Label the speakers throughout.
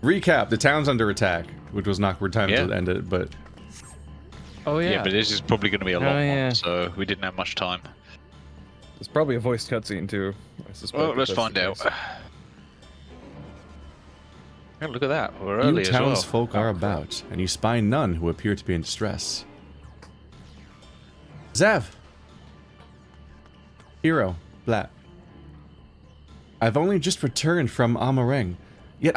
Speaker 1: recap, the town's under attack, which was not time to end it, but...
Speaker 2: Oh, yeah.
Speaker 3: Yeah, but this is probably going to be a long one, so we didn't have much time.
Speaker 4: There's probably a voiced cutscene, too. I suspect.
Speaker 3: Well, let's find out. Oh, look at that. We're early as well.
Speaker 1: Townsfolk are about, and you spy none who appear to be in distress. Zev! Hero, Blat. I've only just returned from Amh Araeng, yet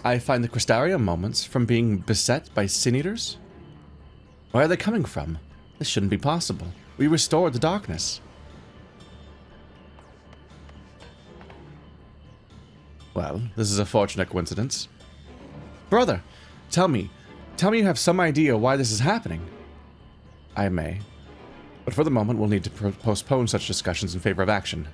Speaker 1: I find the Crystarium moments from being beset by sin-eaters? Where are they coming from? This shouldn't be possible. We restored the darkness. Well, this is a fortunate coincidence. Brother, tell me you have some idea why this is happening. I may, but for the moment we'll need to postpone such discussions in favor of action.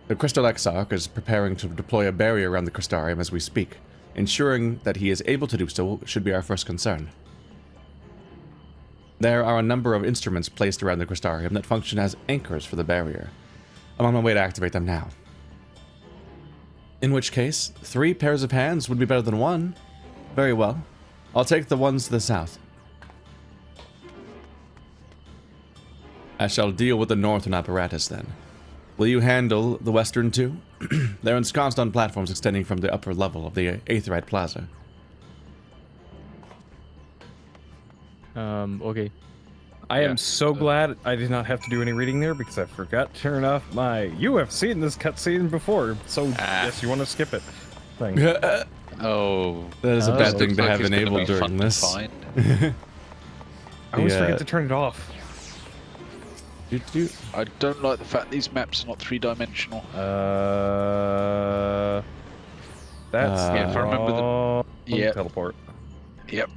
Speaker 1: The Crystal Exarch is preparing to deploy a barrier around the Crystarium as we speak. Ensuring that he is able to do so should be our first concern. There are a number of instruments placed around the Crystarium that function as anchors for the barrier. I'm on my way to activate them now. In which case, 3 pairs of hands would be better than 1. Very well. I'll take the ones to the south. I shall deal with the northern apparatus then. Will you handle the western too? They're ensconced on platforms extending from the upper level of the Aetheryte Plaza.
Speaker 2: Okay.
Speaker 4: I am so glad I did not have to do any reading there because I forgot to turn off my "you have seen this cutscene before, so yes, you want to skip it" thing.
Speaker 3: Oh.
Speaker 1: That is a bad thing to have enabled during this.
Speaker 4: I always forget to turn it off.
Speaker 3: I don't like the fact these maps are not 3-dimensional.
Speaker 4: That's
Speaker 3: if I remember the
Speaker 4: teleport.
Speaker 3: Yep.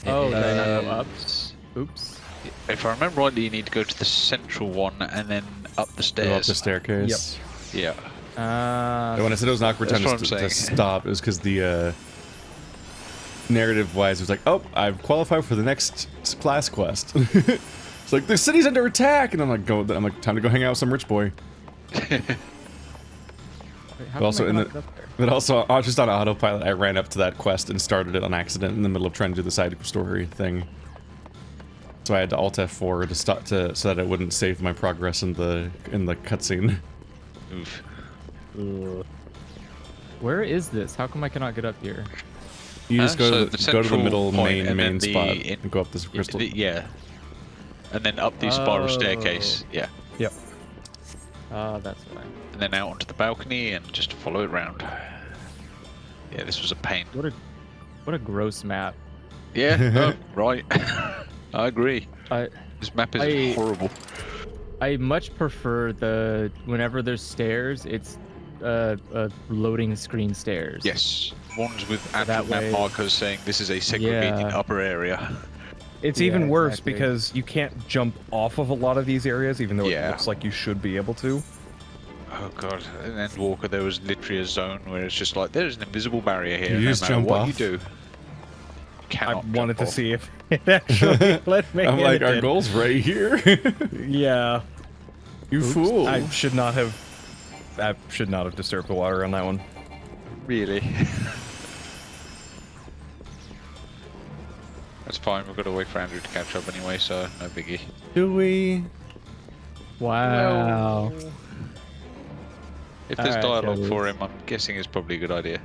Speaker 2: Oh,
Speaker 3: oops. If I remember rightly, you need to go to the central one and then up the stairs.
Speaker 1: Go up the staircase.
Speaker 3: Yep. Yeah.
Speaker 1: When I said it was an awkward time to stop, it was because the narrative-wise, it was like, oh, I've qualified for the next class quest. It's like, the city's under attack! And I'm like, time to go hang out with some rich boy. But also, just on autopilot, I ran up to that quest and started it on accident in the middle of trying to do the side story thing. So I had to Alt F4 to stop so that it wouldn't save my progress in the cutscene.
Speaker 3: Oof.
Speaker 2: Where is this? How come I cannot get up here?
Speaker 1: You just go to the middle main spot and go up this crystal.
Speaker 3: Yeah. And then up the spiral staircase. Yeah.
Speaker 4: Yep.
Speaker 2: That's why.
Speaker 3: And then out onto the balcony and just follow it round. Yeah, this was a pain.
Speaker 2: What a gross map.
Speaker 3: Yeah, oh, right. I agree. This map is horrible.
Speaker 2: I much prefer whenever there's stairs, it's loading screen stairs.
Speaker 3: Yes, ones with actual map markers saying this is a segregated upper area.
Speaker 4: It's even worse because you can't jump off of a lot of these areas, even though it looks like you should be able to.
Speaker 3: Oh god, in Endwalker there was literally a zone where it's just like, there's an invisible barrier here,
Speaker 1: you just jump
Speaker 3: what
Speaker 1: off?
Speaker 3: you do.
Speaker 4: I wanted to see if it actually let me.
Speaker 1: I'm like, our goal's right here.
Speaker 4: Yeah.
Speaker 1: You fool.
Speaker 4: I should not have disturbed the water on that one.
Speaker 3: Really? That's fine, we've got to wait for Andrew to catch up anyway, so no biggie.
Speaker 1: Do we?
Speaker 2: Wow.
Speaker 3: No. If there's dialogue for him, I'm guessing it's probably a good idea.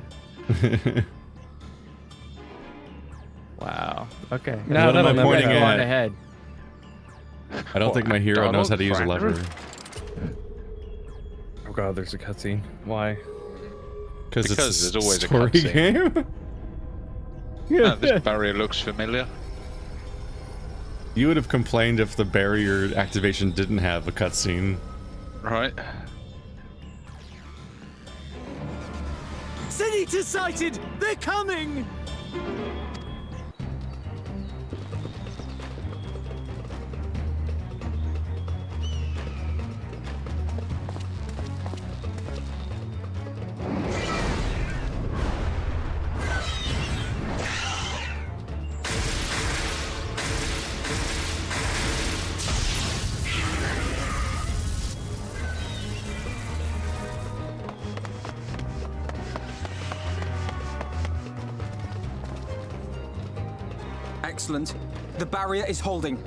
Speaker 2: Wow. Okay.
Speaker 1: No, what am I pointing at?
Speaker 2: Ahead.
Speaker 1: I don't think my hero knows how to use a lever.
Speaker 4: Oh god, there's a cutscene. Why?
Speaker 1: Because
Speaker 3: there's always a
Speaker 1: story
Speaker 3: cutscene.
Speaker 1: game.
Speaker 3: No, this barrier looks familiar.
Speaker 1: You would have complained if the barrier activation didn't have a cutscene.
Speaker 3: Right.
Speaker 5: Sin-eater sighted! They're coming!
Speaker 6: Excellent. The barrier is holding.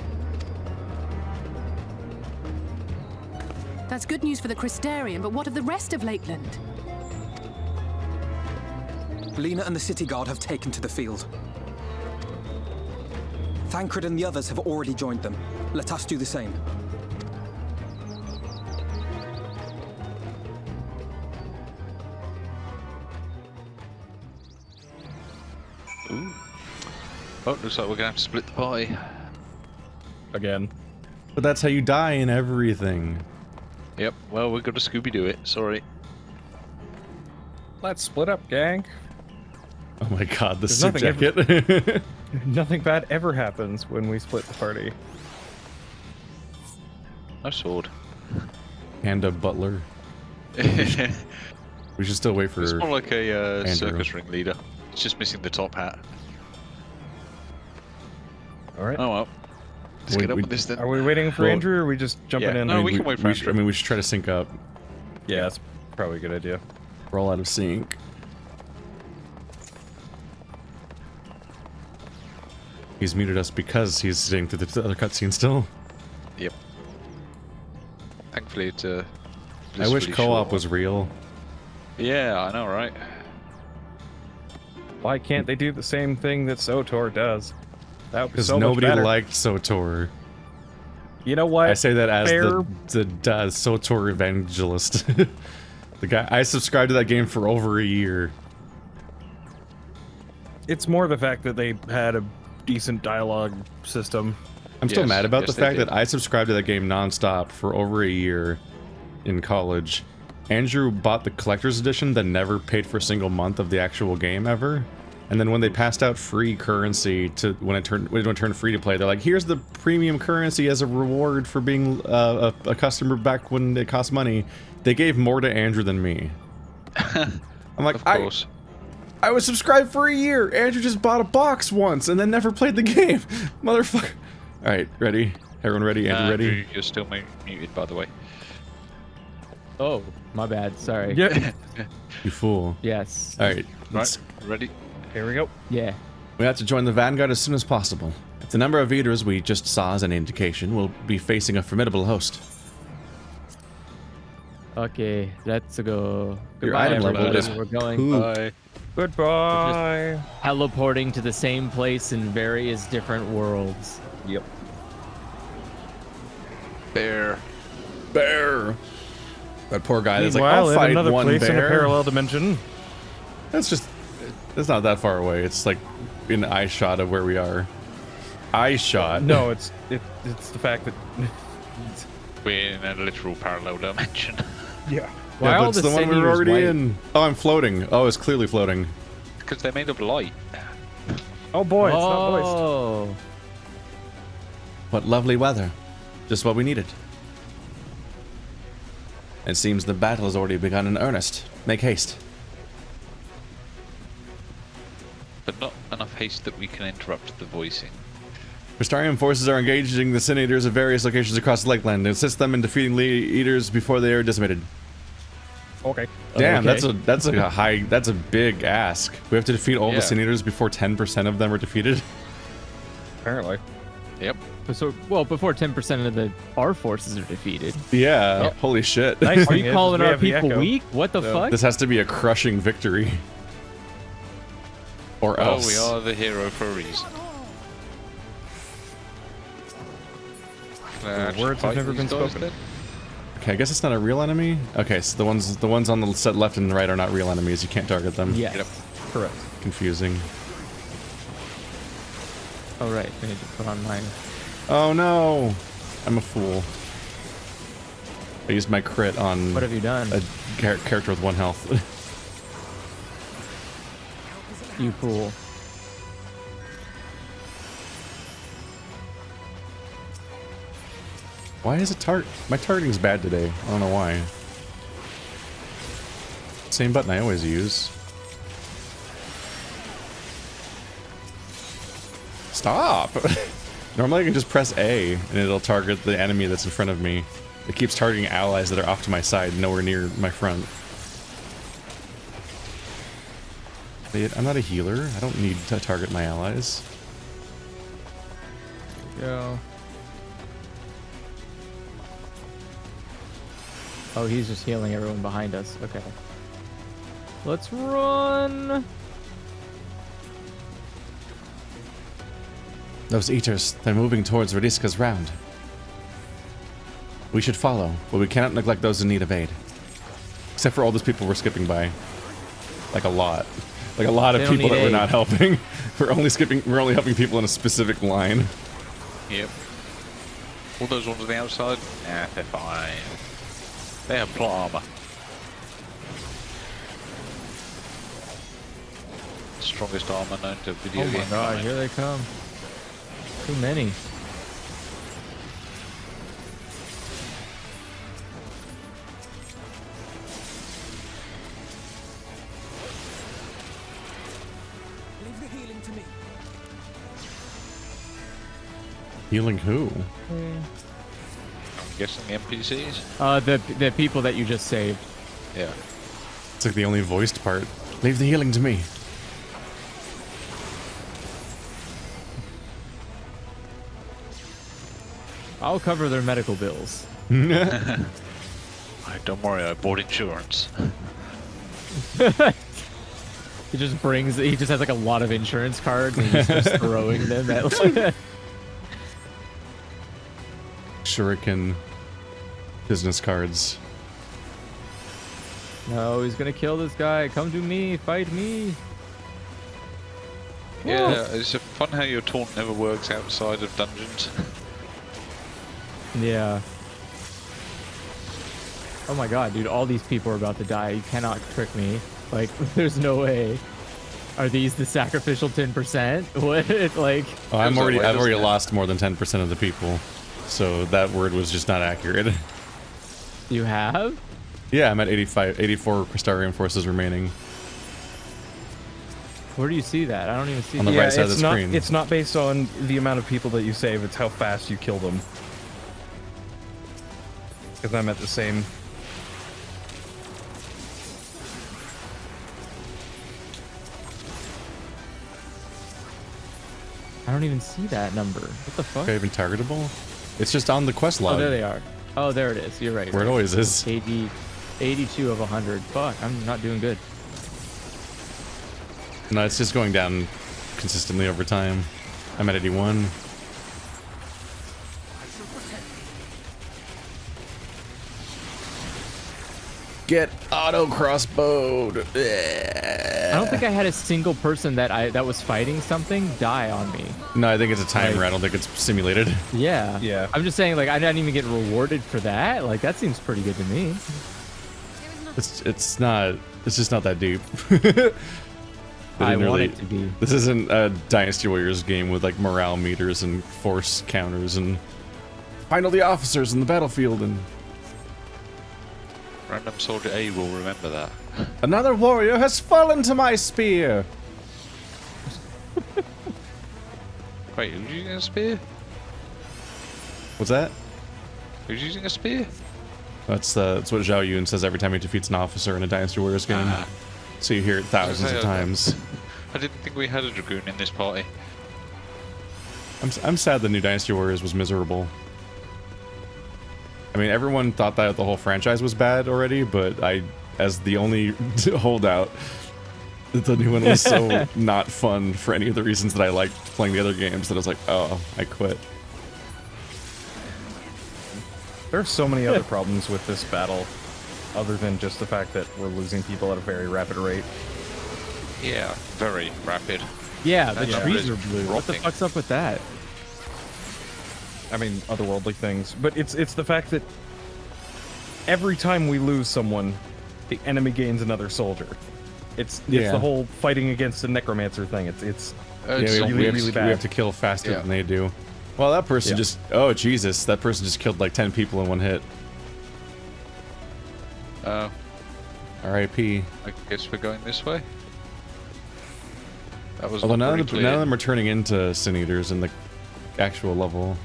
Speaker 7: That's good news for the Crystarium, but what of the rest of Lakeland?
Speaker 6: Lena and the city guard have taken to the field. Thancred and the others have already joined them. Let us do the same.
Speaker 3: Ooh. Oh, looks like we're gonna have to split the party.
Speaker 4: Again.
Speaker 1: But that's how you die in everything.
Speaker 3: Yep, well, we've got to Scooby-Doo it, sorry.
Speaker 4: Let's split up, gang.
Speaker 1: Oh my god, the
Speaker 4: There's
Speaker 1: suit
Speaker 4: nothing
Speaker 1: jacket.
Speaker 4: Nothing bad ever happens when we split the party.
Speaker 3: No sword.
Speaker 1: And a butler.
Speaker 3: It's
Speaker 1: We should still wait for
Speaker 3: more like a
Speaker 1: Andrew.
Speaker 3: circus ringleader. It's just missing the top hat.
Speaker 4: All right.
Speaker 3: Oh well. Let's
Speaker 1: Wait,
Speaker 3: get up
Speaker 1: we-
Speaker 3: with this then.
Speaker 4: Are we waiting for
Speaker 1: Well,
Speaker 4: Andrew, or are we just jumping
Speaker 3: yeah,
Speaker 4: in?
Speaker 3: no, we can wait for
Speaker 1: should,
Speaker 3: Andrew.
Speaker 1: we should try to sync up.
Speaker 4: Yeah, that's probably a good idea.
Speaker 1: We're all out of sync. He's muted us because he's sitting through the other cutscene still.
Speaker 3: Yep. Thankfully it's
Speaker 1: I wish
Speaker 3: blissfully
Speaker 1: co-op
Speaker 3: short
Speaker 1: was real.
Speaker 3: one. Yeah, I know, right?
Speaker 4: Why can't they do the same thing that SOTOR does? That would be
Speaker 1: Because
Speaker 4: so much
Speaker 1: nobody
Speaker 4: better.
Speaker 1: liked SOTOR.
Speaker 4: You know what?
Speaker 1: I say that as
Speaker 4: Fair.
Speaker 1: the SOTOR evangelist. The guy I subscribed to that game for over a year.
Speaker 4: It's more the fact that they had a decent dialogue system.
Speaker 1: I'm still
Speaker 3: Yes,
Speaker 1: mad about
Speaker 3: yes,
Speaker 1: the
Speaker 3: they
Speaker 1: fact
Speaker 3: did.
Speaker 1: that I subscribed to that game nonstop for over a year in college. Andrew bought the collector's edition, then never paid for a single month of the actual game ever. And then when they passed out free currency to when it turned free to play, they're like, "Here's the premium currency as a reward for being a customer back when it cost money." They gave more to Andrew than me. I'm like,
Speaker 3: Of course.
Speaker 1: I was subscribed for a year. Andrew just bought a box once and then never played the game, motherfucker. All right, ready? Everyone ready? Andrew ready?
Speaker 3: You're still muted, by the way.
Speaker 2: Oh, my bad. Sorry.
Speaker 4: Yeah.
Speaker 1: You fool.
Speaker 2: Yes.
Speaker 1: All right,
Speaker 3: Right, ready?
Speaker 4: Here we go.
Speaker 2: Yeah.
Speaker 1: we have to join the Vanguard as soon as possible. If the number of eaters we just saw is an indication, we'll be facing a formidable host.
Speaker 2: Okay, let's go.
Speaker 1: Your
Speaker 2: Goodbye,
Speaker 1: item level
Speaker 2: everybody.
Speaker 1: is
Speaker 2: We're going
Speaker 1: poop.
Speaker 3: Bye.
Speaker 4: Goodbye.
Speaker 2: teleporting to the same place in various different worlds.
Speaker 4: Yep.
Speaker 3: Bear.
Speaker 1: Bear. That poor guy that's like,
Speaker 4: Meanwhile,
Speaker 1: I'll
Speaker 4: in
Speaker 1: fight
Speaker 4: another
Speaker 1: one
Speaker 4: place in a
Speaker 1: bear.
Speaker 4: parallel dimension.
Speaker 1: That's not that far away. It's like in eye shot of where we are. Eye shot.
Speaker 4: No, it's the fact that.
Speaker 3: We're in a literal parallel dimension.
Speaker 4: Yeah.
Speaker 2: Why
Speaker 1: Yeah,
Speaker 2: are
Speaker 1: but
Speaker 2: all
Speaker 1: it's
Speaker 2: the
Speaker 1: the one we were
Speaker 2: Senators
Speaker 1: already
Speaker 2: white?
Speaker 1: in. Oh, I'm floating. Oh, it's clearly floating.
Speaker 3: Because they're made of light.
Speaker 4: Oh boy, it's not voiced.
Speaker 2: Oh,
Speaker 1: What lovely weather. Just what we needed. It seems the battle has already begun in earnest. Make haste.
Speaker 3: But not enough haste that we can interrupt the voicing.
Speaker 1: Crystarium forces are engaging the Senators at various locations across Lakeland to assist them in defeating eaters before they are decimated.
Speaker 4: Okay.
Speaker 1: Damn,
Speaker 2: Okay.
Speaker 1: that's a big ask. We have to defeat all the
Speaker 3: Yeah.
Speaker 1: Senators before 10% of them are defeated.
Speaker 4: Apparently.
Speaker 3: Yep.
Speaker 2: so well before 10% of our forces are defeated.
Speaker 1: Yeah,
Speaker 2: Yep.
Speaker 1: holy shit.
Speaker 4: Nice
Speaker 2: Are
Speaker 4: thing
Speaker 2: you
Speaker 4: is
Speaker 2: calling
Speaker 4: we
Speaker 2: our
Speaker 4: have the
Speaker 2: people
Speaker 4: echo.
Speaker 2: weak? What the fuck?
Speaker 1: This has to be a crushing victory. Or
Speaker 3: Oh,
Speaker 1: else.
Speaker 3: we are the hero for a reason.
Speaker 4: words have never been spoken.
Speaker 1: Okay, I guess it's not a real enemy. Okay, so the ones on the set left and right are not real enemies. You can't target them.
Speaker 2: Yes.
Speaker 3: Yep.
Speaker 4: Correct.
Speaker 1: Confusing.
Speaker 2: Oh right, I need to put on mine.
Speaker 1: Oh no! I'm a fool. I used my crit on
Speaker 2: What have you done?
Speaker 1: a character with 1 health.
Speaker 2: You fool.
Speaker 1: Why is it my targeting's bad today? I don't know why. Same button I always use. Stop! Normally I can just press A and it'll target the enemy that's in front of me. It keeps targeting allies that are off to my side, nowhere near my front. I'm not a healer. I don't need to target my allies.
Speaker 2: go. Oh, he's just healing everyone behind us. Okay. Let's run.
Speaker 1: Those eaters, they're moving towards Radiska's round. We should follow, but we cannot neglect those in need of aid. Except for all those people we're skipping by. Like a lot. Like a lot of
Speaker 2: They don't
Speaker 1: people
Speaker 2: need
Speaker 1: that we're
Speaker 2: aid.
Speaker 1: not helping. We're only helping people in a specific line.
Speaker 3: Yep. All those ones on the outside? Nah, they're fine. They have plot armor. Strongest armor known to video
Speaker 2: Oh my
Speaker 3: game.
Speaker 2: god, here they come. Too many.
Speaker 6: Leave the healing to me.
Speaker 1: Healing who?
Speaker 3: I'm guessing the NPCs?
Speaker 2: The people that you just saved.
Speaker 3: Yeah.
Speaker 1: It's like the only voiced part. Leave the healing to me.
Speaker 2: I'll cover their medical bills.
Speaker 3: Alright, don't worry, I bought insurance.
Speaker 2: He just has like a lot of insurance cards and he's just throwing them at
Speaker 1: Shuriken business cards.
Speaker 2: No, he's gonna kill this guy. Come to me, fight me.
Speaker 3: Yeah, it's fun how your taunt never works outside of dungeons.
Speaker 2: Yeah. Oh my god, dude, all these people are about to die. You cannot trick me. Like, there's no way. Are these the sacrificial 10%? What? Like...
Speaker 1: Oh, I've already lost more than 10% of the people. So that word was just not accurate.
Speaker 2: You have?
Speaker 1: Yeah, I'm at 84 Crystarium forces remaining.
Speaker 2: Where do you see that? I don't even see
Speaker 1: On the
Speaker 2: that.
Speaker 1: right side of the
Speaker 4: it's not,
Speaker 1: screen.
Speaker 4: It's not based on the amount of people that you save, it's how fast you kill them. Because I'm at the same...
Speaker 2: I don't even see that number. What the fuck?
Speaker 1: Okay, even targetable? It's just on the quest log.
Speaker 2: Oh, there they are. Oh, there it is. You're right.
Speaker 1: Where it always is.
Speaker 2: 82 of 100. Fuck, I'm not doing good.
Speaker 1: No, it's just going down consistently over time. I'm at 81. Get auto crossbowed.
Speaker 2: I don't think I had a single person that was fighting something die on me.
Speaker 1: No, I think it's a timer.
Speaker 2: Like-
Speaker 1: I don't think it's simulated.
Speaker 2: Yeah.
Speaker 4: Yeah.
Speaker 2: I'm just saying, like, I didn't even get rewarded for that. Like, that seems pretty good to me.
Speaker 1: It's just not that deep. They
Speaker 2: I
Speaker 1: didn't
Speaker 2: want
Speaker 1: really-
Speaker 2: it to be.
Speaker 1: This isn't a Dynasty Warriors game with like morale meters and force counters and find all the officers in the battlefield and
Speaker 3: Random Soldier A will remember that.
Speaker 1: another warrior has fallen to my spear.
Speaker 3: Wait, who's using a spear?
Speaker 1: What's that?
Speaker 3: Who's using a spear?
Speaker 1: That's what Zhao Yun says every time he defeats an officer in a Dynasty Warriors game. So you hear it thousands of times.
Speaker 3: I didn't think we had a Dragoon in this party.
Speaker 1: I'm sad the new Dynasty Warriors was miserable. I mean, everyone thought that the whole franchise was bad already, but I, as the only holdout, the new one was so not fun for any of the reasons that I liked playing the other games that I was like, oh, I quit.
Speaker 4: There are so many other problems with this battle, other than just the fact that we're losing people at a very rapid rate.
Speaker 3: Yeah, very rapid.
Speaker 2: Yeah, the
Speaker 3: That
Speaker 2: trees
Speaker 3: number
Speaker 2: are
Speaker 3: is
Speaker 2: blue. What the
Speaker 3: dropping.
Speaker 2: fuck's up with that?
Speaker 4: I mean, otherworldly things. But it's the fact that every time we lose someone, the enemy gains another soldier. It's
Speaker 1: Yeah.
Speaker 4: the whole fighting against a necromancer thing. It's
Speaker 1: Yeah,
Speaker 4: really,
Speaker 1: we have
Speaker 4: really
Speaker 1: to,
Speaker 4: bad.
Speaker 1: we have to kill faster
Speaker 3: Yeah.
Speaker 1: than they do. Well, that person
Speaker 4: Yeah.
Speaker 1: just... Oh, Jesus. That person just killed like 10 people in one hit. R.I.P.
Speaker 3: I guess we're going this way. That was
Speaker 1: Although
Speaker 3: not
Speaker 1: none
Speaker 3: very
Speaker 1: of
Speaker 3: clear.
Speaker 1: them are turning into Sin Eaters in the actual level.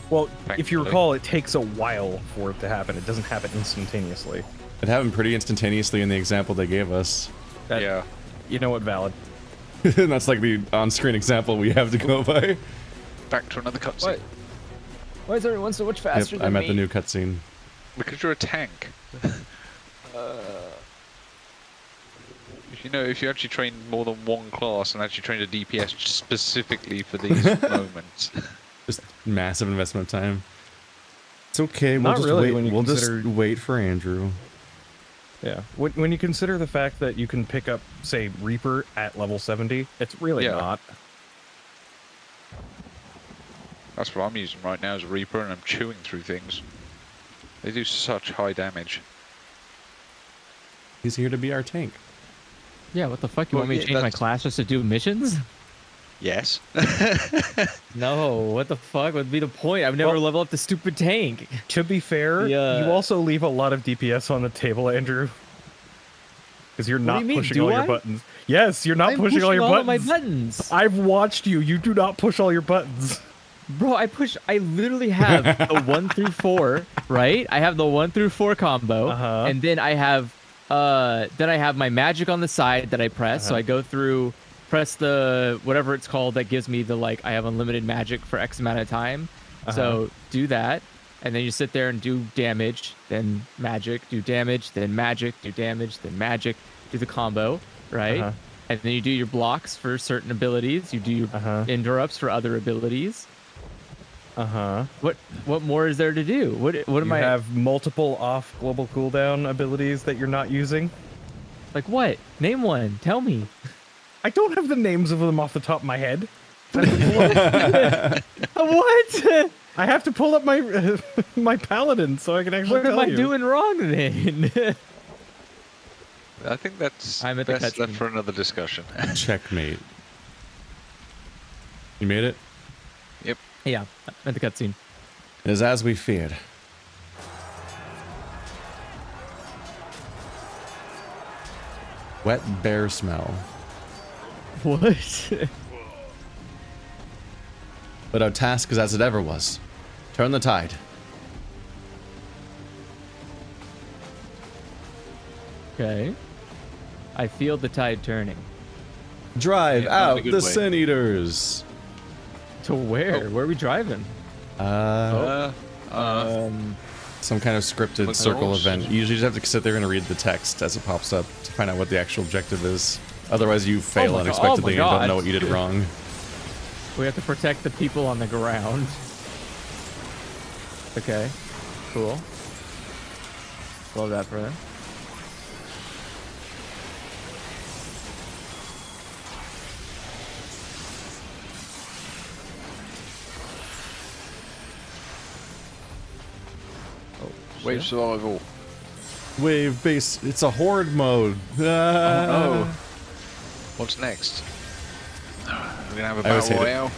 Speaker 4: Well, if you
Speaker 3: Thankfully.
Speaker 4: recall, it takes a while for it to happen. It doesn't happen instantaneously.
Speaker 1: It happened pretty instantaneously in the example they gave us.
Speaker 4: That-
Speaker 3: Yeah.
Speaker 4: You know what, valid.
Speaker 1: And that's like the on-screen example we have to go by.
Speaker 3: Back to another cutscene.
Speaker 2: What? Why is everyone so much faster
Speaker 1: Yep,
Speaker 2: than
Speaker 1: I'm
Speaker 2: me?
Speaker 1: at the new cutscene.
Speaker 3: Because you're a tank. You know, if you actually train more than one class and actually train a DPS specifically for these moments.
Speaker 1: Just massive investment of time. It's okay.
Speaker 4: Not
Speaker 1: We'll just
Speaker 4: really
Speaker 1: wait.
Speaker 4: when you
Speaker 1: We'll
Speaker 4: consider-
Speaker 1: just wait for Andrew.
Speaker 4: Yeah. When you consider the fact that you can pick up, say, Reaper at level 70, it's really
Speaker 3: Yeah.
Speaker 4: not.
Speaker 3: That's what I'm using right now as a Reaper, and I'm chewing through things. They do such high damage.
Speaker 1: He's here to be our tank.
Speaker 2: Yeah, what the fuck? You
Speaker 3: Well,
Speaker 2: want me to
Speaker 3: yeah,
Speaker 2: change my
Speaker 3: that's-
Speaker 2: class just to do missions?
Speaker 3: Yes.
Speaker 2: No, what the fuck would be the point? I've never
Speaker 4: Well-
Speaker 2: leveled up the stupid tank.
Speaker 4: To be fair,
Speaker 2: Yeah.
Speaker 4: you also leave a lot of DPS on the table, Andrew. Because you're
Speaker 2: do
Speaker 4: not
Speaker 2: you mean,
Speaker 4: pushing
Speaker 2: do
Speaker 4: all your
Speaker 2: I?
Speaker 4: buttons. Yes, you're not
Speaker 2: I'm
Speaker 4: pushing all your
Speaker 2: of my
Speaker 4: buttons.
Speaker 2: buttons.
Speaker 4: I've watched you. You do not push all your buttons.
Speaker 2: Bro, I literally have the 1 through 4, right? I have the 1 through 4 combo,
Speaker 4: Uh-huh.
Speaker 2: and then I have my magic on the side that I press. So I go through, press the whatever it's called that gives me the I have unlimited magic for X amount of time. So do that, and then you sit there and do damage, then magic, do damage, then magic, do damage, then magic, do the combo, right?
Speaker 4: Uh-huh.
Speaker 2: And then you do your blocks for certain abilities. You do your interrupts for other abilities. What more is there to do? What am
Speaker 4: You
Speaker 2: I
Speaker 4: have multiple off global cooldown abilities that you're not using.
Speaker 2: like? What? Name one. Tell me.
Speaker 4: I don't have the names of them off the top of my head.
Speaker 2: What?
Speaker 4: I have to pull up my my paladin so I can actually
Speaker 2: What
Speaker 4: tell
Speaker 2: am I
Speaker 4: you.
Speaker 2: doing wrong then?
Speaker 3: I think that's
Speaker 2: I'm at the
Speaker 3: best left
Speaker 2: cutscene.
Speaker 3: for another discussion.
Speaker 1: Checkmate. You made it?
Speaker 3: Yep.
Speaker 2: Yeah, at the cutscene.
Speaker 1: It is as we feared. Wet bear smell.
Speaker 2: What?
Speaker 1: But our task is as it ever was. Turn the tide.
Speaker 2: Okay. I feel the tide turning.
Speaker 1: Drive
Speaker 3: Yeah, not in a
Speaker 1: out
Speaker 3: good
Speaker 1: the
Speaker 3: way.
Speaker 1: sin eaters.
Speaker 2: To where? Where are we driving?
Speaker 1: Some kind of scripted
Speaker 3: What's
Speaker 1: circle
Speaker 3: those?
Speaker 1: event. You usually just have to sit there and read the text as it pops up to find out what the actual objective is. Otherwise, you fail
Speaker 2: my
Speaker 1: unexpectedly and
Speaker 2: God.
Speaker 1: don't know what you did wrong.
Speaker 2: We have to protect the people on the ground. Okay. Cool. Love that for them.
Speaker 3: Wave survival.
Speaker 1: Wave base. It's a horde mode.
Speaker 3: Oh. What's next? We're gonna have a
Speaker 1: I always
Speaker 3: battle
Speaker 1: hate it.
Speaker 3: royale.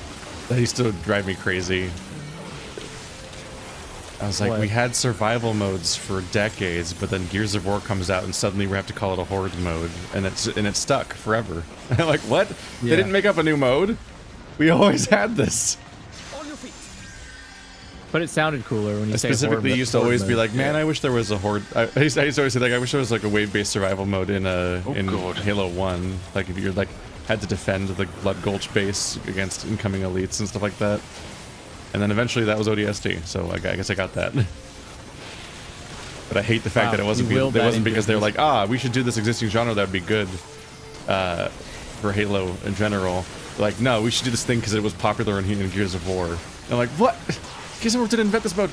Speaker 1: That used to drive me crazy. I was like,
Speaker 2: What?
Speaker 1: we had survival modes for decades, but then Gears of War comes out and suddenly we have to call it a horde mode, and it's stuck forever. I'm like, what? They
Speaker 2: Yeah.
Speaker 1: didn't make up a new mode. We always had this.
Speaker 6: On your feet.
Speaker 2: But it sounded cooler when you
Speaker 1: I
Speaker 2: say
Speaker 1: specifically
Speaker 2: horde-
Speaker 1: used to
Speaker 2: horde
Speaker 1: always be
Speaker 2: mode.
Speaker 1: like, man, I wish there was a horde. I used to always say, like, I wish there was like a wave-based survival mode in
Speaker 3: God.
Speaker 1: Halo 1. Like if you're like had to defend the Blood Gulch base against incoming elites and stuff like that. And then eventually that was ODST, so I guess I got that. But I hate the fact
Speaker 2: Wow,
Speaker 1: that it wasn't
Speaker 2: you willed that into
Speaker 1: because they were
Speaker 2: existence.
Speaker 1: like, we should do this existing genre that would be good for Halo in general. They're like, no, we should do this thing because it was popular in Gears of War. And I'm like, what? Gears of War didn't invent this mode.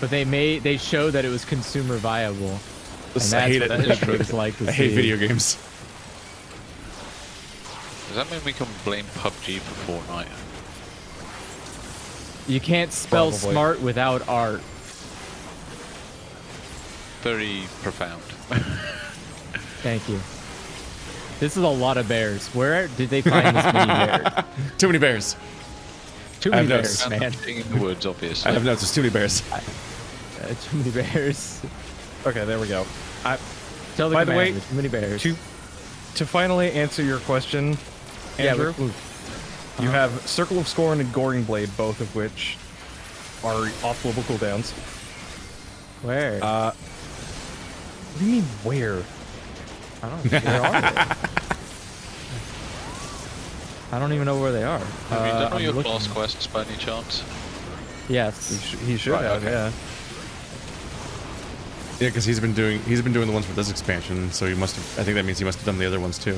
Speaker 2: But they showed that it was consumer viable. And
Speaker 1: I hate it.
Speaker 2: That's what games like to
Speaker 1: I hate
Speaker 2: see.
Speaker 1: video games.
Speaker 3: Does that mean we can blame PUBG for Fortnite?
Speaker 2: You can't spell
Speaker 4: Probably.
Speaker 2: smart without art.
Speaker 3: Very profound.
Speaker 2: Thank you. This is a lot of bears. Where did they find this many bears?
Speaker 1: Too many bears.
Speaker 2: Too
Speaker 1: I
Speaker 2: many
Speaker 1: have
Speaker 2: bears,
Speaker 1: notes.
Speaker 2: man.
Speaker 3: Being in the woods, obviously.
Speaker 1: I have notes. There's too many bears.
Speaker 2: Too many bears.
Speaker 4: Okay, there we go.
Speaker 2: Tell the
Speaker 4: By the way,
Speaker 2: commander, too many bears.
Speaker 4: To finally answer your question, Andrew, you have Circle of Scorn and Goring Blade, both of which are off global cooldowns.
Speaker 2: Where?
Speaker 4: What do you mean where?
Speaker 2: I don't know. Where are they? I don't even know where they are.
Speaker 3: Have you done all
Speaker 2: I'm
Speaker 3: your
Speaker 2: looking.
Speaker 3: class quests by any chance?
Speaker 2: Yes.
Speaker 4: He should
Speaker 3: Right,
Speaker 4: have,
Speaker 3: okay.
Speaker 4: yeah.
Speaker 1: Yeah, because he's been doing the ones for this expansion, so he must have. I think that means he must have done the other ones too,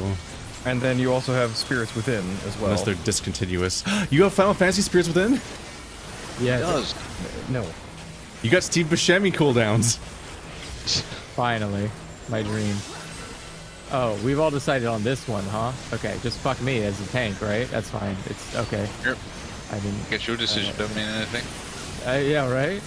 Speaker 4: And then you also have Spirits Within as well.
Speaker 1: unless they're discontinuous. You have Final Fantasy Spirits Within?
Speaker 2: Yeah.
Speaker 3: It does.
Speaker 4: No.
Speaker 1: You got Steve Buscemi cooldowns.
Speaker 2: Finally, my dream. Oh, we've all decided on this one, huh? Okay, just fuck me as a tank, right? That's fine. It's okay.
Speaker 3: Yep.
Speaker 2: I didn't.
Speaker 3: Guess your decision don't mean anything.
Speaker 2: Yeah, right.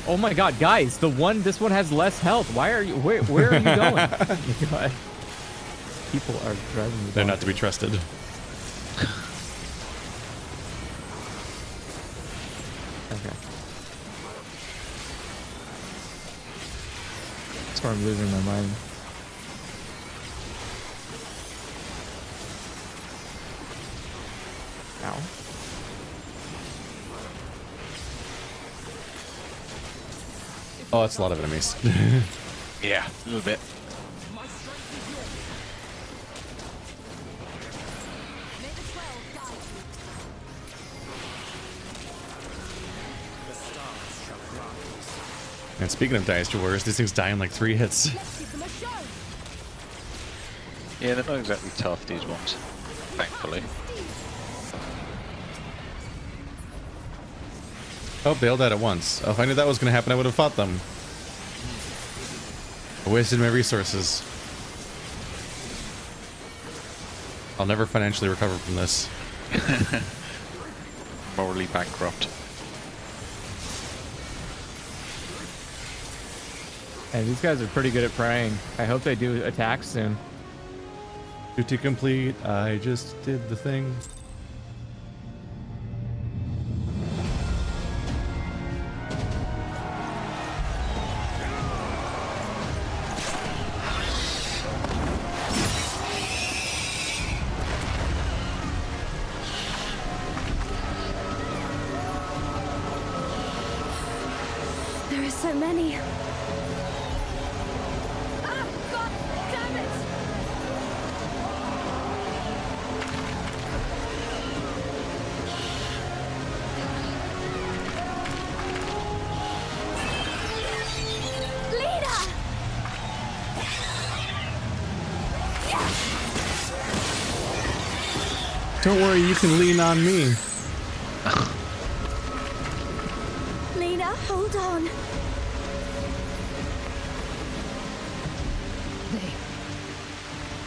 Speaker 2: Oh my God, guys! This one has less health. Why are you? Where are you going? God. People are driving me.
Speaker 1: They're not to be trusted.
Speaker 2: Okay. That's where I'm losing my mind. Ow.
Speaker 1: Oh, that's a lot of enemies.
Speaker 3: Yeah, a little bit.
Speaker 1: And speaking of Dynasty Warriors, these things die in like 3 hits.
Speaker 3: Yeah, they're not exactly tough, these ones. Thankfully.
Speaker 1: Oh, they all died at once. Oh, if I knew that was going to happen, I would have fought them. I wasted my resources. I'll never financially recover from this.
Speaker 3: Morally bankrupt.
Speaker 2: Hey, these guys are pretty good at praying. I hope they do attack soon.
Speaker 1: Duty complete. I just did the thing.
Speaker 8: There are so many. Ah, God damn it! Leader!
Speaker 1: Don't worry, you can lean on me.
Speaker 8: Lena, hold on.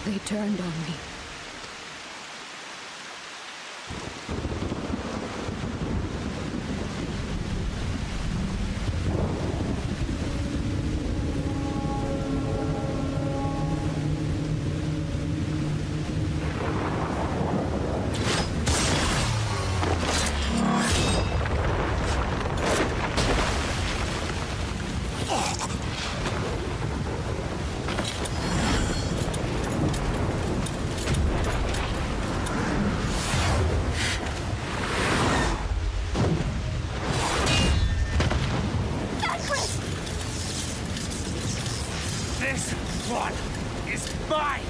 Speaker 7: They turned on me.
Speaker 5: This one is mine!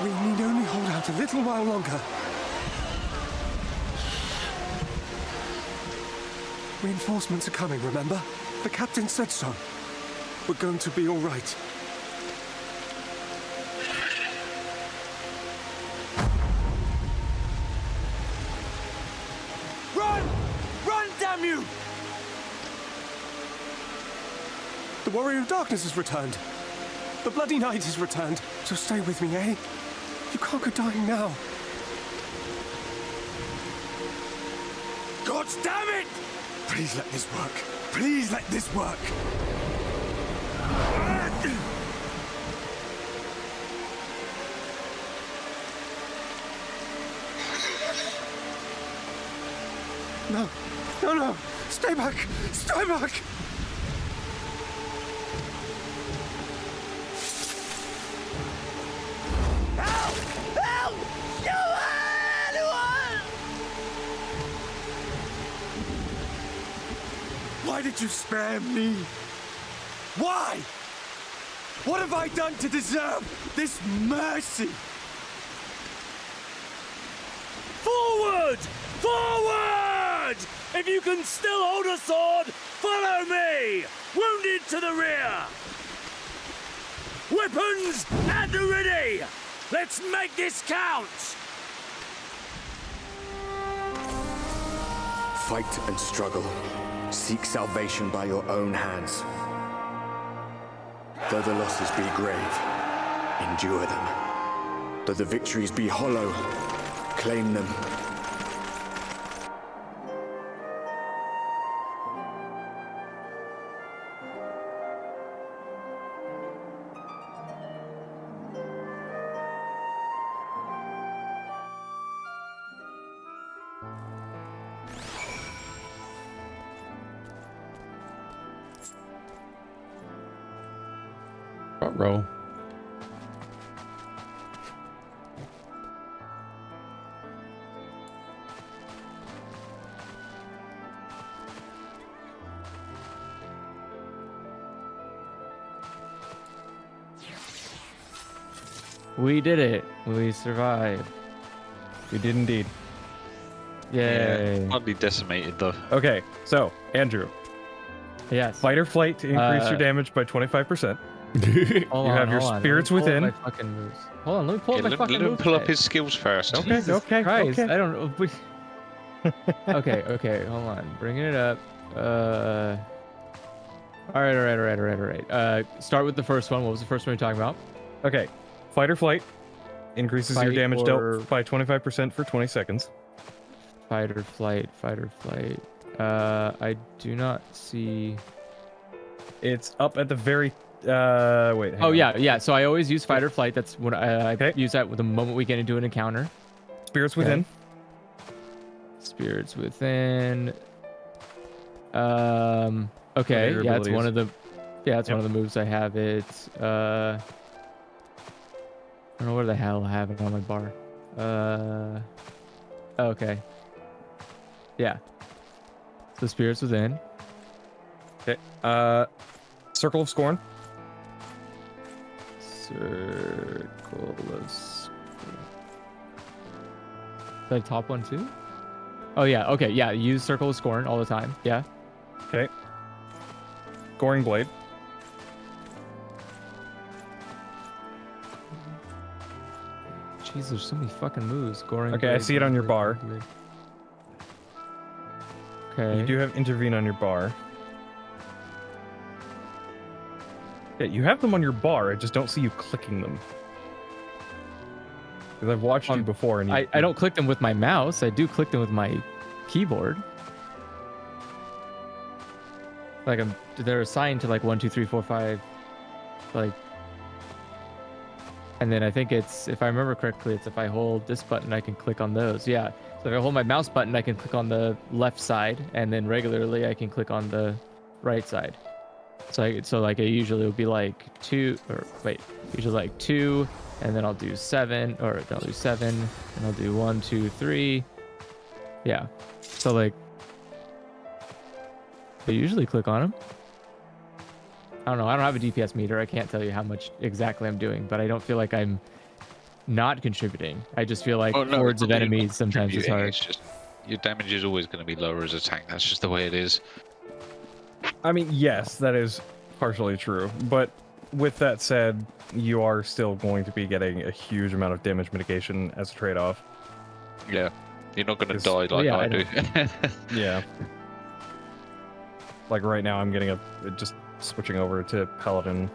Speaker 5: We need only hold out a little while longer. Reinforcements are coming, remember? The captain said so. We're going to be all right. Run! Run, damn you! The Warrior of Darkness has returned. The Bloody Knight has returned. So stay with me, eh? You can't go dying now. God damn it! Please let this work. Please let this work. No, no, no! Stay back! Stay back! Help! Help! Anyone! Why did you spare me? Why? What have I done to deserve this mercy?
Speaker 9: Forward! Forward! If you can still hold a sword, follow me! Wounded to the rear! Weapons at the ready! Let's make this count!
Speaker 10: Fight and struggle. Seek salvation by your own hands. Though the losses be grave, endure them. Though the victories be hollow, claim them.
Speaker 1: Front row.
Speaker 2: We did it. We survived.
Speaker 4: We did indeed.
Speaker 2: Yay.
Speaker 3: Hardly decimated though.
Speaker 4: Okay, so Andrew,
Speaker 2: Yes.
Speaker 4: fight or flight to increase your damage by 25%.
Speaker 2: Hold
Speaker 4: You
Speaker 2: on,
Speaker 4: have your
Speaker 2: hold on.
Speaker 4: spirits
Speaker 2: Let me pull up
Speaker 4: within.
Speaker 2: my fucking moves. Hold on, let me pull up my fucking
Speaker 3: Let him
Speaker 2: moves.
Speaker 3: pull up his skills first.
Speaker 4: Okay,
Speaker 2: Jesus
Speaker 4: okay,
Speaker 2: Christ,
Speaker 4: okay.
Speaker 2: I don't know. Okay, hold on. Bringing it up. All right. Start with the first one. What was the first one you're talking about?
Speaker 4: Okay, fight or flight increases your
Speaker 2: Fight
Speaker 4: damage
Speaker 2: or-
Speaker 4: dealt by 25% for 20 seconds.
Speaker 2: Fight or flight. I do not see.
Speaker 4: It's up at the very. Wait. hang
Speaker 2: Oh
Speaker 4: on.
Speaker 2: yeah. So I always use fight or flight. That's when I
Speaker 4: Okay.
Speaker 2: use that with the moment we get into an encounter.
Speaker 4: Spirits within.
Speaker 2: Spirits within. Okay.
Speaker 4: your
Speaker 2: Yeah, it's
Speaker 4: abilities.
Speaker 2: one of the. Yeah, it's
Speaker 4: Yep.
Speaker 2: one of the moves I have. It's I don't know where the hell I have it on my bar. Okay. Yeah. So spirits within.
Speaker 4: Okay. Circle of Scorn.
Speaker 2: Circle of. The top one too. Oh yeah. Okay. Yeah. Use Circle of Scorn all the time. Yeah.
Speaker 4: Okay. Goring Blade.
Speaker 2: Jeez, there's so many fucking moves. Goring.
Speaker 4: Okay, I
Speaker 2: Blade,
Speaker 4: see it on your
Speaker 2: Goring
Speaker 4: bar.
Speaker 2: Blade. Okay.
Speaker 4: You do have Intervene on your bar. Yeah, you have them on your bar. I just don't see you clicking them. Because I've watched you before, and you,
Speaker 2: I don't click them with my mouse. I do click them with my keyboard. Like they're assigned to like 1, 2, 3, 4, 5, like. And then I think it's, if I remember correctly, it's if I hold this button, I can click on those. Yeah. So if I hold my mouse button, I can click on the left side, and then regularly I can click on the right side. So like it usually would be like 2, or wait, usually like 2, and then I'll do 7, or then I'll do 7, and I'll do 1, 2, 3. Yeah. So like, I usually click on them. I don't know. I don't have a DPS meter. I can't tell you how much exactly I'm doing, but I don't feel like I'm not contributing. I just feel like hordes of enemies sometimes is hard.
Speaker 3: It's just your damage is always going to be lower as a tank. That's just the way it is.
Speaker 4: I mean, yes, that is partially true. But with that said, you are still going to be getting a huge amount of damage mitigation as a trade-off.
Speaker 3: Yeah, you're not going to
Speaker 4: It's-
Speaker 3: die like
Speaker 2: yeah,
Speaker 3: I
Speaker 2: I
Speaker 3: do.
Speaker 4: Yeah. Like right now, I'm getting just switching over to Paladin.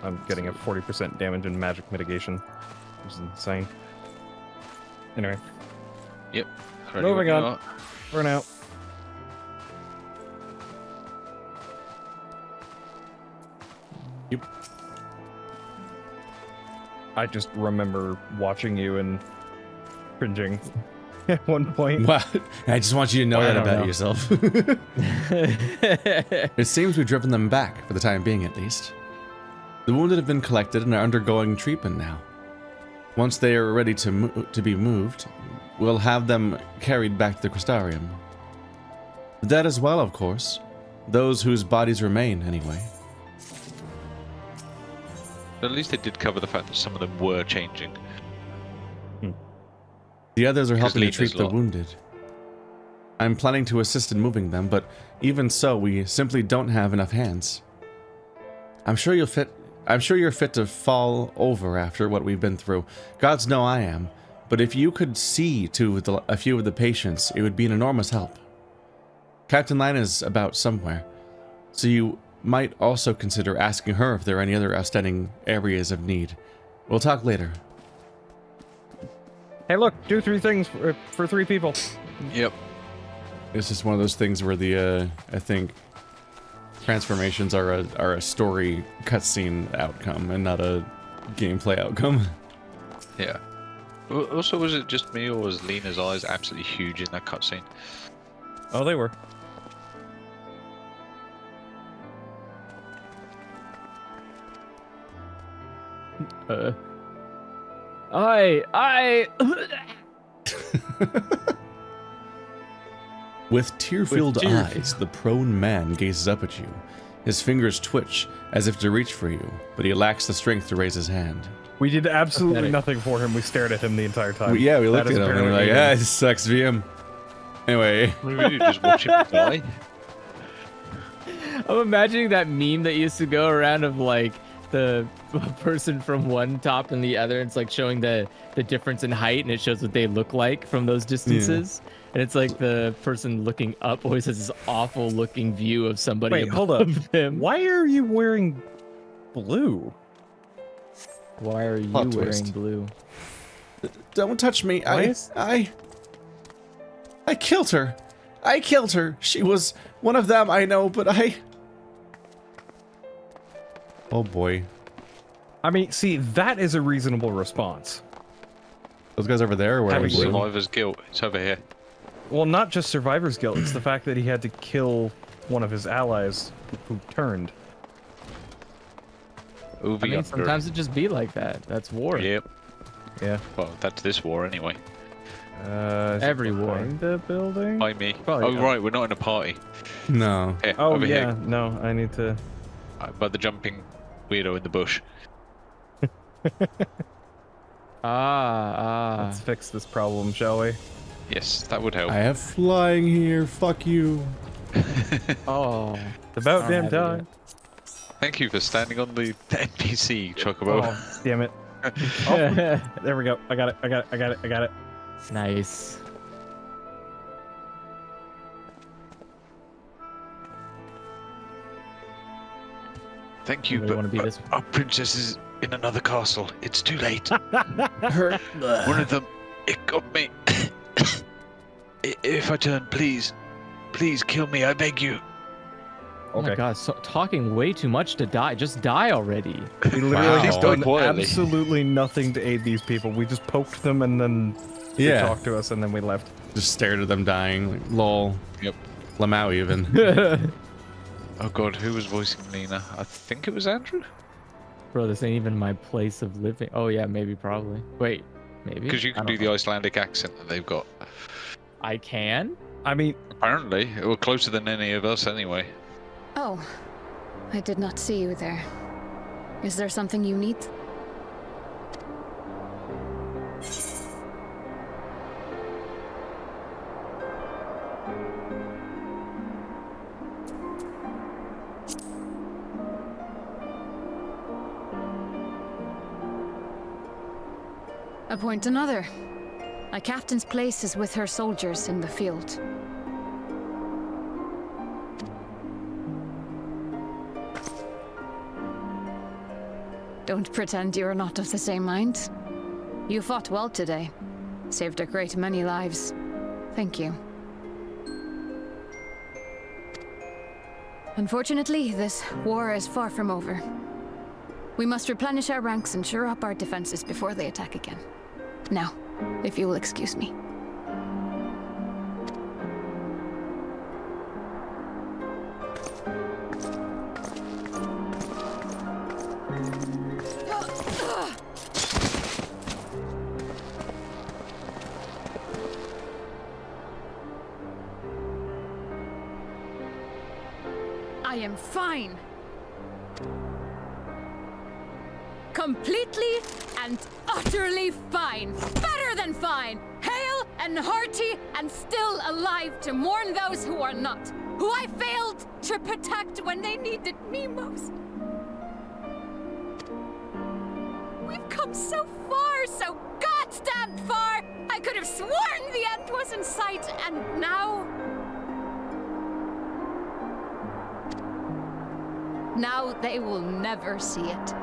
Speaker 4: I'm getting a 40% damage and magic mitigation, which is insane. Anyway,
Speaker 3: Yep.
Speaker 4: Moving on. for now.
Speaker 1: Yep.
Speaker 4: I just remember watching you and cringing at one point.
Speaker 1: Well, I just want you to know that
Speaker 2: don't
Speaker 1: about
Speaker 2: know.
Speaker 1: yourself. It seems we've driven them back, for the time being at least. The wounded have been collected and are undergoing treatment now. Once they are ready to be moved, we'll have them carried back to the Crystarium. The dead as well, of course. Those whose bodies remain, anyway.
Speaker 3: At least they did cover the fact that some of them were changing.
Speaker 1: The others are
Speaker 3: Because
Speaker 1: helping to
Speaker 3: Lena's
Speaker 1: treat the
Speaker 3: lot.
Speaker 1: wounded. I'm planning to assist in moving them, but even so, we simply don't have enough hands. I'm sure you're fit to fall over after what we've been through. Gods know I am. But if you could see to a few of the patients, it would be an enormous help. Captain Lina's about somewhere, so you might also consider asking her if there are any other outstanding areas of need. We'll talk later.
Speaker 4: Hey, look, do 3 things for 3 people.
Speaker 3: Yep.
Speaker 1: It's just one of those things where the I think transformations are a story cutscene outcome and not a gameplay outcome.
Speaker 3: Yeah. Also, was it just me, or was Lena's eyes absolutely huge in that cutscene?
Speaker 4: Oh, they were.
Speaker 1: With tear-filled
Speaker 2: With tear-
Speaker 1: eyes, the prone man gazes up at you. His fingers twitch as if to reach for you, but he lacks the strength to raise his hand.
Speaker 4: We did absolutely
Speaker 2: Pathetic.
Speaker 4: nothing for him. We stared at him the entire time.
Speaker 1: We
Speaker 4: That
Speaker 1: looked
Speaker 4: is
Speaker 1: at him and we're like,
Speaker 4: apparently-
Speaker 1: it sucks, VM. Anyway,
Speaker 3: We just watch him die.
Speaker 2: I'm imagining that meme that used to go around of like the person from one top and the other. It's like showing the difference in height, and it shows what they look like from those distances. And it's like the person looking up always has this awful looking view of somebody
Speaker 4: Wait, hold
Speaker 2: above
Speaker 4: up.
Speaker 2: them.
Speaker 4: Why are you wearing blue?
Speaker 2: Why are you
Speaker 1: Plot
Speaker 2: wearing
Speaker 1: twist.
Speaker 2: blue?
Speaker 1: don't touch me.
Speaker 4: Why
Speaker 1: I killed her. I killed her. She was one of them, I know, but I... Oh boy.
Speaker 4: I mean, see, that is a reasonable response.
Speaker 1: Those guys over there are wearing
Speaker 4: Having
Speaker 1: blue.
Speaker 3: Survivor's guilt. It's over here.
Speaker 4: Well, not just survivor's guilt. It's the fact that he had to kill one of his allies who turned.
Speaker 3: Over
Speaker 2: I mean, sometimes it just be like that. That's war.
Speaker 3: Yep.
Speaker 4: Yeah.
Speaker 3: Well, that's this war anyway.
Speaker 4: Is it
Speaker 2: Every war.
Speaker 4: behind the building?
Speaker 3: By me.
Speaker 2: Probably
Speaker 3: Oh,
Speaker 2: not.
Speaker 3: right, we're not in a party.
Speaker 1: No.
Speaker 3: Here,
Speaker 4: Oh,
Speaker 3: over
Speaker 4: yeah.
Speaker 3: here.
Speaker 4: No, I need to...
Speaker 3: By the jumping weirdo in the bush.
Speaker 4: Let's fix this problem, shall we?
Speaker 3: Yes, that would help.
Speaker 1: I have flying here. Fuck you.
Speaker 2: Oh.
Speaker 4: It's about
Speaker 2: I
Speaker 4: damn
Speaker 2: don't have
Speaker 4: time.
Speaker 3: Thank you for standing on the NPC, Chocobo.
Speaker 4: Oh, damn it. There we go. I got it.
Speaker 2: Nice.
Speaker 3: Thank you,
Speaker 2: Really wanna be
Speaker 3: but
Speaker 2: this-
Speaker 3: our princess is in another castle. It's too late.
Speaker 1: Her...
Speaker 3: One of them, it got me. If I turn, please kill me, I beg you.
Speaker 2: Oh my
Speaker 4: Okay.
Speaker 2: god, so, talking way too much to die. Just die already.
Speaker 4: We literally
Speaker 1: Wow.
Speaker 4: just
Speaker 3: Go
Speaker 4: done
Speaker 3: quietly.
Speaker 4: absolutely nothing to aid these people. We just poked them and then they
Speaker 1: Yeah.
Speaker 4: talked to us and then we left.
Speaker 1: Just stared at them dying. Like, lol.
Speaker 3: Yep.
Speaker 1: Lamau even.
Speaker 3: Oh god, who was voicing Lena? I think it was Andrew?
Speaker 2: Bro, this ain't even my place of living. Oh yeah, maybe, probably. Wait, maybe?
Speaker 3: Because you
Speaker 2: I
Speaker 3: can
Speaker 2: don't
Speaker 3: do the
Speaker 2: know.
Speaker 3: Icelandic accent that they've got.
Speaker 2: I can?
Speaker 4: I mean,
Speaker 3: Apparently, we're closer than any of us anyway.
Speaker 7: Oh, I did not see you there. Is there something you need? Appoint another. A captain's place is with her soldiers in the field. Don't pretend you're not of the same mind. You fought well today. Saved a great many lives. Thank you. Unfortunately, this war is far from over. We must replenish our ranks and shore up our defenses before they attack again. Now, if you will excuse me. I am fine. Completely and utterly fine. Better than fine. Hale and hearty and still alive to mourn those who are not. Who I failed to protect when they needed me most. We've come so far, so goddamn far. I could have sworn the end was in sight, and now... Now they will never see it.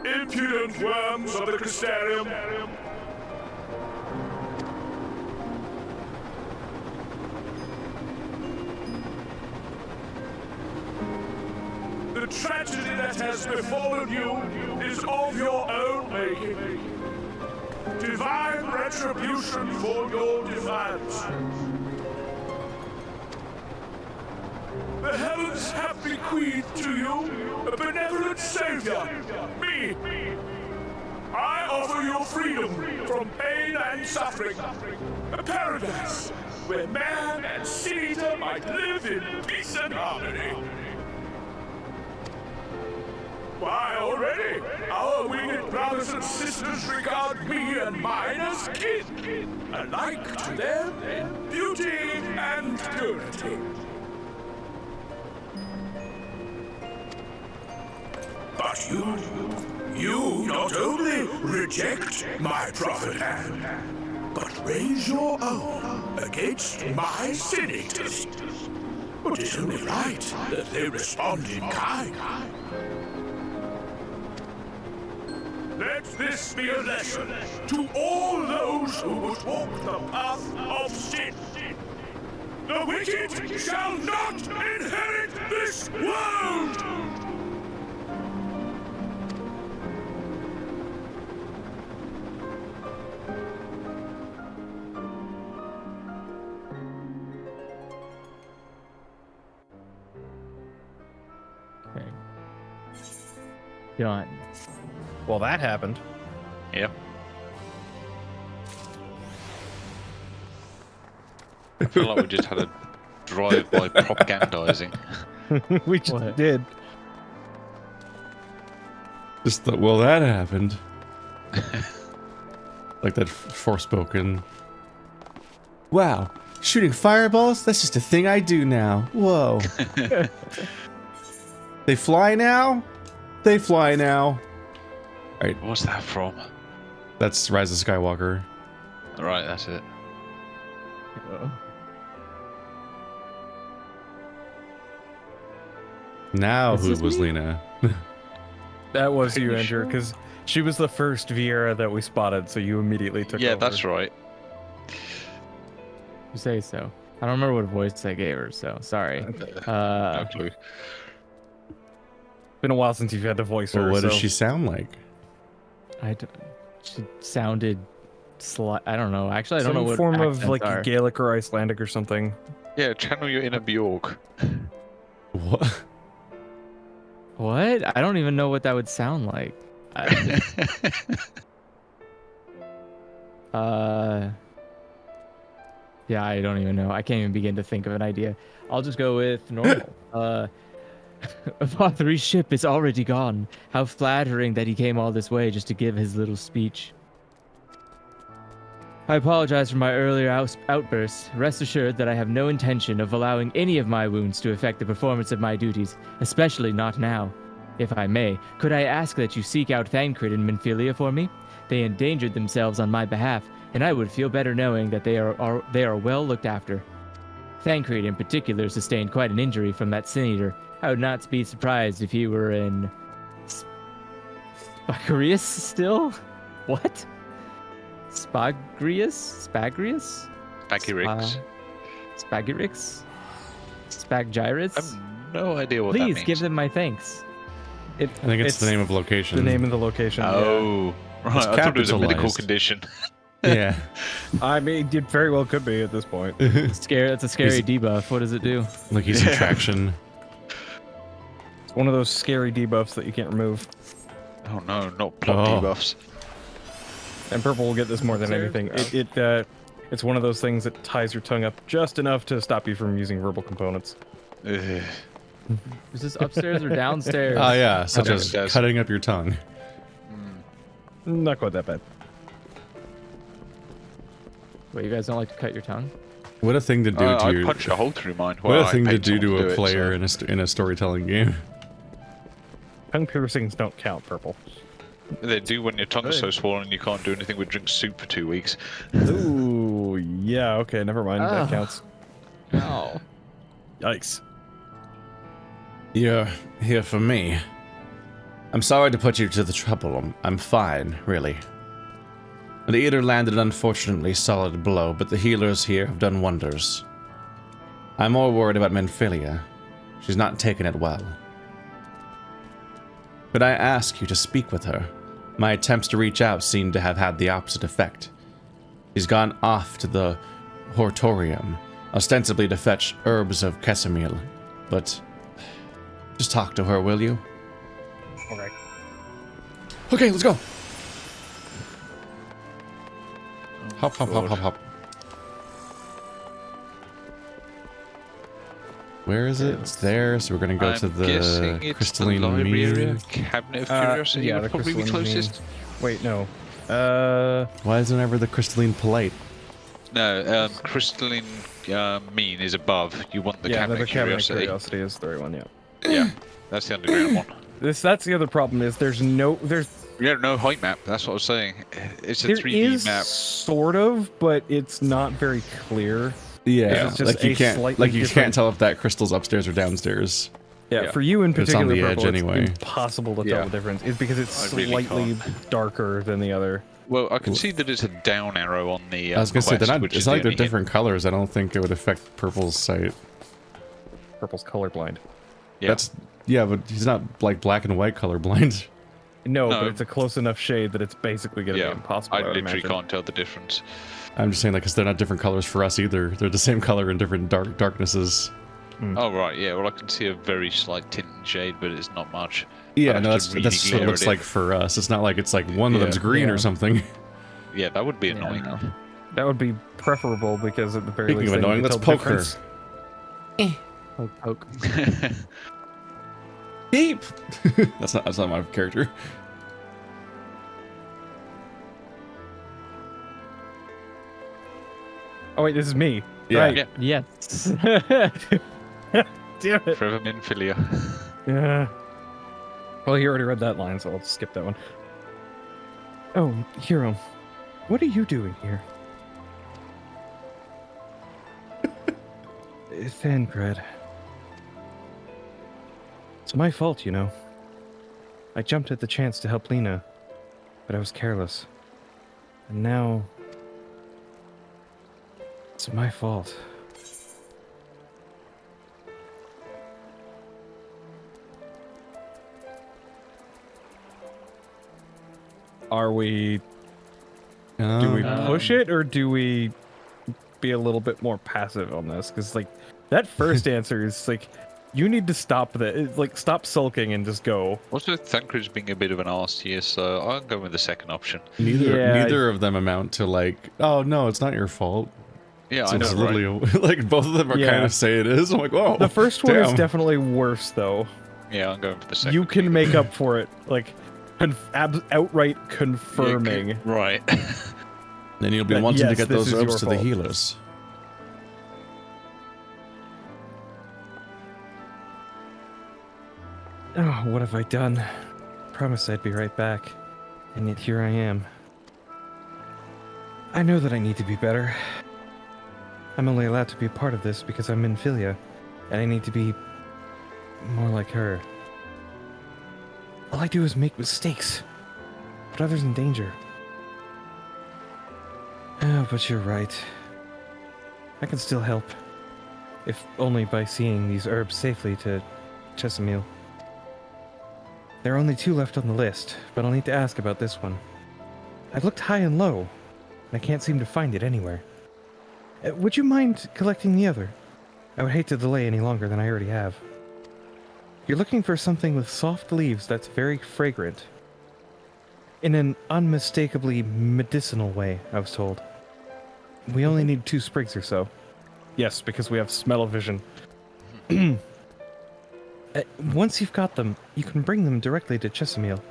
Speaker 9: Impudent worms of the Crystarium! The tragedy that has befallen you is of your own making. Divine retribution for your defiance. The heavens have bequeathed to you a benevolent savior, me. I offer you freedom from pain and suffering, a paradise where man and sin-eater might live in peace and harmony. Why, already, our winged brothers and sisters regard me and mine as kin, alike to them in beauty and purity. But you not only reject my prophet hand, but raise your own against my sin-eaters. But it's only right that they respond in kind. Let this be a lesson to all those who would walk the path of sin. The wicked shall not inherit this world!
Speaker 2: Okay. Done.
Speaker 4: Well, that happened.
Speaker 3: Yep. I feel like we just had a drive-by propagandizing.
Speaker 4: We just
Speaker 2: What?
Speaker 4: did.
Speaker 1: Just thought, well, that happened. Like that Forspoken. Wow, shooting fireballs? That's just a thing I do now. Whoa. They fly now? They fly now. Right.
Speaker 3: What's that from?
Speaker 1: That's Rise of Skywalker.
Speaker 3: Right, that's it.
Speaker 1: Now
Speaker 2: Is
Speaker 1: who
Speaker 2: this
Speaker 1: was
Speaker 2: me?
Speaker 1: Lena?
Speaker 4: That was
Speaker 3: Are
Speaker 4: you,
Speaker 3: you
Speaker 4: Andrew,
Speaker 3: sure?
Speaker 4: because she was the first Vieira that we spotted, so you immediately took
Speaker 3: Yeah,
Speaker 4: over.
Speaker 3: that's right.
Speaker 2: You say so. I don't remember what voice I gave her, so sorry.
Speaker 3: No clue.
Speaker 4: Been a while since you've had to voice her.
Speaker 1: Well, what does
Speaker 4: so-
Speaker 1: she sound like?
Speaker 2: She sounded I don't know. Actually, I don't
Speaker 4: Some
Speaker 2: know what
Speaker 4: form of
Speaker 2: accents
Speaker 4: like
Speaker 2: are.
Speaker 4: Gaelic or Icelandic or something.
Speaker 3: Yeah, channel your inner Bjork.
Speaker 1: What?
Speaker 2: What? I don't even know what that would sound like. Yeah, I don't even know. I can't even begin to think of an idea. I'll just go with normal. Vauthry's ship is already gone. How flattering that he came all this way just to give his little speech. I apologize for my earlier outbursts. Rest assured that I have no intention of allowing any of my wounds to affect the performance of my duties, especially not now. If I may, could I ask that you seek out Thancred and Minfilia for me? They endangered themselves on my behalf, and I would feel better knowing that they are well looked after. Thancred in particular sustained quite an injury from that sin-eater. I would not be surprised if he were in... Spagrius still? What? Spagrius?
Speaker 3: Spagyrix.
Speaker 2: Spagyrix? Spaggyrus?
Speaker 3: I have no idea what that
Speaker 2: Please
Speaker 3: means.
Speaker 2: give them my thanks.
Speaker 1: I think it's the name of location.
Speaker 4: The name of the location.
Speaker 3: Oh, right. I thought it was a medical
Speaker 1: capitalized.
Speaker 3: condition.
Speaker 1: Yeah.
Speaker 4: I mean, it very well could be at this point.
Speaker 2: That's a scary debuff. What does it do?
Speaker 1: Like he's in traction.
Speaker 4: It's one of those scary debuffs that you can't remove.
Speaker 3: Oh no, not plot
Speaker 1: Oh.
Speaker 3: debuffs.
Speaker 4: And purple will get this more than anything. It's one of those things that ties your tongue up just enough to stop you from using verbal components.
Speaker 3: Ugh.
Speaker 2: Is this upstairs or downstairs?
Speaker 1: Oh yeah, such as
Speaker 3: Downstairs.
Speaker 1: cutting up your tongue.
Speaker 4: Not quite that bad.
Speaker 2: Wait, you guys don't like to cut your tongue?
Speaker 1: What a thing to do to
Speaker 3: I
Speaker 1: your.
Speaker 3: punched a hole through mine.
Speaker 1: What
Speaker 3: Well,
Speaker 1: a
Speaker 3: I
Speaker 1: thing to
Speaker 3: paid
Speaker 1: do
Speaker 3: someone
Speaker 1: to a
Speaker 3: it,
Speaker 1: player
Speaker 3: so-
Speaker 1: in a storytelling game.
Speaker 4: Tongue piercings don't count, purple.
Speaker 3: They do when your tongue is so swollen you can't do anything but drink soup for 2 weeks.
Speaker 4: Ooh, yeah, okay, never mind. That
Speaker 2: Ah.
Speaker 4: counts.
Speaker 2: No.
Speaker 4: Yikes.
Speaker 1: You're here for me. I'm sorry to put you to the trouble. I'm fine, really. The Eater landed an unfortunately solid blow, but the healers here have done wonders. I'm more worried about Minfilia. She's not taken it well. Could I ask you to speak with her? My attempts to reach out seem to have had the opposite effect. She's gone off to the Hortorium, ostensibly to fetch herbs of Kesamil, but just talk to her, will you?
Speaker 4: Alright.
Speaker 1: Okay, let's go. Hop, hop, hop, hop, hop. Where is it? It's there, so we're gonna go
Speaker 3: I'm
Speaker 1: to the
Speaker 3: guessing it's
Speaker 1: crystalline
Speaker 3: the library area.
Speaker 1: mead.
Speaker 3: Cabinet of Curiosity
Speaker 4: yeah,
Speaker 3: would
Speaker 4: the
Speaker 3: probably be
Speaker 4: crystalline
Speaker 3: closest.
Speaker 4: Wait, no.
Speaker 1: Why isn't ever the crystalline polite?
Speaker 3: No, crystalline mean is above. You want the
Speaker 4: yeah,
Speaker 3: Cabinet
Speaker 4: the
Speaker 3: of
Speaker 4: Cabinet of
Speaker 3: Curiosity.
Speaker 4: Curiosity is the right one, yeah.
Speaker 3: Yeah, that's the underground one.
Speaker 4: That's the other problem is there's
Speaker 3: Yeah, no height map. That's what I was saying. It's a
Speaker 4: there
Speaker 3: 3D
Speaker 4: is
Speaker 3: map.
Speaker 4: sort of, but it's not very clear.
Speaker 1: Yeah,
Speaker 4: It's just
Speaker 1: like you
Speaker 4: a
Speaker 1: can't,
Speaker 4: slightly
Speaker 1: like you
Speaker 4: different-
Speaker 1: can't tell if that crystal's upstairs or downstairs.
Speaker 4: Yeah,
Speaker 3: Yeah.
Speaker 4: for you in
Speaker 1: But it's on
Speaker 4: particular,
Speaker 1: the edge
Speaker 4: Purple,
Speaker 1: anyway.
Speaker 4: it's impossible to tell
Speaker 3: Yeah.
Speaker 4: the difference. It's because it's
Speaker 3: I really
Speaker 4: slightly darker than the other.
Speaker 3: Well, I can see that it's a down arrow on the
Speaker 1: I was gonna say
Speaker 3: quest,
Speaker 1: they're not.
Speaker 3: which
Speaker 1: It's
Speaker 3: is
Speaker 1: not
Speaker 3: the
Speaker 1: like they're
Speaker 3: only hint.
Speaker 1: different colors. I don't think it would affect Purple's sight.
Speaker 4: Purple's colorblind.
Speaker 3: Yeah.
Speaker 1: That's but he's not like black and white colorblind.
Speaker 4: No,
Speaker 3: No.
Speaker 4: but it's a close enough shade that it's basically going to
Speaker 3: Yeah,
Speaker 4: be impossible.
Speaker 3: I
Speaker 4: would
Speaker 3: literally
Speaker 4: imagine.
Speaker 3: can't tell the difference.
Speaker 1: I'm just saying, like, 'cause they're not different colors for us either. They're the same color in different darknesses.
Speaker 3: Oh right, yeah. Well, I can see a very slight tint and shade, but it's not much.
Speaker 1: Yeah,
Speaker 3: I'd
Speaker 1: no,
Speaker 3: have
Speaker 1: that's
Speaker 3: to really
Speaker 1: that's what it
Speaker 3: glare
Speaker 1: looks
Speaker 3: at
Speaker 1: like for us. It's not like it's like one of
Speaker 3: Yeah.
Speaker 1: them's green
Speaker 4: Yeah.
Speaker 1: or something.
Speaker 3: Yeah, that would be annoying.
Speaker 4: That would be preferable because at the very
Speaker 1: Speaking
Speaker 4: least,
Speaker 1: of
Speaker 4: then
Speaker 1: annoying,
Speaker 4: you
Speaker 1: let's
Speaker 4: can tell
Speaker 1: poke
Speaker 4: the
Speaker 1: her.
Speaker 4: difference.
Speaker 2: Poke, poke.
Speaker 1: Beep. That's not my character.
Speaker 4: Oh wait, this is me.
Speaker 1: Yeah.
Speaker 4: Right.
Speaker 3: Yeah.
Speaker 2: Yes.
Speaker 4: Damn it.
Speaker 3: Forever Minfilia.
Speaker 4: Yeah. Well, he already read that line, so I'll skip that one. Oh, Hero, what are you doing here? Thancred. It's my fault, you know. I jumped at the chance to help Lena, but I was careless. And now... it's my fault. Are we... do we push it, or do we be a little bit more passive on this? Because, like, that first answer is, like, you need to stop that. Like, stop sulking and just go.
Speaker 3: Also, Thancred's being a bit of an arse here, so I'm going with the second option.
Speaker 1: Neither of them amount to like, oh no, it's not your fault.
Speaker 3: Yeah,
Speaker 1: So
Speaker 3: I know,
Speaker 1: it's
Speaker 3: right?
Speaker 1: literally like both of them are
Speaker 4: Yeah.
Speaker 1: kind of say it is. I'm like, whoa.
Speaker 4: The first one is
Speaker 1: damn.
Speaker 4: definitely worse, though.
Speaker 3: Yeah, I'm going for the second.
Speaker 4: You can make up for it, like, outright confirming.
Speaker 3: Right.
Speaker 1: Then you'll be
Speaker 4: that,
Speaker 1: wanting to
Speaker 4: yes,
Speaker 1: get
Speaker 4: this
Speaker 1: those
Speaker 4: is
Speaker 1: herbs
Speaker 4: your
Speaker 1: to the
Speaker 4: fault.
Speaker 1: healers.
Speaker 4: Oh, what have I done? Promised I'd be right back, and yet here I am. I know that I need to be better. I'm only allowed to be a part of this because I'm Minfilia, and I need to be more like her. All I do is make mistakes, put others in danger. Oh, but you're right. I can still help. If only by seeing these herbs safely to Chesamil. There are only 2 left on the list, but I'll need to ask about this one. I've looked high and low, and I can't seem to find it anywhere. Would you mind collecting the other? I would hate to delay any longer than I already have. You're looking for something with soft leaves that's very fragrant. In an unmistakably medicinal way, I was told. We only need 2 sprigs or so. Yes, because we have smell-o-vision. Once you've got them, you can bring them directly to Chesamil.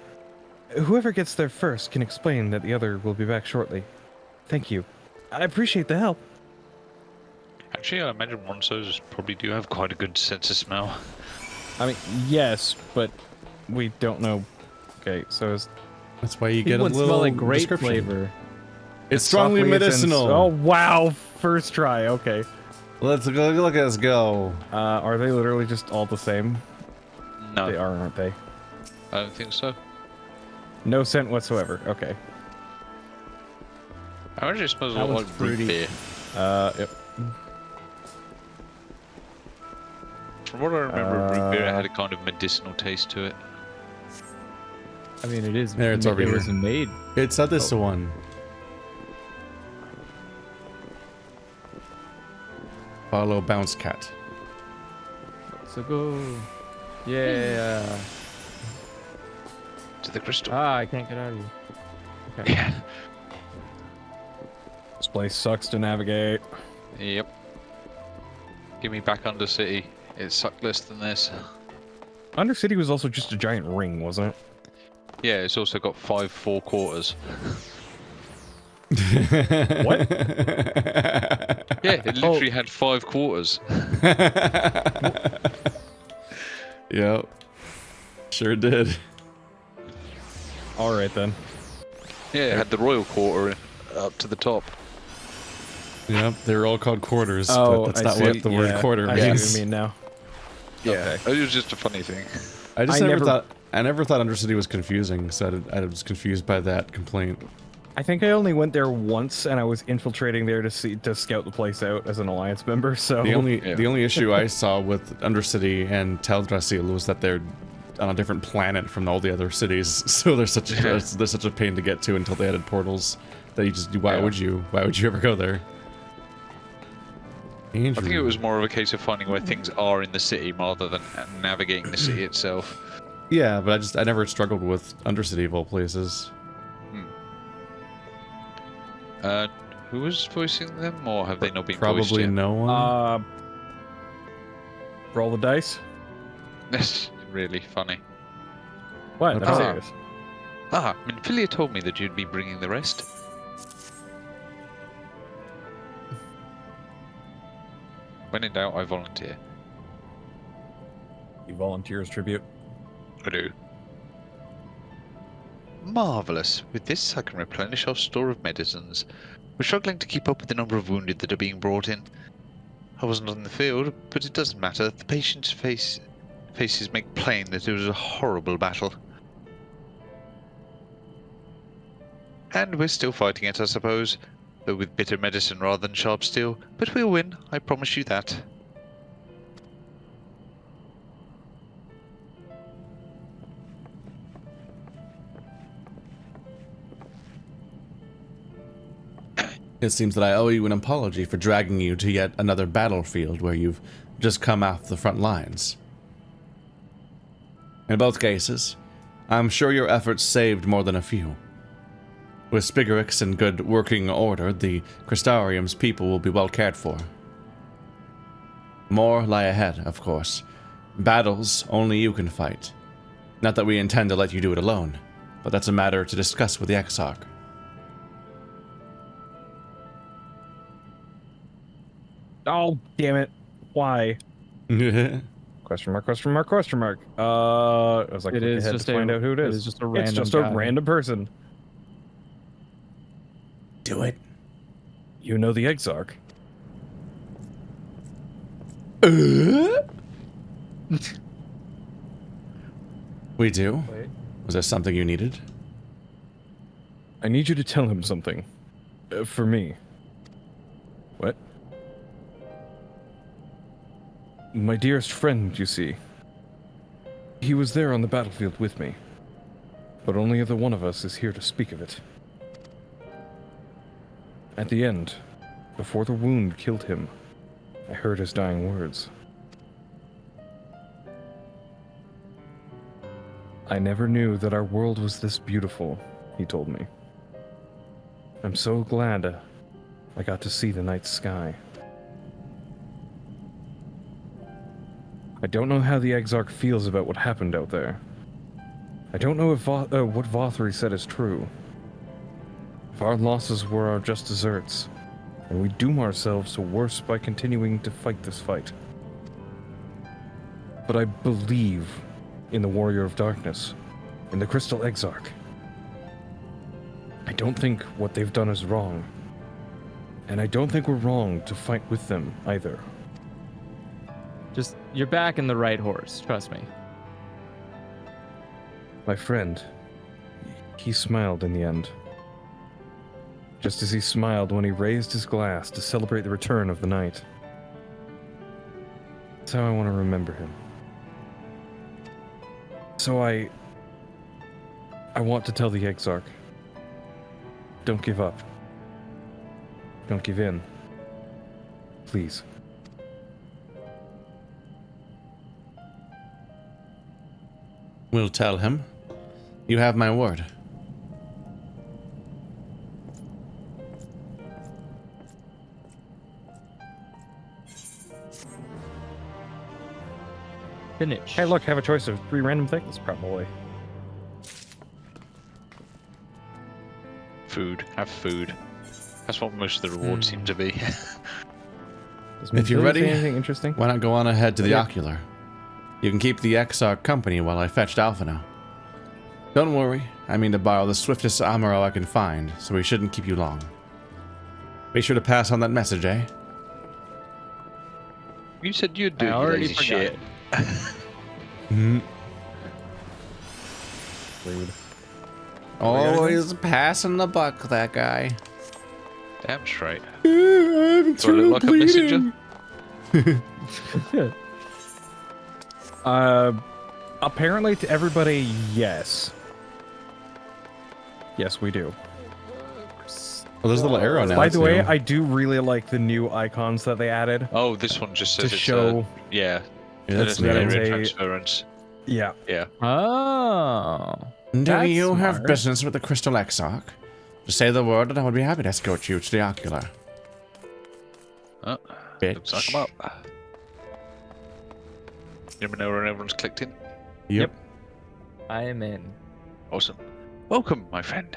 Speaker 4: Whoever gets there first can explain that the other will be back shortly. Thank you. I appreciate the help.
Speaker 3: Actually, I imagine Ronsos probably do have quite a good sense of smell.
Speaker 4: I mean, yes, but we don't know. Okay, so
Speaker 1: that's why you get a
Speaker 2: would
Speaker 1: little
Speaker 2: smell like grape
Speaker 1: description.
Speaker 2: flavor.
Speaker 1: It's strongly medicinal.
Speaker 4: Oh wow! First try. Okay.
Speaker 1: Let's go. Look at us go.
Speaker 4: Are they literally just all the same?
Speaker 3: No,
Speaker 4: they are, aren't they?
Speaker 3: I don't think so.
Speaker 4: No scent whatsoever. Okay.
Speaker 3: I imagine it smells a lot like root beer.
Speaker 4: Yep.
Speaker 3: From what I remember, root beer had a kind of medicinal taste to it.
Speaker 2: I mean, it is.
Speaker 1: There, it's over
Speaker 2: it
Speaker 1: here.
Speaker 2: was made.
Speaker 1: It's this one. Follow Bounce Cat.
Speaker 2: So go. Yeah.
Speaker 3: To the crystal.
Speaker 2: Ah, I can't get out of here. Okay.
Speaker 3: Yeah.
Speaker 4: This place sucks to navigate.
Speaker 3: Yep. Give me back Undercity. It sucked less than this.
Speaker 4: Undercity was also just a giant ring, wasn't it?
Speaker 3: Yeah, it's also got 5 4/4.
Speaker 4: What?
Speaker 3: Yeah, it literally had 5 quarters.
Speaker 1: Yep. Sure did.
Speaker 4: Alright then.
Speaker 3: Yeah, it had the royal quarter up to the top.
Speaker 1: Yep, they're all called quarters,
Speaker 4: Oh,
Speaker 1: but that's
Speaker 4: I
Speaker 1: not
Speaker 4: see.
Speaker 1: what the word quarter
Speaker 4: I see
Speaker 1: means.
Speaker 4: what you mean now.
Speaker 3: Yeah, it was just a funny thing.
Speaker 1: I never thought Undercity was confusing, so I was confused by that complaint.
Speaker 4: I think I only went there once, and I was infiltrating there to scout the place out as an alliance member. So
Speaker 1: The only issue I saw with Undercity and Teldrassil was that they're on a different planet from all the other cities, so they're such a pain to get to until they added portals. That you just why would you ever go there?
Speaker 3: I think it was more of a case of finding where things are in the city rather than navigating the city itself.
Speaker 1: Yeah, but I never struggled with Undercity of all places.
Speaker 3: Who was voicing them, or have they not been voiced
Speaker 1: Probably
Speaker 3: yet?
Speaker 1: no one.
Speaker 4: Roll the dice.
Speaker 3: That's really funny.
Speaker 4: What? I'm serious.
Speaker 3: Minfilia told me that you'd be bringing the rest. When in doubt, I volunteer.
Speaker 4: You volunteer as tribute?
Speaker 3: I do. Marvellous. With this, I can replenish our store of medicines. We're struggling to keep up with the number of wounded that are being brought in. I wasn't on the field, but it doesn't matter. The patients' faces make plain that it was a horrible battle. And we're still fighting it, I suppose, though with bitter medicine rather than sharp steel. But we'll win, I promise you that.
Speaker 1: It seems that I owe you an apology for dragging you to yet another battlefield where you've just come off the front lines. In both cases, I'm sure your efforts saved more than a few. With Spigorix in good working order, the Crystarium's people will be well cared for. More lie ahead, of course. Battles only you can fight. Not that we intend to let you do it alone, but that's a matter to discuss with the Exarch.
Speaker 4: Oh, damn it. Why? Question mark, question mark, question mark. I was like,
Speaker 2: It is just
Speaker 4: to find out who it is.
Speaker 2: It is just a random
Speaker 4: It's just
Speaker 2: guy.
Speaker 4: a random person.
Speaker 1: Do it.
Speaker 4: You know the Exarch.
Speaker 1: We do?
Speaker 4: Wait.
Speaker 1: Was there something you needed?
Speaker 4: I need you to tell him something. For me. What? My dearest friend, you see. He was there on the battlefield with me. But only the one of us is here to speak of it. At the end, before the wound killed him, I heard his dying words. I never knew that our world was this beautiful, he told me. I'm so glad I got to see the night sky. I don't know how the Exarch feels about what happened out there. I don't know if what Vauthry said is true. If our losses were our just deserts, and we doom ourselves to worse by continuing to fight this fight. But I believe in the Warrior of Darkness, in the Crystal Exarch. I don't think what they've done is wrong, and I don't think we're wrong to fight with them either.
Speaker 2: Just, you're back in the right horse, trust me.
Speaker 4: My friend, he smiled in the end. Just as he smiled when he raised his glass to celebrate the return of the night. That's how I want to remember him. So I want to tell the Exarch. Don't give up. Don't give in. Please.
Speaker 1: We'll tell him. You have my word.
Speaker 2: Finish.
Speaker 4: Hey, look, have a choice of 3 random things, probably.
Speaker 3: Food. Have food. That's what most of the rewards seem to be.
Speaker 1: If you're ready,
Speaker 4: anything interesting?
Speaker 1: Why not go on ahead to the Ocular? You can keep the Exarch company while I fetched Alpha now. Don't worry, I mean to borrow the swiftest Amaro I can find, so we shouldn't keep you long. Be sure to pass on that message, eh?
Speaker 3: You said you'd do
Speaker 2: I
Speaker 3: it,
Speaker 2: already
Speaker 3: lazy
Speaker 2: forgot
Speaker 3: shit.
Speaker 2: it.
Speaker 4: Rude.
Speaker 1: Always passing the buck, that guy.
Speaker 3: Damn straight.
Speaker 1: I'm
Speaker 3: Do I look like a messenger?
Speaker 4: Apparently to everybody, yes. Yes, we do.
Speaker 1: Well, there's a little arrow now.
Speaker 4: By the way,
Speaker 1: too.
Speaker 4: I do really like the new icons that they added.
Speaker 3: Oh, this one just says
Speaker 4: To
Speaker 3: it's
Speaker 4: show-
Speaker 3: yeah.
Speaker 1: Yeah, that's
Speaker 3: It's
Speaker 1: new.
Speaker 3: an
Speaker 4: It's
Speaker 3: area
Speaker 4: a-
Speaker 3: transference.
Speaker 4: Yeah.
Speaker 3: Yeah.
Speaker 2: Oh.
Speaker 1: Do
Speaker 2: That's
Speaker 1: you have
Speaker 2: smart.
Speaker 1: business with the Crystal Exarch? Just say the word and I would be happy to escort you to the Ocular.
Speaker 3: Oh, looks like I'm up. You never know when everyone's clicked in?
Speaker 1: Yep.
Speaker 2: I am in.
Speaker 3: Awesome. Welcome, my friend.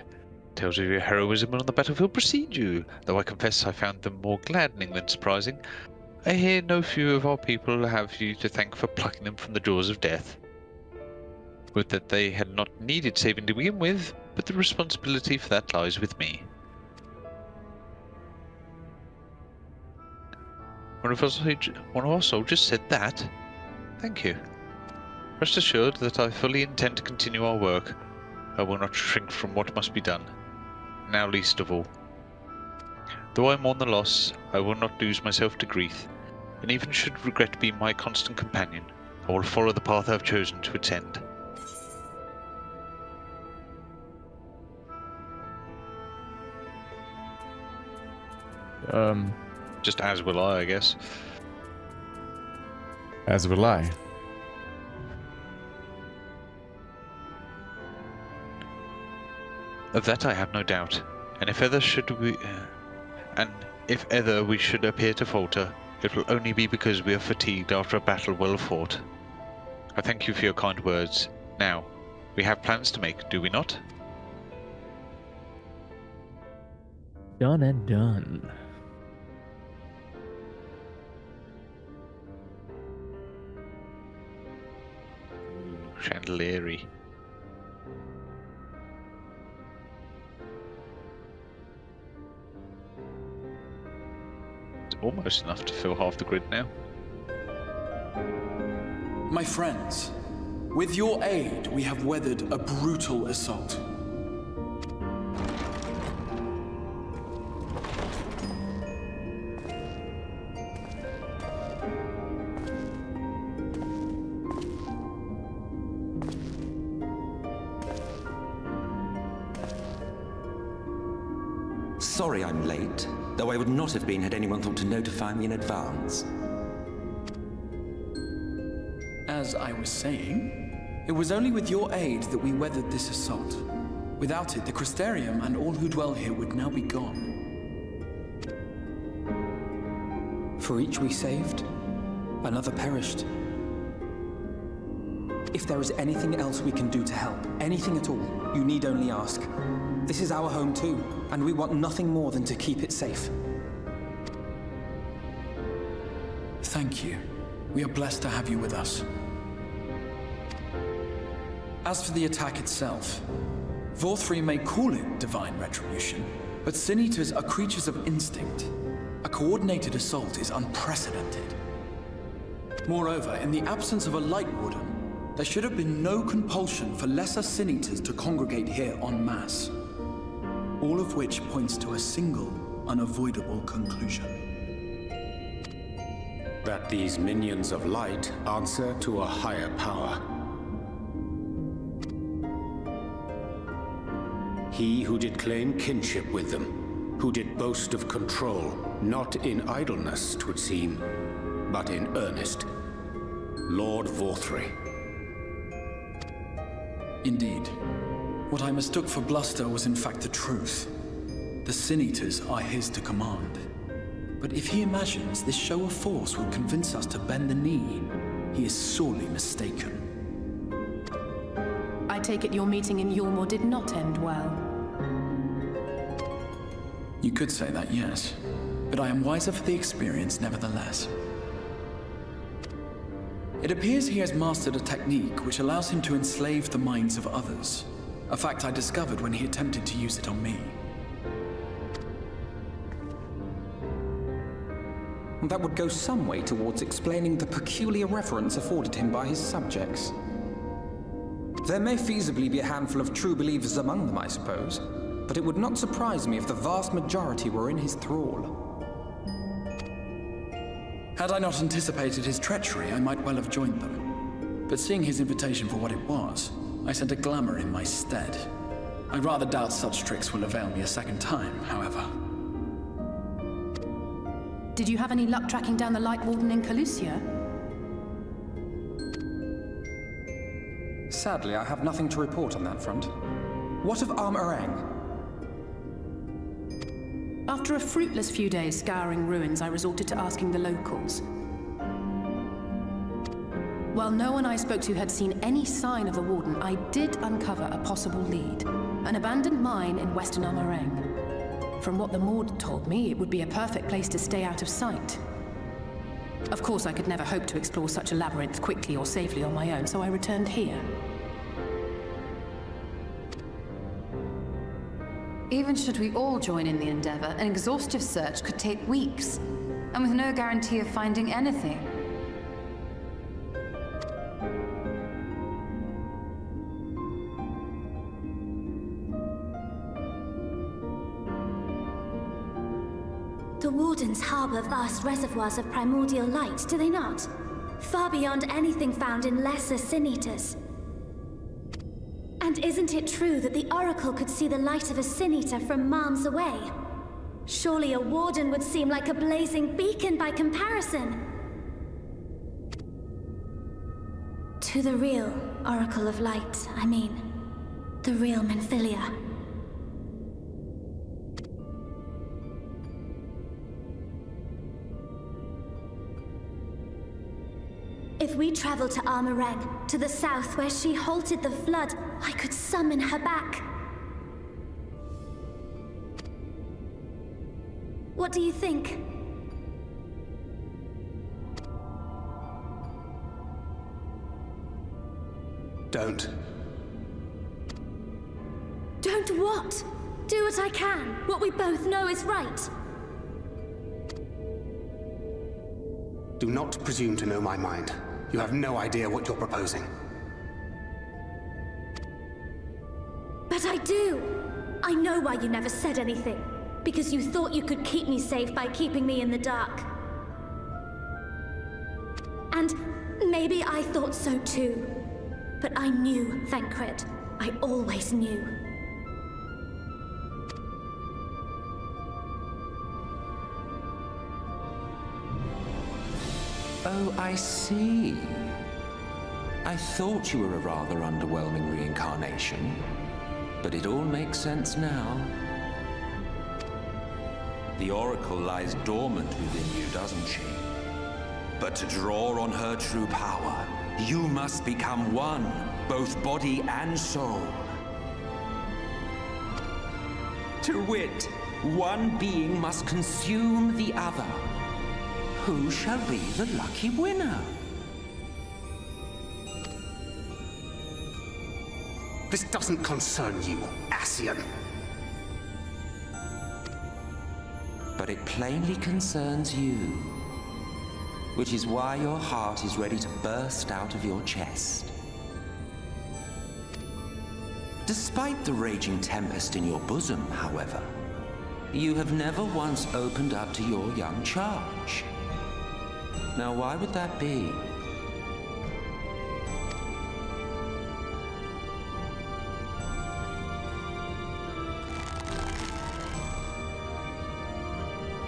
Speaker 3: Tales of your heroism on the battlefield precede you, though I confess I found them more gladdening than surprising. I hear no few of our people have you to thank for plucking them from the jaws of death. Would that they had not needed saving to begin with, but the responsibility for that lies with me. One of our soldiers said that. Thank you. Rest assured that I fully intend to continue our work. I will not shrink from what must be done. Now least of all. Though I mourn the loss, I will not lose myself to grief, and even should regret being my constant companion, I will follow the path I have chosen to its end. Just as will I guess.
Speaker 1: As will I.
Speaker 3: Of that I have no doubt, and if ever we should appear to falter, it will only be because we are fatigued after a battle well fought. I thank you for your kind words. Now, we have plans to make, do we not?
Speaker 2: Done and done.
Speaker 3: Ooh, chandelier-y. It's almost enough to fill half the grid now.
Speaker 11: My friends, with your aid, we have weathered a brutal assault.
Speaker 12: Sorry I'm late, though I would not have been had anyone thought to notify me in advance.
Speaker 11: As I was saying, it was only with your aid that we weathered this assault. Without it, the Crystarium and all who dwell here would now be gone.
Speaker 6: For each we saved, another perished. If there is anything else we can do to help, anything at all, you need only ask. This is our home too, and we want nothing more than to keep it safe.
Speaker 11: Thank you. We are blessed to have you with us. As for the attack itself, Vauthry may call it divine retribution, but Sin Eaters are creatures of instinct. A coordinated assault is unprecedented. Moreover, in the absence of a Light Warden, there should have been no compulsion for lesser Sin Eaters to congregate here en masse. All of which points to a single, unavoidable conclusion.
Speaker 10: That these minions of light answer to a higher power. He who did claim kinship with them, who did boast of control, not in idleness, 'twould seem, but in earnest. Lord Vauthry.
Speaker 11: Indeed. What I mistook for bluster was in fact the truth. The Sin Eaters are his to command. But if he imagines this show of force will convince us to bend the knee, he is sorely mistaken.
Speaker 13: I take it your meeting in Yulmore did not end well.
Speaker 11: You could say that, yes. But I am wiser for the experience nevertheless. It appears he has mastered a technique which allows him to enslave the minds of others. A fact I discovered when he attempted to use it on me.
Speaker 6: That would go some way towards explaining the peculiar reverence afforded him by his subjects. There may feasibly be a handful of true believers among them, I suppose, but it would not surprise me if the vast majority were in his thrall.
Speaker 11: Had I not anticipated his treachery, I might well have joined them. But seeing his invitation for what it was, I sent a glamour in my stead. I rather doubt such tricks will avail me a second time, however.
Speaker 13: Did you have any luck tracking down the Light Warden in Calusia?
Speaker 6: Sadly, I have nothing to report on that front. What of Amh Araeng?
Speaker 13: After a fruitless few days scouring ruins, I resorted to asking the locals. While no one I spoke to had seen any sign of the Warden, I did uncover a possible lead. An abandoned mine in western Amh Araeng. From what the Maud told me, it would be a perfect place to stay out of sight. Of course, I could never hope to explore such a labyrinth quickly or safely on my own, so I returned here.
Speaker 7: Even should we all join in the endeavor, an exhaustive search could take weeks, and with no guarantee of finding anything.
Speaker 8: The Wardens harbor vast reservoirs of primordial light, do they not? Far beyond anything found in lesser Sin Eaters. And isn't it true that the Oracle could see the light of a Sin Eater from miles away? Surely a Warden would seem like a blazing beacon by comparison. To the real Oracle of Light, I mean. The real Minfilia. If we travel to Amh Araeng, to the south where she halted the flood, I could summon her back. What do you think?
Speaker 10: Don't.
Speaker 8: Don't what? Do what I can. What we both know is right.
Speaker 10: Do not presume to know my mind. You have no idea what you're proposing.
Speaker 8: But I do! I know why you never said anything. Because you thought you could keep me safe by keeping me in the dark. And maybe I thought so too. But I knew, Thancred. I always knew.
Speaker 12: Oh, I see. I thought you were a rather underwhelming reincarnation, but it all makes sense now. The Oracle lies dormant within you, doesn't she? But to draw on her true power, you must become one, both body and soul. To wit, one being must consume the other. Who shall be the lucky winner?
Speaker 10: This doesn't concern you, Ascian.
Speaker 12: But it plainly concerns you. Which is why your heart is ready to burst out of your chest. Despite the raging tempest in your bosom, however, you have never once opened up to your young charge. Now, why would that be?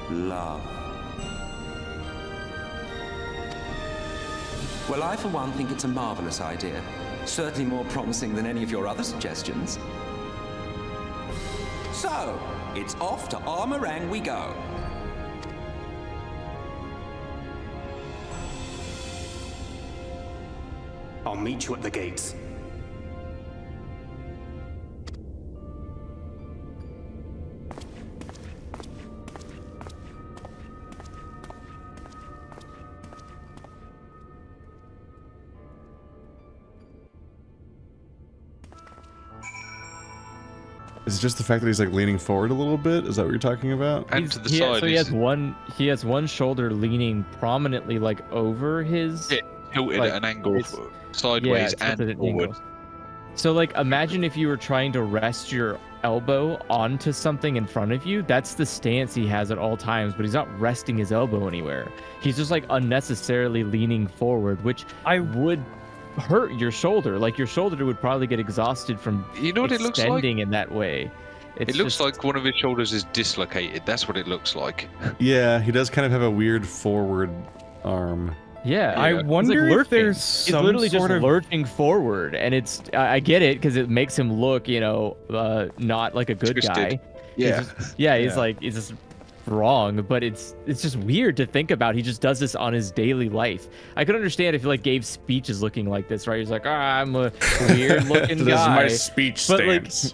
Speaker 12: Love. Well, I for one think it's a marvelous idea. Certainly more promising than any of your other suggestions. So, it's off to Amh Araeng we go.
Speaker 10: I'll meet you at the gates.
Speaker 1: Is it just the fact that he's like leaning forward a little bit? Is that what you're talking about?
Speaker 3: And to the side.
Speaker 2: So he has one shoulder leaning prominently like over his.
Speaker 3: Yeah, tilted
Speaker 2: like,
Speaker 3: at an angle sideways
Speaker 2: yeah,
Speaker 3: and forward.
Speaker 2: So like imagine if you were trying to rest your elbow onto something in front of you. That's the stance he has at all times, but he's not resting his elbow anywhere. He's just like unnecessarily leaning forward, which I would hurt your shoulder. Like your shoulder would probably get exhausted from
Speaker 3: what it looks like?
Speaker 2: extending in that way.
Speaker 3: It looks like one of his shoulders is dislocated. That's what it looks like.
Speaker 1: Yeah, he does kind of have a weird forward arm.
Speaker 2: Yeah,
Speaker 4: I wonder if there's
Speaker 2: he's
Speaker 4: some
Speaker 2: literally
Speaker 4: sort
Speaker 2: just
Speaker 4: of
Speaker 2: lurching forward, and it's I get it because it makes him look, not like a good
Speaker 3: Twisted.
Speaker 2: guy.
Speaker 3: Yeah.
Speaker 2: He's like he's just wrong, but it's just weird to think about. He just does this on his daily life. I could understand if he like gave speeches looking like this, right? He's like, I'm a weird looking guy.
Speaker 1: This is my speech stance.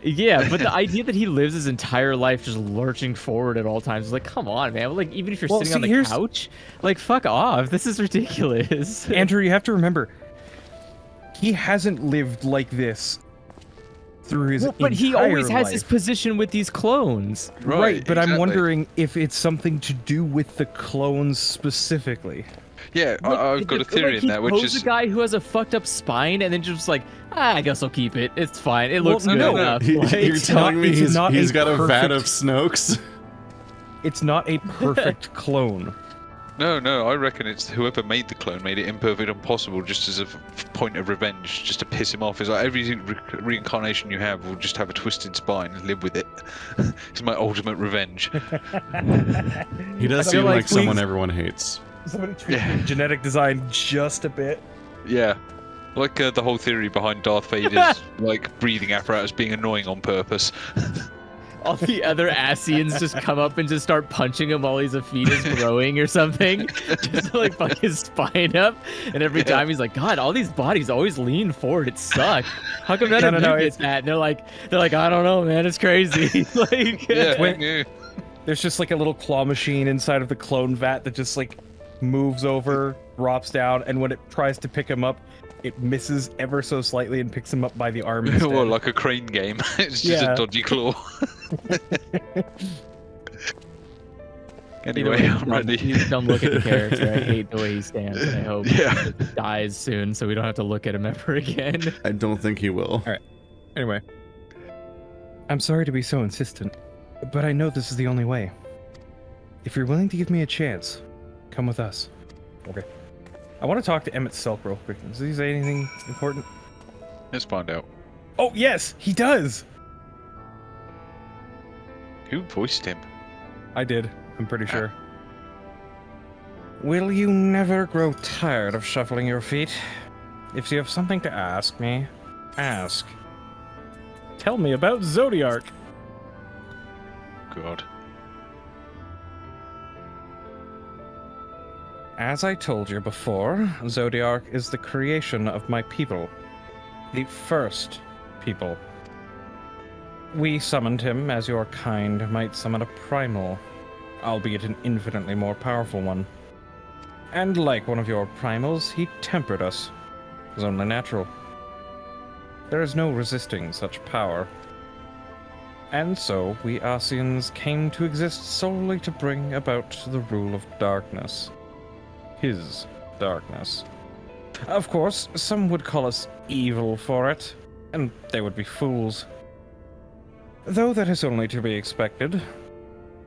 Speaker 2: Yeah, but the idea that he lives his entire life just lurching forward at all times is like, come on, man. Like, even if you're sitting on the couch, like, fuck off. This is ridiculous.
Speaker 4: Andrew, you have to remember, he hasn't lived like this through his
Speaker 2: but he always has
Speaker 4: life.
Speaker 2: his position with these clones.
Speaker 4: Right, but
Speaker 3: exactly.
Speaker 4: I'm wondering if it's something to do with the clones specifically.
Speaker 3: Yeah, I've got a theory in that, which is
Speaker 2: a guy who has a fucked up spine and then just like, I guess I'll keep it. It's fine. It looks good enough.
Speaker 1: You're telling me he's got a vat of Snokes?
Speaker 4: It's not a perfect clone.
Speaker 3: No, I reckon it's whoever made the clone made it imperfect and possible just as a point of revenge, just to piss him off. It's like every reincarnation you have will just have a twisted spine and live with it. It's my ultimate revenge.
Speaker 1: He does seem like someone everyone hates.
Speaker 4: Somebody tweaked genetic design just a bit.
Speaker 3: Yeah. Like the whole theory behind Darth Vader's like breathing apparatus being annoying on purpose.
Speaker 2: All the other Ascians just come up and just start punching him while he's a fetus growing or something, just to like fuck his spine up. And every time he's like, God, all these bodies always lean forward. It sucks. How come none of them get that? And they're like, I don't know, man. It's crazy. Like,
Speaker 4: there's just like a little claw machine inside of the clone vat that just like moves over, drops down, and when it tries to pick him up, it misses ever so slightly and picks him up by the arm instead.
Speaker 3: Well, like a crane game. It's just a dodgy claw. Anyway, I'm ready.
Speaker 2: He's dumb looking character. I hate the way he stands, and I hope he dies soon so we don't have to look at him ever again.
Speaker 1: I don't think he will.
Speaker 4: Alright. Anyway. I'm sorry to be so insistent, but I know this is the only way. If you're willing to give me a chance, come with us. Okay. I want to talk to Emmett Selk real quick. Does he say anything important?
Speaker 3: Let's find out.
Speaker 4: Oh, yes, he does!
Speaker 3: Who voiced him?
Speaker 4: I did, I'm pretty sure. Will you never grow tired of shuffling your feet? If you have something to ask me, ask. Tell me about Zodiark.
Speaker 3: God.
Speaker 4: As I told you before, Zodiark is the creation of my people. The first people. We summoned him as your kind might summon a primal, albeit an infinitely more powerful one. And like one of your primals, he tempered us. It was only natural. There is no resisting such power. And so, we Ascians came to exist solely to bring about the rule of darkness. His darkness. Of course, some would call us evil for it, and they would be fools. Though that is only to be expected,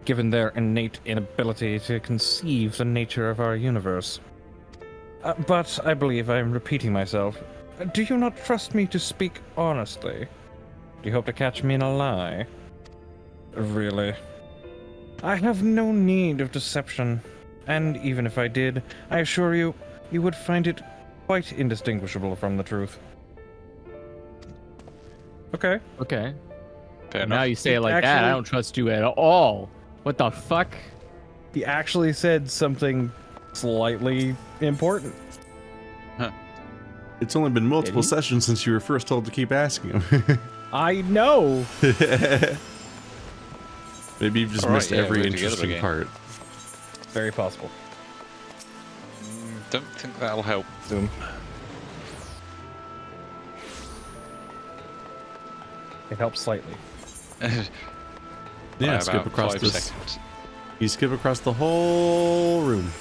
Speaker 4: given their innate inability to conceive the nature of our universe. But I believe I am repeating myself. Do you not trust me to speak honestly? Do you hope to catch me in a lie? Really? I have no need of deception, and even if I did, I assure you, you would find it quite indistinguishable from the truth. Okay.
Speaker 2: Okay.
Speaker 3: Fair
Speaker 2: Now
Speaker 3: enough.
Speaker 2: you say it like that,
Speaker 4: Actually-
Speaker 2: I don't trust you at all. What the fuck?
Speaker 4: He actually said something slightly important.
Speaker 1: It's only been multiple sessions since you were first told to keep asking him.
Speaker 4: I know!
Speaker 1: Maybe you've just
Speaker 3: All right,
Speaker 1: missed
Speaker 3: yeah,
Speaker 1: every
Speaker 3: we're together
Speaker 1: interesting
Speaker 3: again.
Speaker 1: part.
Speaker 4: Very possible.
Speaker 3: Don't think that'll help.
Speaker 4: Zoom. It helps slightly.
Speaker 1: Yeah,
Speaker 3: By
Speaker 1: skip
Speaker 3: about
Speaker 1: across
Speaker 3: 5
Speaker 1: this.
Speaker 3: seconds.
Speaker 1: You skip across the whole room.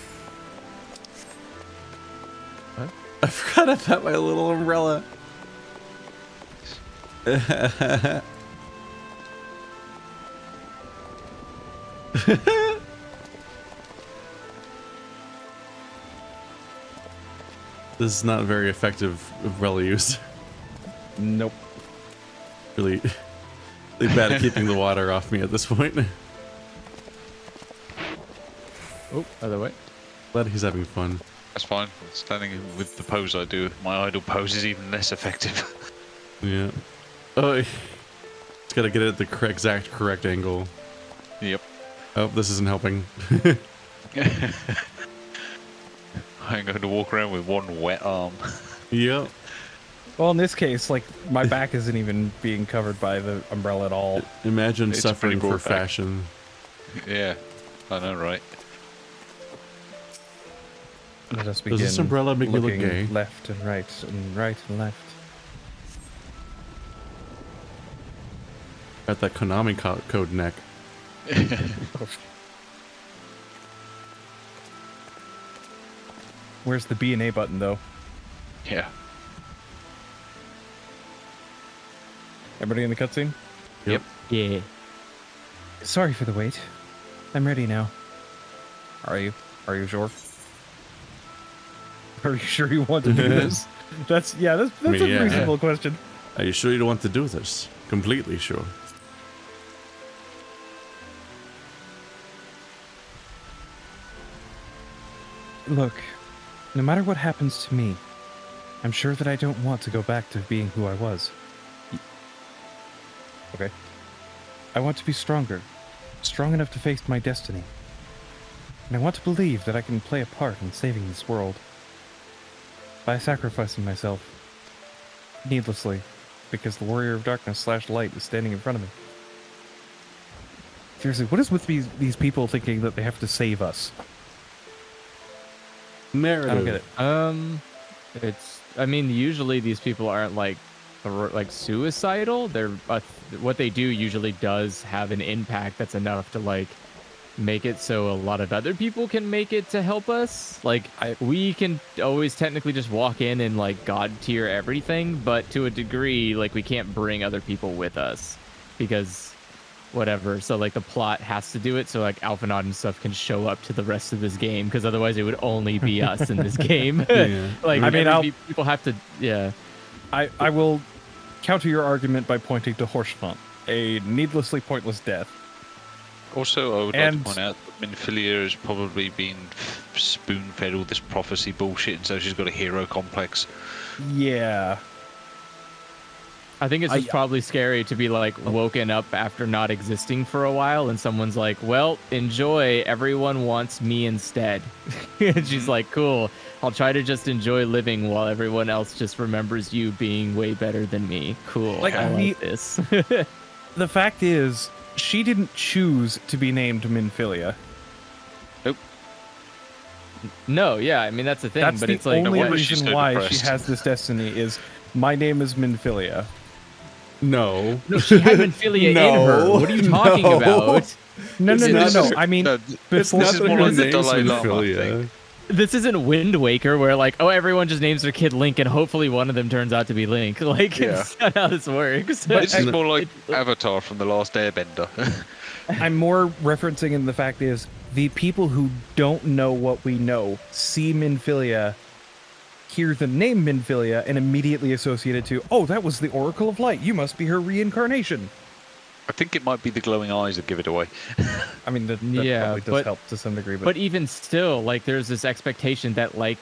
Speaker 2: What?
Speaker 1: I forgot about my little umbrella. This is not very effective umbrella use.
Speaker 4: Nope.
Speaker 1: Really, really bad at keeping the water off me at this point.
Speaker 2: Oh, other way.
Speaker 1: Glad he's having fun.
Speaker 3: That's fine. Standing with the pose I do, my idle pose is even less effective.
Speaker 1: Yeah. Oh, it's gotta get it at the exact correct angle.
Speaker 3: Yep.
Speaker 1: Oh, this isn't helping.
Speaker 3: I'm going to walk around with one wet arm.
Speaker 1: Yep.
Speaker 4: Well, in this case, like, my back isn't even being covered by the umbrella at all.
Speaker 1: Imagine
Speaker 3: It's
Speaker 1: suffering
Speaker 3: pretty
Speaker 1: for
Speaker 3: broad back.
Speaker 1: fashion.
Speaker 3: Yeah, I know, right?
Speaker 4: Let us
Speaker 1: Does
Speaker 4: begin
Speaker 1: this umbrella make me look
Speaker 4: looking
Speaker 1: gay?
Speaker 4: left and right and right and left.
Speaker 1: Got that Konami code neck.
Speaker 4: Where's the B and A button, though?
Speaker 3: Yeah.
Speaker 4: Everybody in the cutscene?
Speaker 1: Yep.
Speaker 2: Yeah.
Speaker 4: Sorry for the wait. I'm ready now. Are you? Are you sure? Are you sure you want to do this? That's
Speaker 1: I mean,
Speaker 4: a
Speaker 1: yeah.
Speaker 4: reasonable question.
Speaker 1: Are you sure you don't want to do this? Completely sure.
Speaker 4: Look, no matter what happens to me, I'm sure that I don't want to go back to being who I was. Okay. I want to be stronger, strong enough to face my destiny. And I want to believe that I can play a part in saving this world. By sacrificing myself, needlessly, because the Warrior of Darkness / Light is standing in front of me. Seriously, what is with these people thinking that they have to save us?
Speaker 1: Narrative.
Speaker 4: I don't get it.
Speaker 2: It's. I mean, usually these people aren't like suicidal. They're what they do usually does have an impact that's enough to like make it so a lot of other people can make it to help us. Like we can always technically just walk in and like god tier everything, but to a degree, like we can't bring other people with us because whatever. So like the plot has to do it so like Alphanod and stuff can show up to the rest of this game because otherwise it would only be us in this game.
Speaker 1: Yeah.
Speaker 2: Like
Speaker 4: I mean,
Speaker 2: people have to. Yeah.
Speaker 4: I will counter your argument by pointing to Horshfont, a needlessly pointless death.
Speaker 3: Also, I would like to point out that Minfilia has probably been spoon-fed all this prophecy bullshit, and so she's got a hero complex.
Speaker 4: Yeah.
Speaker 2: I think it's just probably scary to be like woken up after not existing for a while, and someone's like, well, enjoy, everyone wants me instead. And she's like, cool, I'll try to just enjoy living while everyone else just remembers you being way better than me. Cool,
Speaker 4: like,
Speaker 2: I like this.
Speaker 4: The fact is, she didn't choose to be named Minfilia.
Speaker 3: Nope.
Speaker 2: No, yeah, I mean, that's the thing,
Speaker 4: That's
Speaker 2: but
Speaker 4: the
Speaker 2: it's like...
Speaker 4: only reason why she has this destiny is, my name is Minfilia.
Speaker 1: No.
Speaker 2: No, she had Minfilia in her. What are you talking about?
Speaker 4: No. I mean,
Speaker 1: it's not
Speaker 3: more
Speaker 1: her
Speaker 3: like the
Speaker 1: name's
Speaker 3: Dalai Lama
Speaker 1: Minfilia.
Speaker 3: thing.
Speaker 2: This isn't Wind Waker, where like, oh, everyone just names their kid Link, and hopefully one of them turns out to be Link. Like, it's not how this works.
Speaker 3: But this is more like Avatar from The Last Airbender.
Speaker 4: I'm more referencing in the fact is, the people who don't know what we know see Minfilia, hear the name Minfilia, and immediately associate it to, oh, that was the Oracle of Light. You must be her reincarnation.
Speaker 3: I think it might be the glowing eyes that give it away.
Speaker 4: I mean, that probably does help to some degree.
Speaker 2: But even still, like, there's this expectation that, like,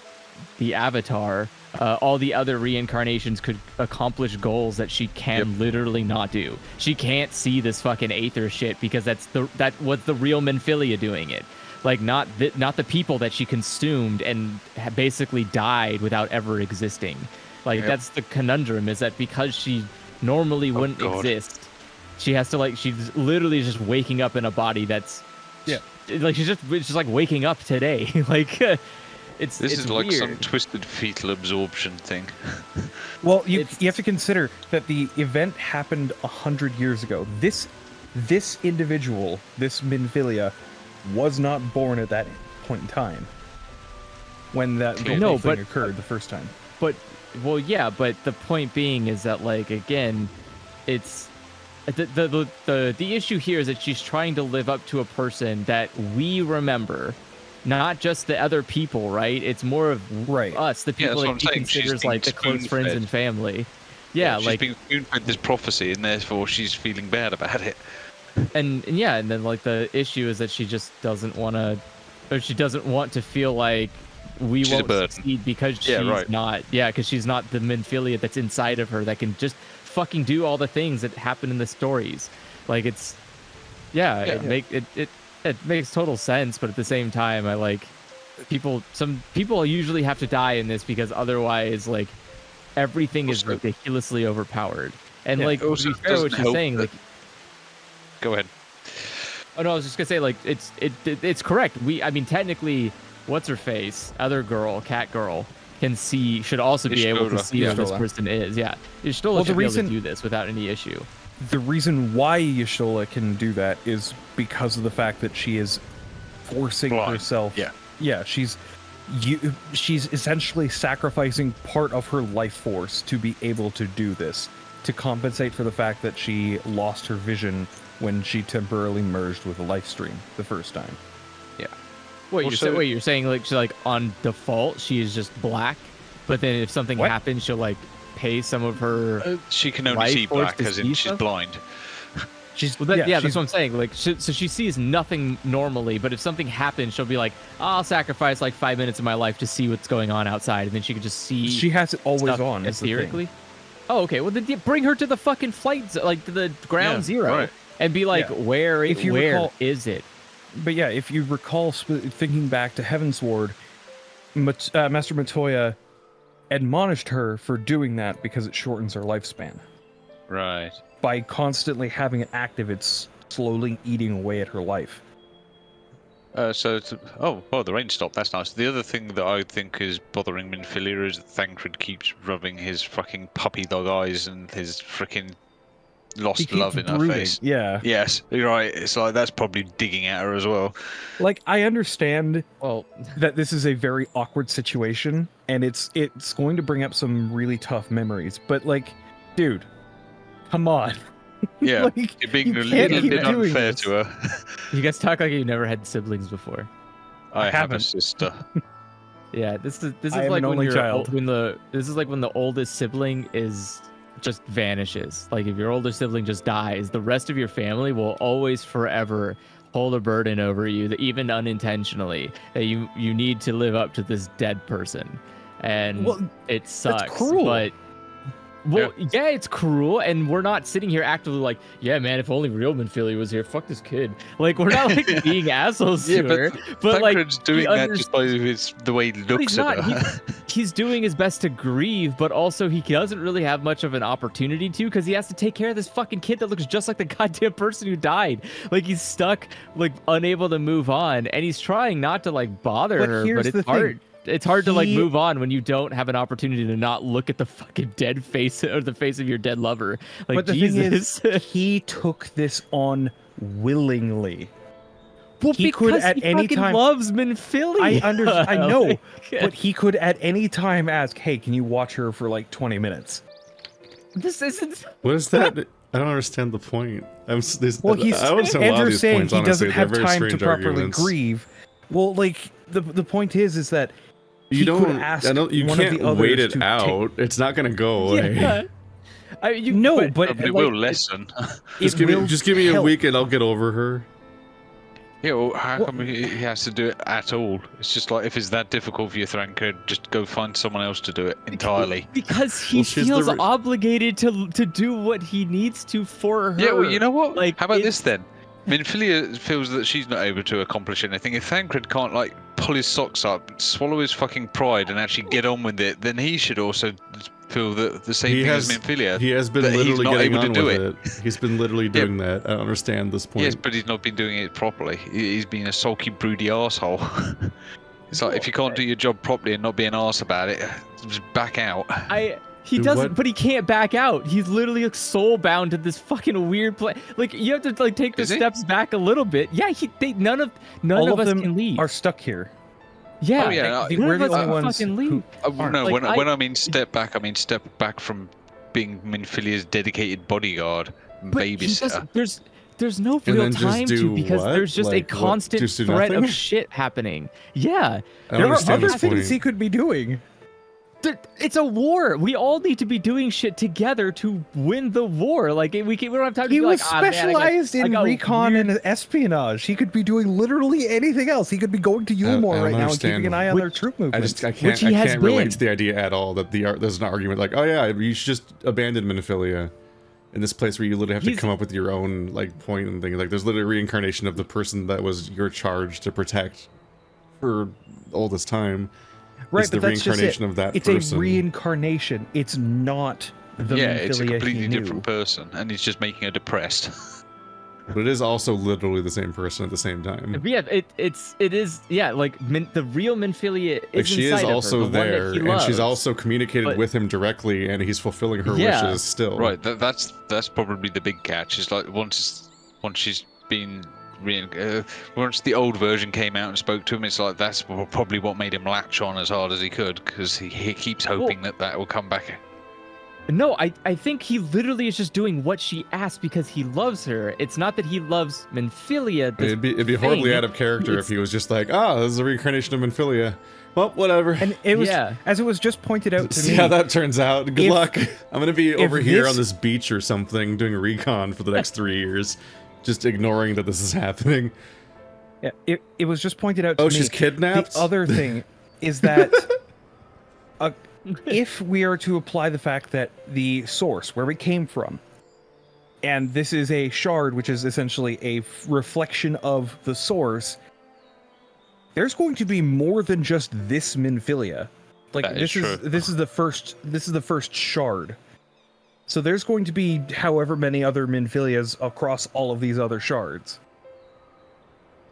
Speaker 2: the Avatar, all the other reincarnations could accomplish goals that she can literally not do. She can't see this fucking Aether shit because that was the real Minfilia doing it. Like, not the people that she consumed and basically died without ever existing. Like, that's the conundrum, is that because she normally wouldn't exist, she has to, like, she's literally just waking up in a body that's...
Speaker 4: Yeah.
Speaker 2: Like, she's just like, waking up today. Like, This
Speaker 3: is like
Speaker 2: weird.
Speaker 3: some twisted fetal absorption thing.
Speaker 4: Well, you have to consider that the event happened 100 years ago. This individual, this Minfilia, was not born at that point in time when that thing occurred the first time.
Speaker 2: But the point being is that, like, again, it's the issue here is that she's trying to live up to a person that we remember. Not just the other people, right? It's more of us, the people that she considers like the close friends and family. Yeah,
Speaker 3: she's
Speaker 2: like
Speaker 3: being spoon-fed this prophecy, and therefore she's feeling bad about it.
Speaker 2: And then like the issue is that she just doesn't want to, or she doesn't want to feel like she's won't succeed because she's not. Yeah, because she's not the Minfilia that's inside of her that can just fucking do all the things that happen in the stories. Like it's, it makes total sense, but at the same time, some people usually have to die in this because otherwise, like, everything is ridiculously overpowered. And like, to be fair, what you're saying, like,
Speaker 3: go ahead.
Speaker 2: Oh no, I was just gonna say, like, it's correct. I mean, technically, what's her face, other girl, cat girl, should also be able to see who this person is. Yeah, Y'shtola should be able to do this without any issue.
Speaker 4: The reason why Y'shtola can do that is because of the fact that she is forcing herself. Yeah, she's essentially sacrificing part of her life force to be able to do this, to compensate for the fact that she lost her vision when she temporarily merged with a life stream the first time.
Speaker 2: Yeah. You're saying like she's like on default she is just black, but then if something happens she'll like pay some of her.
Speaker 3: She can only see black, as in she's blind.
Speaker 2: That's what I'm saying. Like, so she sees nothing normally, but if something happens, she'll be like, I'll sacrifice like 5 minutes of my life to see what's going on outside, and then she can just see.
Speaker 4: She has it always on.
Speaker 2: Theoretically. Oh, okay. Well, then bring her to the fucking flight, like to the ground zero, and be like, where is it?
Speaker 4: But yeah, if you recall, thinking back to Heavensward, Master Matoya admonished her for doing that because it shortens her lifespan.
Speaker 3: Right.
Speaker 4: By constantly having it active, it's slowly eating away at her life.
Speaker 3: The rain stopped. That's nice. The other thing that I think is bothering Minfilia is that Thancred keeps rubbing his fucking puppy dog eyes and his freaking lost love in her face.
Speaker 4: Yeah.
Speaker 3: Yes, you're right. It's like that's probably digging at her as well.
Speaker 4: Like, I understand that this is a very awkward situation, and it's going to bring up some really tough memories. But like, dude, come on.
Speaker 3: Yeah,
Speaker 4: like,
Speaker 3: you're being a little bit unfair to her.
Speaker 2: You guys talk like you've never had siblings before.
Speaker 3: I have a sister.
Speaker 2: Yeah, this is
Speaker 4: I am
Speaker 2: like
Speaker 4: an
Speaker 2: when
Speaker 4: only child.
Speaker 2: this is like when the oldest sibling is just vanishes. Like if your older sibling just dies, the rest of your family will always forever hold a burden over you, that even unintentionally, that you need to live up to this dead person. And it sucks.
Speaker 4: That's cruel.
Speaker 2: But yeah, it's cruel, and we're not sitting here actively like, yeah, man, if only real Minfilia was here, fuck this kid. Like, we're not like being assholes to her. But like,
Speaker 3: doing that just by the way he looks at her.
Speaker 2: He's doing his best to grieve, but also he doesn't really have much of an opportunity to, because he has to take care of this fucking kid that looks just like the goddamn person who died. Like, he's stuck, like, unable to move on, and he's trying not to like bother her, but it's hard. It's hard to like move on when you don't have an opportunity to not look at the fucking dead face or the face of your dead lover. Like,
Speaker 4: but the
Speaker 2: Jesus.
Speaker 4: thing is, he took this on willingly.
Speaker 2: Well, he could at any time loves Minfilia.
Speaker 4: I know, but he could at any time ask, "Hey, can you watch her for like 20 minutes?"
Speaker 2: This isn't.
Speaker 1: What is that? I don't understand the point.
Speaker 4: Andrew's saying he doesn't have time to properly grieve. Well, like the point is that you
Speaker 1: can't wait it out. It's not gonna go away.
Speaker 2: Yeah.
Speaker 3: But it will lessen.
Speaker 1: Just give me a week and I'll get over her.
Speaker 3: Yeah, well, how come he has to do it at all? It's just like, if it's that difficult for you, Thranker, just go find someone else to do it entirely.
Speaker 2: Because he feels obligated to do what he needs to for her.
Speaker 3: Yeah, well, you know what? Like, how about this then? Minfilia feels that she's not able to accomplish anything. If Thancred can't, like, pull his socks up, swallow his fucking pride, and actually get on with it, then he should also feel the same thing as Minfilia.
Speaker 1: He has been literally getting on with it. He's been literally doing that. I don't understand this point.
Speaker 3: Yes, but he's not been doing it properly. He's been a sulky, broody arsehole. It's like, if you can't do your job properly and not be an arse about it, just back out.
Speaker 2: He doesn't, but he can't back out. He's literally like soul bound to this fucking weird place. Like, you have to like take the steps back a little bit. Yeah, none of us can leave.
Speaker 4: Are stuck here.
Speaker 2: Yeah,
Speaker 4: we're the only ones
Speaker 2: fucking leave.
Speaker 3: No, like, when I mean step back, I mean step back from being Minfilia's dedicated bodyguard and babysitter.
Speaker 2: There's no real time to, because there's just a constant threat of shit happening. Yeah,
Speaker 4: there are other things he could be doing.
Speaker 2: It's a war. We all need to be doing shit together to win the war. Like, we don't have time to be like,
Speaker 4: he was specialized in recon and espionage. He could be doing literally anything else. He could be going to Yulmore right now and keeping an eye on their troop movements.
Speaker 1: I can't relate to the idea at all that there's an argument like, oh yeah, you should just abandon Minfilia in this place where you literally have to come up with your own like point and thing. Like, there's literally a reincarnation of the person that was your charge to protect for all this time.
Speaker 4: Right,
Speaker 1: it's
Speaker 4: but
Speaker 1: the
Speaker 4: that's
Speaker 1: reincarnation
Speaker 4: just it.
Speaker 1: of that
Speaker 4: it's
Speaker 1: person.
Speaker 4: a reincarnation. It's not the Minfilia
Speaker 3: it's a completely
Speaker 4: he knew.
Speaker 3: different person, and he's just making her depressed.
Speaker 1: But it is also literally the same person at the same time.
Speaker 2: Yeah, it is. Yeah, like the real Minfilia is
Speaker 1: like, she is also there, and she's also communicated
Speaker 2: but,
Speaker 1: with him directly, and he's fulfilling her wishes still.
Speaker 3: Right, that's probably the big catch. Is like once she's been. Once the old version came out and spoke to him, it's like that's probably what made him latch on as hard as he could, because he keeps hoping that will come back.
Speaker 2: No, I think he literally is just doing what she asked because he loves her. It's not that he loves Minfilia.
Speaker 1: It'd be horribly out of character if he was just like, this is a reincarnation of Minfilia. Well, whatever.
Speaker 4: And it was, as it was just pointed out to me.
Speaker 1: See how that turns out. Good luck. I'm gonna be over here on this beach or something doing recon for the next 3 years. Just ignoring that this is happening.
Speaker 4: Yeah, it was just pointed out to me.
Speaker 1: Oh, she's kidnapped?
Speaker 4: The other thing is that if we are to apply the fact that the source, where we came from, and this is a shard, which is essentially a reflection of the source, there's going to be more than just this Minfilia. Like, this is the first shard. So there's going to be however many other Minfilias across all of these other shards.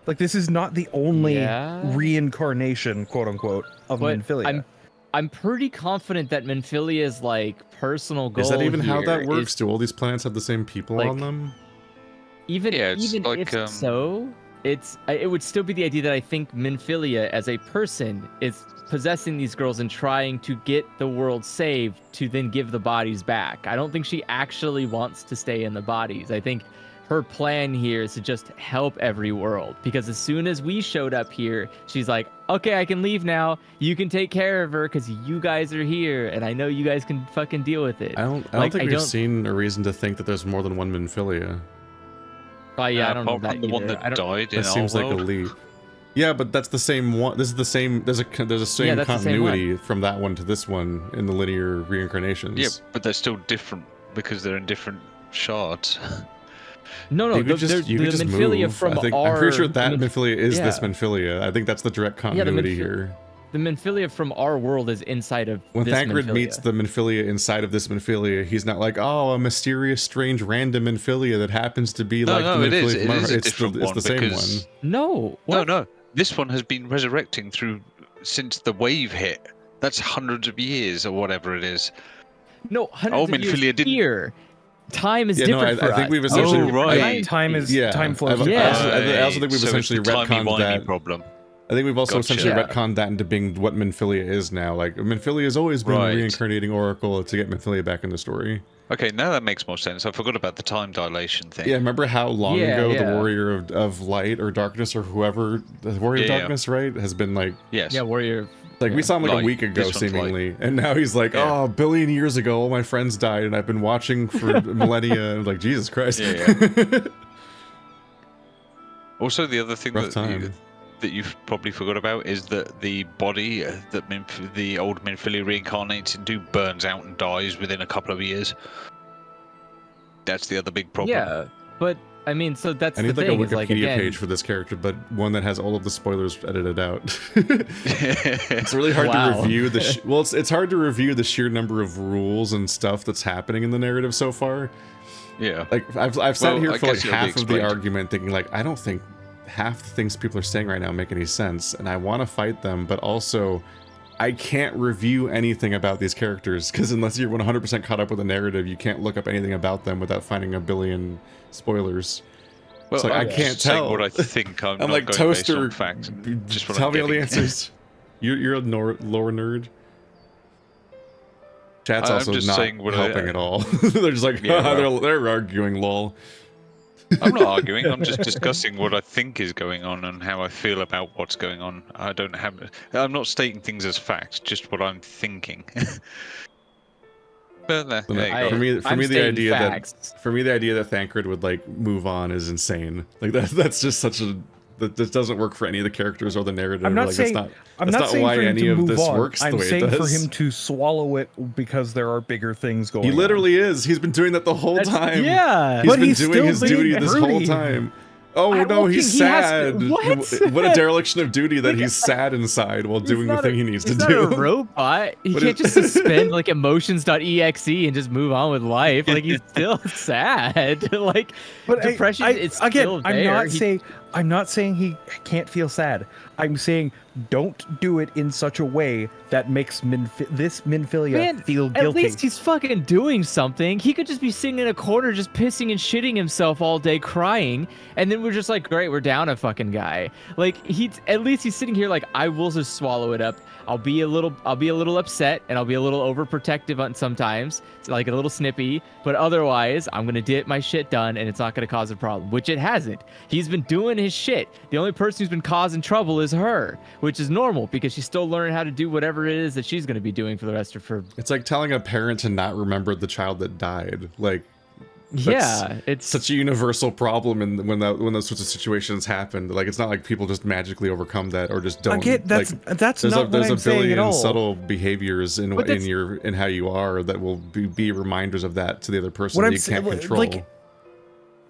Speaker 4: Like, this is not the only reincarnation, quote unquote, of Minfilia.
Speaker 2: I'm pretty confident that Minfilia's like personal goal.
Speaker 1: Is that even how that works? Do all these planets have the same people on them?
Speaker 2: Even if so, it would still be the idea that I think Minfilia as a person is possessing these girls and trying to get the world saved to then give the bodies back. I don't think she actually wants to stay in the bodies. I think her plan here is to just help every world, because as soon as we showed up here, she's like, okay, I can leave now. You can take care of her because you guys are here, and I know you guys can fucking deal with it.
Speaker 1: I don't think we've seen a reason to think that there's more than one Minfilia.
Speaker 2: Yeah, I don't know
Speaker 3: apart from
Speaker 2: that
Speaker 3: the one
Speaker 2: either.
Speaker 3: that died in
Speaker 1: That seems
Speaker 3: our
Speaker 1: like a
Speaker 3: world.
Speaker 1: leap. Yeah, but that's the same one. This is the same. There's a same
Speaker 2: that's the same
Speaker 1: continuity from that one to this one in the linear reincarnations.
Speaker 3: Yeah, but they're still different because they're in different shards.
Speaker 2: No,
Speaker 1: You could
Speaker 2: the
Speaker 1: just
Speaker 2: Minfilia
Speaker 1: move.
Speaker 2: from
Speaker 1: I'm
Speaker 2: our...
Speaker 1: pretty sure that
Speaker 2: the
Speaker 1: Minfilia is
Speaker 2: yeah.
Speaker 1: this Minfilia. I think that's the direct continuity here.
Speaker 2: The Minfilia from our world is inside of
Speaker 1: When
Speaker 2: this
Speaker 1: Thancred
Speaker 2: Minfilia.
Speaker 1: meets the Minfilia inside of this Minfilia, he's not like, oh, a mysterious, strange, random Minfilia that happens to be like the Minfilia from our... It's the same one.
Speaker 2: No. What?
Speaker 3: No. This one has been resurrecting since the wave hit. That's hundreds of years or whatever it is.
Speaker 2: No, hundreds of years
Speaker 3: Minfilia didn't...
Speaker 2: here. Time is different for
Speaker 1: I think
Speaker 2: us.
Speaker 1: we've essentially...
Speaker 4: Time flows.
Speaker 1: I also think we've
Speaker 3: So
Speaker 1: essentially
Speaker 3: it's the
Speaker 1: retconned
Speaker 3: timey-wimey
Speaker 1: that.
Speaker 3: problem.
Speaker 1: I think we've also
Speaker 3: Gotcha.
Speaker 1: essentially retconned that into being what Minfilia is now. Like, Minfilia has always been a reincarnating oracle to get Minfilia back in the story.
Speaker 3: Okay, now that makes more sense. I forgot about the time dilation thing.
Speaker 1: Yeah, remember how long ago the Warrior of Light or Darkness or whoever, the Warrior of Darkness, right, has been like...
Speaker 3: Yes.
Speaker 2: Yeah, Warrior...
Speaker 1: Like, we saw him like a week ago, seemingly, and now he's like, oh, a billion years ago, all my friends died, and I've been watching for millennia, and like, Jesus Christ.
Speaker 3: Also, the other thing that you've probably forgot about is that the body that the old Minfilia reincarnates into burns out and dies within a couple of years. That's the other big problem.
Speaker 2: Yeah, but I mean, so that's
Speaker 1: I need
Speaker 2: the
Speaker 1: like
Speaker 2: thing.
Speaker 1: a Wikipedia page for this character, but one that has all of the spoilers edited out. It's really hard to review the. Well, it's hard to review the sheer number of rules and stuff that's happening in the narrative so far.
Speaker 3: Yeah.
Speaker 1: Like I've sat here for like half of the argument, thinking like I don't think half the things people are saying right now make any sense, and I want to fight them, but also I can't review anything about these characters because unless you're 100% caught up with the narrative, you can't look up anything about them without finding a billion spoilers.
Speaker 3: Well,
Speaker 1: so I can't tell
Speaker 3: what I think. I'm not
Speaker 1: like
Speaker 3: going
Speaker 1: Toaster.
Speaker 3: based on facts. Just what
Speaker 1: tell
Speaker 3: I'm
Speaker 1: me all the
Speaker 3: getting.
Speaker 1: answers. You're a lore nerd. Chat's
Speaker 3: I'm
Speaker 1: also
Speaker 3: just
Speaker 1: not
Speaker 3: saying what
Speaker 1: helping at all. They're just like they're arguing. Lol.
Speaker 3: I'm not arguing. I'm just discussing what I think is going on and how I feel about what's going on. I'm not stating things as facts, just what I'm thinking. But
Speaker 1: for me, the idea that Thancred would like move on is insane. Like that's just such a that doesn't work for any of the characters or the narrative.
Speaker 4: I'm not
Speaker 1: like,
Speaker 4: saying
Speaker 1: that's not why
Speaker 4: for him
Speaker 1: any
Speaker 4: to
Speaker 1: of
Speaker 4: move
Speaker 1: this
Speaker 4: on.
Speaker 1: works the
Speaker 4: I'm
Speaker 1: way it
Speaker 4: saying
Speaker 1: does.
Speaker 4: for him to swallow it because there are bigger things going on.
Speaker 1: He literally is. He's been doing that the whole time.
Speaker 4: Yeah,
Speaker 1: he's
Speaker 4: but
Speaker 1: been
Speaker 4: he's
Speaker 1: doing
Speaker 4: still
Speaker 1: his duty
Speaker 4: being
Speaker 1: this whole
Speaker 4: hurting.
Speaker 1: time. Oh no, he's sad.
Speaker 2: What?
Speaker 1: What a dereliction of duty that he's sad inside while doing the thing he needs to
Speaker 2: He's
Speaker 1: do.
Speaker 2: not a robot. He
Speaker 1: But
Speaker 2: can't just suspend like emotions.exe and just move on with life. Like he's still sad. Like
Speaker 4: But
Speaker 2: depression is still there.
Speaker 4: I'm not saying he can't feel sad. I'm saying don't do it in such a way that makes this Minfilia feel guilty.
Speaker 2: At least he's fucking doing something. He could just be sitting in a corner just pissing and shitting himself all day crying, and then we're just like, great, we're down a fucking guy. Like at least he's sitting here like, I will just swallow it up. I'll be a little upset and I'll be a little overprotective on sometimes, like a little snippy, but otherwise I'm gonna get my shit done and it's not gonna cause a problem, which it hasn't. He's been doing his shit. The only person who's been causing trouble is her, which is normal because she's still learning how to do whatever it is that she's gonna be doing for the rest of her.
Speaker 1: It's like telling a parent to not remember the child that died. Like,
Speaker 2: yeah, it's
Speaker 1: such a universal problem, and when those sorts of situations happen, like it's not like people just magically overcome that or just don't.
Speaker 4: Again, that's
Speaker 1: there's
Speaker 4: not what I'm saying at all.
Speaker 1: Subtle behaviors in how you are that will be reminders of that to the other person that you can't control.
Speaker 4: Like,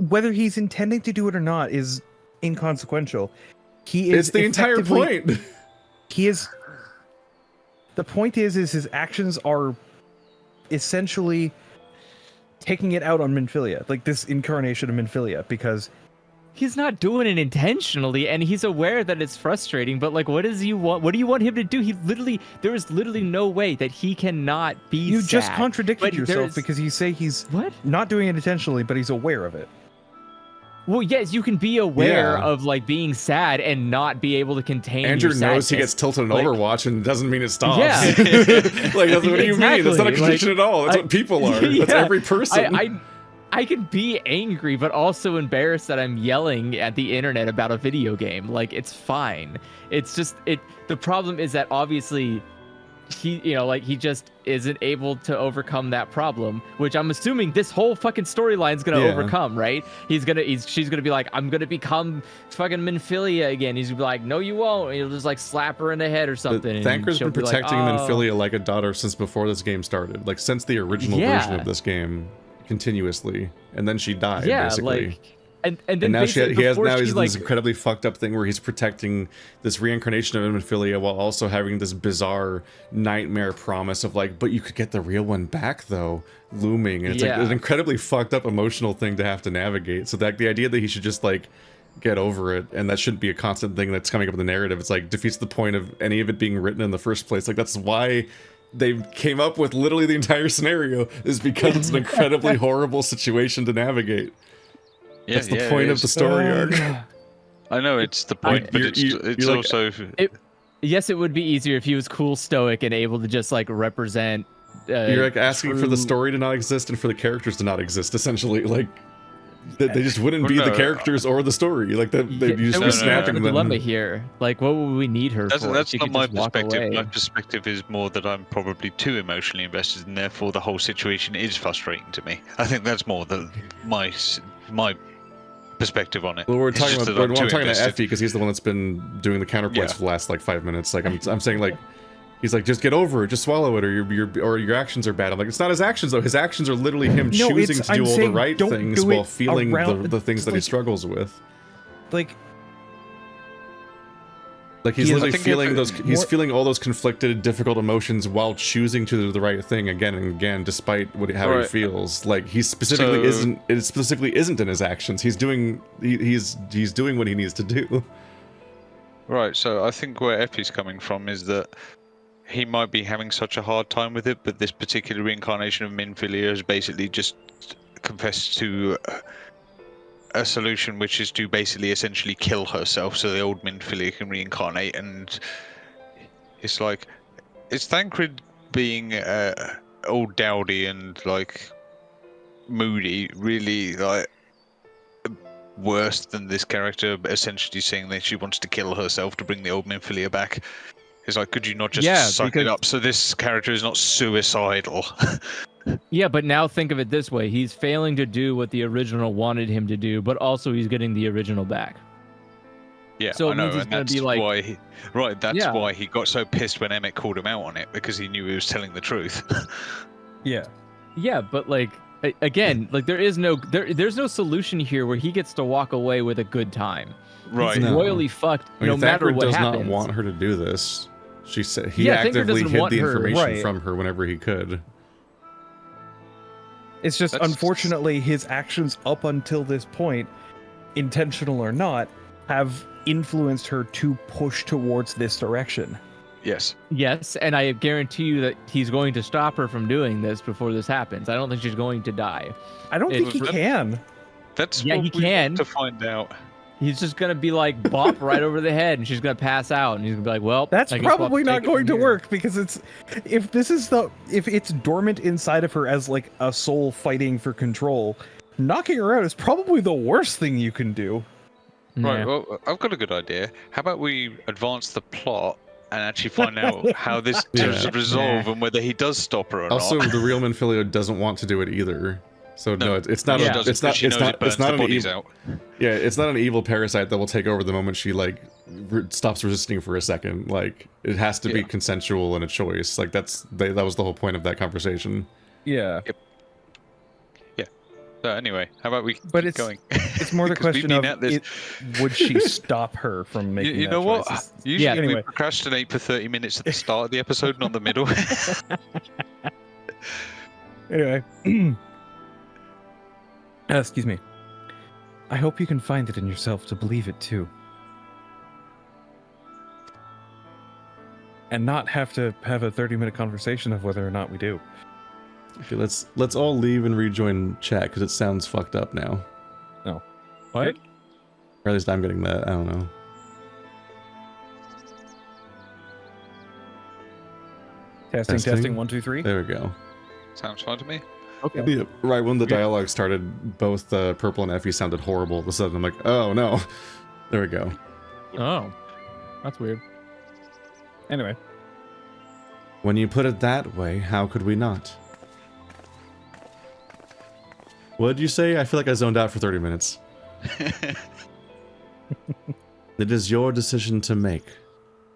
Speaker 4: whether he's intending to do it or not is inconsequential.
Speaker 1: It's the entire point.
Speaker 4: He is. The point is his actions are essentially taking it out on Minfilia, like this incarnation of Minfilia, because
Speaker 2: he's not doing it intentionally, and he's aware that it's frustrating. But like, what does he want? What do you want him to do? There is literally no way that he cannot be.
Speaker 4: You
Speaker 2: sad.
Speaker 4: just contradicted yourself because you say he's not doing it intentionally, but he's aware of it.
Speaker 2: Well, yes, you can be aware of like being sad and not be able to contain.
Speaker 1: Andrew
Speaker 2: your
Speaker 1: knows he
Speaker 2: sadness.
Speaker 1: gets tilted in
Speaker 2: Like,
Speaker 1: Overwatch, and it doesn't mean it stops.
Speaker 2: Yeah.
Speaker 1: Like, what do you mean? That's not a condition at all. That's what people are. That's every person.
Speaker 2: I can be angry, but also embarrassed that I'm yelling at the internet about a video game. Like, it's fine. It's just the problem is that obviously he just isn't able to overcome that problem, which I'm assuming this whole fucking storyline's gonna overcome, right? She's gonna be like, I'm gonna become fucking Minfilia again. He's gonna be like, no, you won't. And he'll just like slap her in the head or something.
Speaker 1: Thanker's been protecting Minfilia like a daughter since before this game started, like since the original version of this game, continuously, and then she died basically.
Speaker 2: Like, and then
Speaker 1: now he's in
Speaker 2: like,
Speaker 1: this incredibly fucked up thing where he's protecting this reincarnation of Minfilia while also having this bizarre nightmare promise of like, but you could get the real one back though, looming. And it's like an incredibly fucked up emotional thing to have to navigate. So that the idea that he should just like get over it, and that shouldn't be a constant thing that's coming up in the narrative, it's like defeats the point of any of it being written in the first place. Like that's why they came up with literally the entire scenario, is because it's an incredibly horrible situation to navigate. That's the point of the story arc.
Speaker 3: I know it's the point, but it's like, also.
Speaker 2: Yes, it would be easier if he was cool, stoic, and able to just like represent.
Speaker 1: You're like asking for the story to not exist and for the characters to not exist. Essentially, like they just wouldn't be the characters or the story. Like that, you just be snapping them.
Speaker 2: The dilemma here, like, what would we need her for?
Speaker 3: That's not my perspective. My perspective is more that I'm probably too emotionally invested, and therefore the whole situation is frustrating to me. I think that's more my perspective on it.
Speaker 1: Well, I'm talking to Effie because he's the one that's been doing the counterpoints for the last like 5 minutes. Like I'm saying, like he's like, just get over it, just swallow it, or your actions are bad. I'm like, it's not his actions though. His actions are literally him choosing to do all the right things while feeling the things that he struggles with. Like he's literally feeling those. He's feeling all those conflicted, difficult emotions while choosing to do the right thing again and again, despite how he feels. Like he specifically isn't. It specifically isn't in his actions. He's doing. He's doing what he needs to do.
Speaker 3: Right. So I think where Effie's coming from is that he might be having such a hard time with it, but this particular reincarnation of Minfilia has basically just confessed to a solution, which is to basically essentially kill herself so the old Minfilia can reincarnate. And it's like, is Thancred being old dowdy and like moody really like worse than this character essentially saying that she wants to kill herself to bring the old Minfilia back? It's like, could you not just suck it up so this character is not suicidal?
Speaker 2: Yeah, but now think of it this way. He's failing to do what the original wanted him to do, but also he's getting the original back.
Speaker 3: Yeah,
Speaker 2: so
Speaker 3: I know,
Speaker 2: and
Speaker 3: that's why why he got so pissed when Emmett called him out on it, because he knew he was telling the truth.
Speaker 2: Yeah, but like, again, like there's no solution here where he gets to walk away with a good time.
Speaker 3: Right.
Speaker 2: He's royally fucked no matter what happens.
Speaker 1: Thancred does not want her to do this. She said he actively hid the information from her whenever he could.
Speaker 4: It's just, unfortunately, his actions up until this point, intentional or not, have influenced her to push towards this direction.
Speaker 3: Yes.
Speaker 2: Yes, and I guarantee you that he's going to stop her from doing this before this happens. I don't think she's going to die.
Speaker 4: I don't think he can.
Speaker 3: That's what
Speaker 2: he can.
Speaker 3: To find out.
Speaker 2: He's just gonna be like bop right over the head, and she's gonna pass out, and he's gonna be like, "Well,
Speaker 4: that's probably not going to work, because if it's dormant inside of her as like a soul fighting for control, knocking her out is probably the worst thing you can do."
Speaker 3: Right. Well, I've got a good idea. How about we advance the plot and actually find out how this does resolve and whether he does stop her or not.
Speaker 1: Also, the real Minfilia doesn't want to do it either. So no, it's not an evil. Yeah, it's not an evil parasite that will take over the moment she like stops resisting for a second. Like it has to be consensual and a choice. Like that was the whole point of that conversation.
Speaker 4: Yeah.
Speaker 3: Yep. Yeah. So anyway, how about we keep going?
Speaker 4: It's more the question of would she stop her from making
Speaker 3: you
Speaker 4: that
Speaker 3: know
Speaker 4: choice?
Speaker 3: What? Usually we procrastinate for 30 minutes at the start of the episode, not the middle.
Speaker 4: Anyway. Excuse me. I hope you can find it in yourself to believe it too. And not have to have a 30-minute conversation of whether or not we do.
Speaker 1: Okay, let's all leave and rejoin chat because it sounds fucked up now.
Speaker 4: No. What?
Speaker 1: Or at least I'm getting that. I don't know.
Speaker 4: Testing. 1, 2, 3.
Speaker 1: There we go.
Speaker 3: Sounds fine to me.
Speaker 2: Okay.
Speaker 1: Yeah, right when the dialogue started, both Purple and Effie sounded horrible. All of a sudden, I'm like, oh no. There we go.
Speaker 2: Oh, that's weird.
Speaker 4: Anyway.
Speaker 1: When you put it that way, how could we not? What did you say? I feel like I zoned out for 30 minutes. It is your decision to make.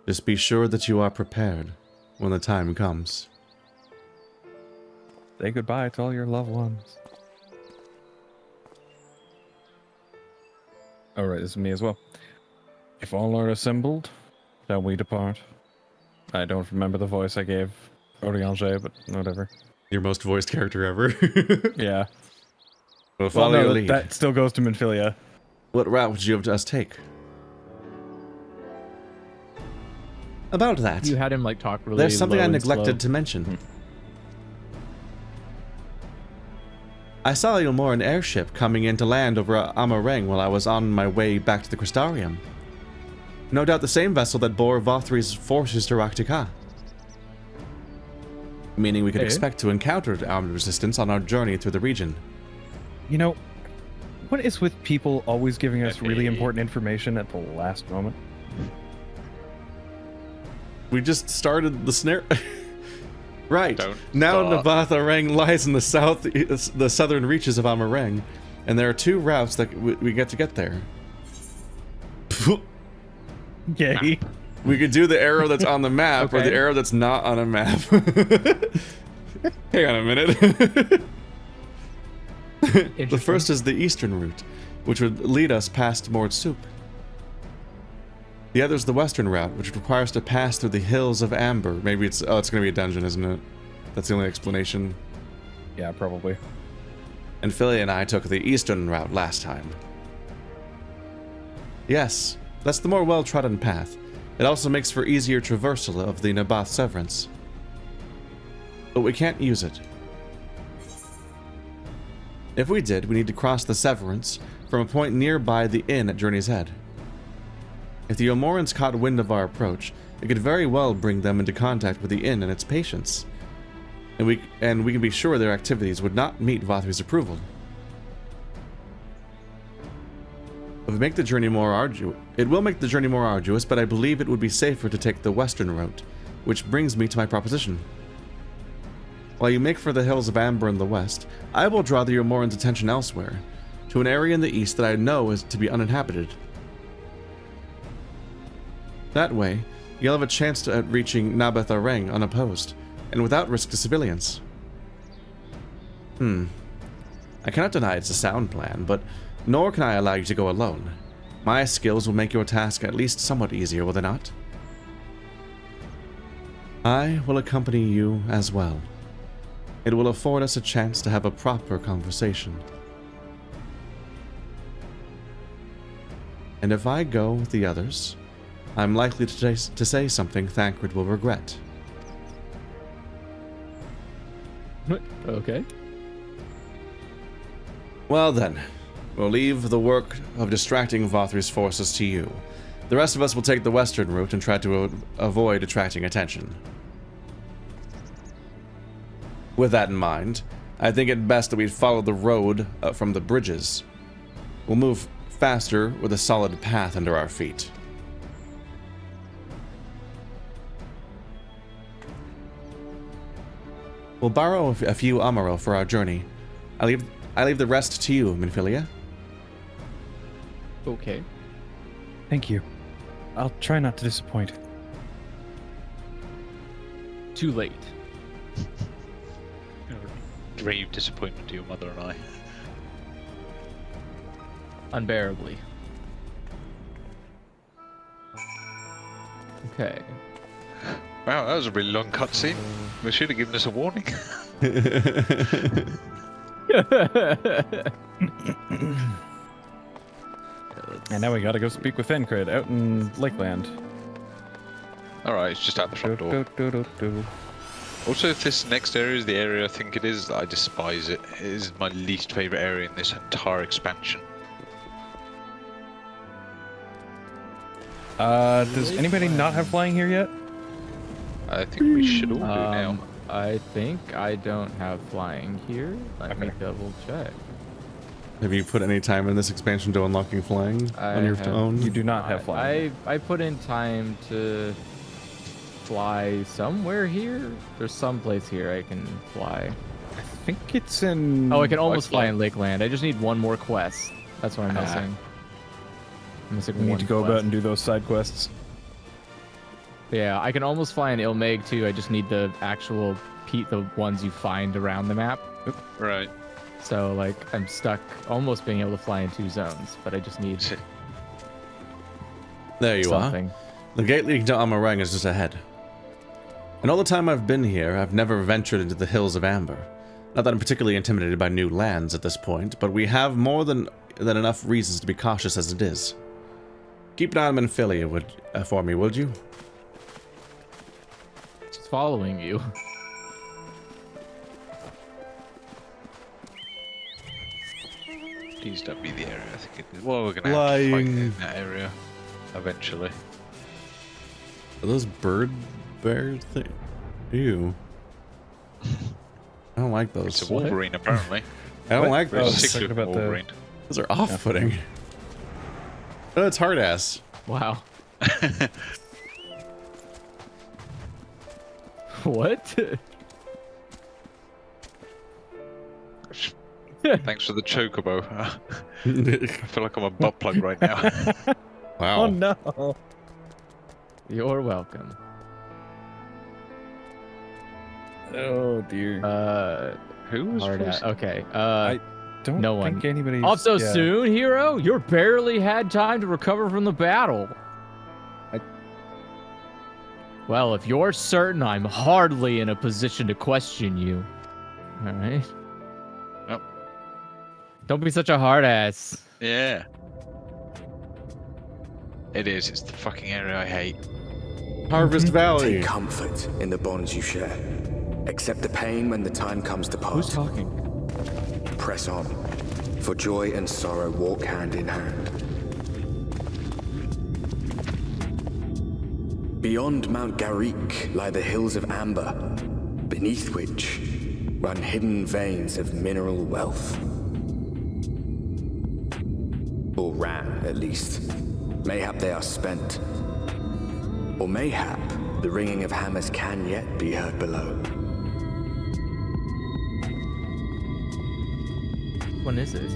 Speaker 1: Just be sure that you are prepared when the time comes.
Speaker 4: Say goodbye to all your loved ones. Alright, this is me as well. If all are assembled, shall we depart? I don't remember the voice I gave Eorzea, but whatever.
Speaker 1: Your most voiced character ever.
Speaker 4: Yeah.
Speaker 1: We'll follow your lead.
Speaker 4: That still goes to Minfilia.
Speaker 1: What route would you have us take? About that.
Speaker 2: You had him like talk really
Speaker 1: There's something
Speaker 2: low
Speaker 1: I
Speaker 2: and
Speaker 1: neglected
Speaker 2: slow.
Speaker 1: to mention. I saw a Yomoran airship coming in to land over Amh Araeng while I was on my way back to the Crystarium. No doubt the same vessel that bore Vauthry's forces to Rak'tika. Meaning we could expect to encounter armed resistance on our journey through the region.
Speaker 4: You know, what is with people always giving us really important information at the last moment?
Speaker 1: We just started the snare. Right.
Speaker 3: Don't
Speaker 1: Now
Speaker 3: stop.
Speaker 1: Amh Araeng lies in the southern reaches of Amh Araeng, and there are two routes that we get to get there.
Speaker 4: Yay.
Speaker 1: We could do the arrow that's on the map or the arrow that's not on a map. Hang on a minute. The first is the eastern route, which would lead us past Mord Soup. The other is the western route, which requires to pass through the hills of Amber. Maybe it's going to be a dungeon, isn't it? That's the only explanation.
Speaker 4: Yeah, probably.
Speaker 1: And Philly and I took the eastern route last time. Yes, that's the more well-trodden path. It also makes for easier traversal of the Naboth Severance. But we can't use it. If we did, we need to cross the Severance from a point nearby the inn at Journey's Head. If the Yomorans caught wind of our approach, it could very well bring them into contact with the inn and its patients. And we can be sure their activities would not meet Vauthry's approval. It will make the journey more arduous, but I believe it would be safer to take the western route, which brings me to my proposition. While you make for the hills of Amber in the west, I will draw the Yomorans' attention elsewhere, to an area in the east that I know is to be uninhabited. That way, you'll have a chance at reaching Amh Araeng unopposed, and without risk to civilians. I cannot deny it's a sound plan, but nor can I allow you to go alone. My skills will make your task at least somewhat easier, will they not? I will accompany you as well. It will afford us a chance to have a proper conversation. And if I go with the others, I'm likely to say something Thancred will regret.
Speaker 2: Okay.
Speaker 1: Well then, we'll leave the work of distracting Vauthry's forces to you. The rest of us will take the western route and try to avoid attracting attention. With that in mind, I think it best that we follow the road from the bridges. We'll move faster with a solid path under our feet. We'll borrow a few Amaro for our journey. I leave the rest to you, Minfilia.
Speaker 2: Okay.
Speaker 4: Thank you. I'll try not to disappoint.
Speaker 2: Too late.
Speaker 3: Grave disappointment to your mother and I.
Speaker 2: Unbearably. Okay.
Speaker 3: Wow, that was a really long cutscene. They should have given us a warning.
Speaker 4: And now we gotta go speak with Thancred out in Lakeland.
Speaker 3: Alright, it's just out the front door. Also, if this next area is the area I think it is, I despise it. It is my least favourite area in this entire expansion.
Speaker 4: Does anybody not have flying here yet?
Speaker 3: I think we should all do now.
Speaker 2: I think I don't have flying here. Let me double check.
Speaker 1: Have you put any time in this expansion to unlocking flying on your own?
Speaker 4: You do not have flying.
Speaker 2: I put in time to fly somewhere here. There's some place here I can fly.
Speaker 4: I think it's in...
Speaker 2: Oh, I can almost fly in Lakeland. I just need one more quest. That's what I'm missing. I'm missing
Speaker 4: We need to go about and do those side quests.
Speaker 2: Yeah, I can almost fly in Ilmeg too. I just need the actual the ones you find around the map.
Speaker 3: Right.
Speaker 2: So like I'm stuck almost being able to fly in 2 zones, but I just need
Speaker 1: There you
Speaker 2: something.
Speaker 1: are. The gate leading to Amh Araeng is just ahead. In all the time I've been here, I've never ventured into the Hills of Amber. Not that I'm particularly intimidated by new lands at this point, but we have more than enough reasons to be cautious as it is. Keep an eye on Minfilia for me, would you?
Speaker 2: It's following you.
Speaker 3: Please don't be the area. I think it is. Well, we're gonna have to fight in that area eventually.
Speaker 1: Are those bird bear things? Ew. I don't like those.
Speaker 3: It's a Wolverine, apparently.
Speaker 1: I don't like those.
Speaker 3: Particularly about Wolverine.
Speaker 1: Those are off-putting. Oh, it's hard ass.
Speaker 2: Wow. What?
Speaker 3: Thanks for the chocobo. I feel like I'm a butt plug right now.
Speaker 1: Wow.
Speaker 4: Oh no.
Speaker 2: You're welcome.
Speaker 4: Oh dear.
Speaker 3: Who was first?
Speaker 2: Okay.
Speaker 4: I don't
Speaker 2: no
Speaker 4: think
Speaker 2: one.
Speaker 4: anybody's...
Speaker 2: Off so soon, hero? You're barely had time to recover from the battle. Well, if you're certain, I'm hardly in a position to question you. All right.
Speaker 3: Yep.
Speaker 2: Don't be such a hard ass.
Speaker 3: Yeah. It is. It's the fucking area I hate.
Speaker 1: Harvest Valley.
Speaker 14: Take comfort in the bonds you share. Accept the pain when the time comes to part.
Speaker 4: Who's talking?
Speaker 14: Press on, for joy and sorrow walk hand in hand. Beyond Mount Garrick lie the hills of Amber, beneath which run hidden veins of mineral wealth. Or ran, at least. Mayhap they are spent. Or mayhap the ringing of hammers can yet be heard below.
Speaker 2: When is it?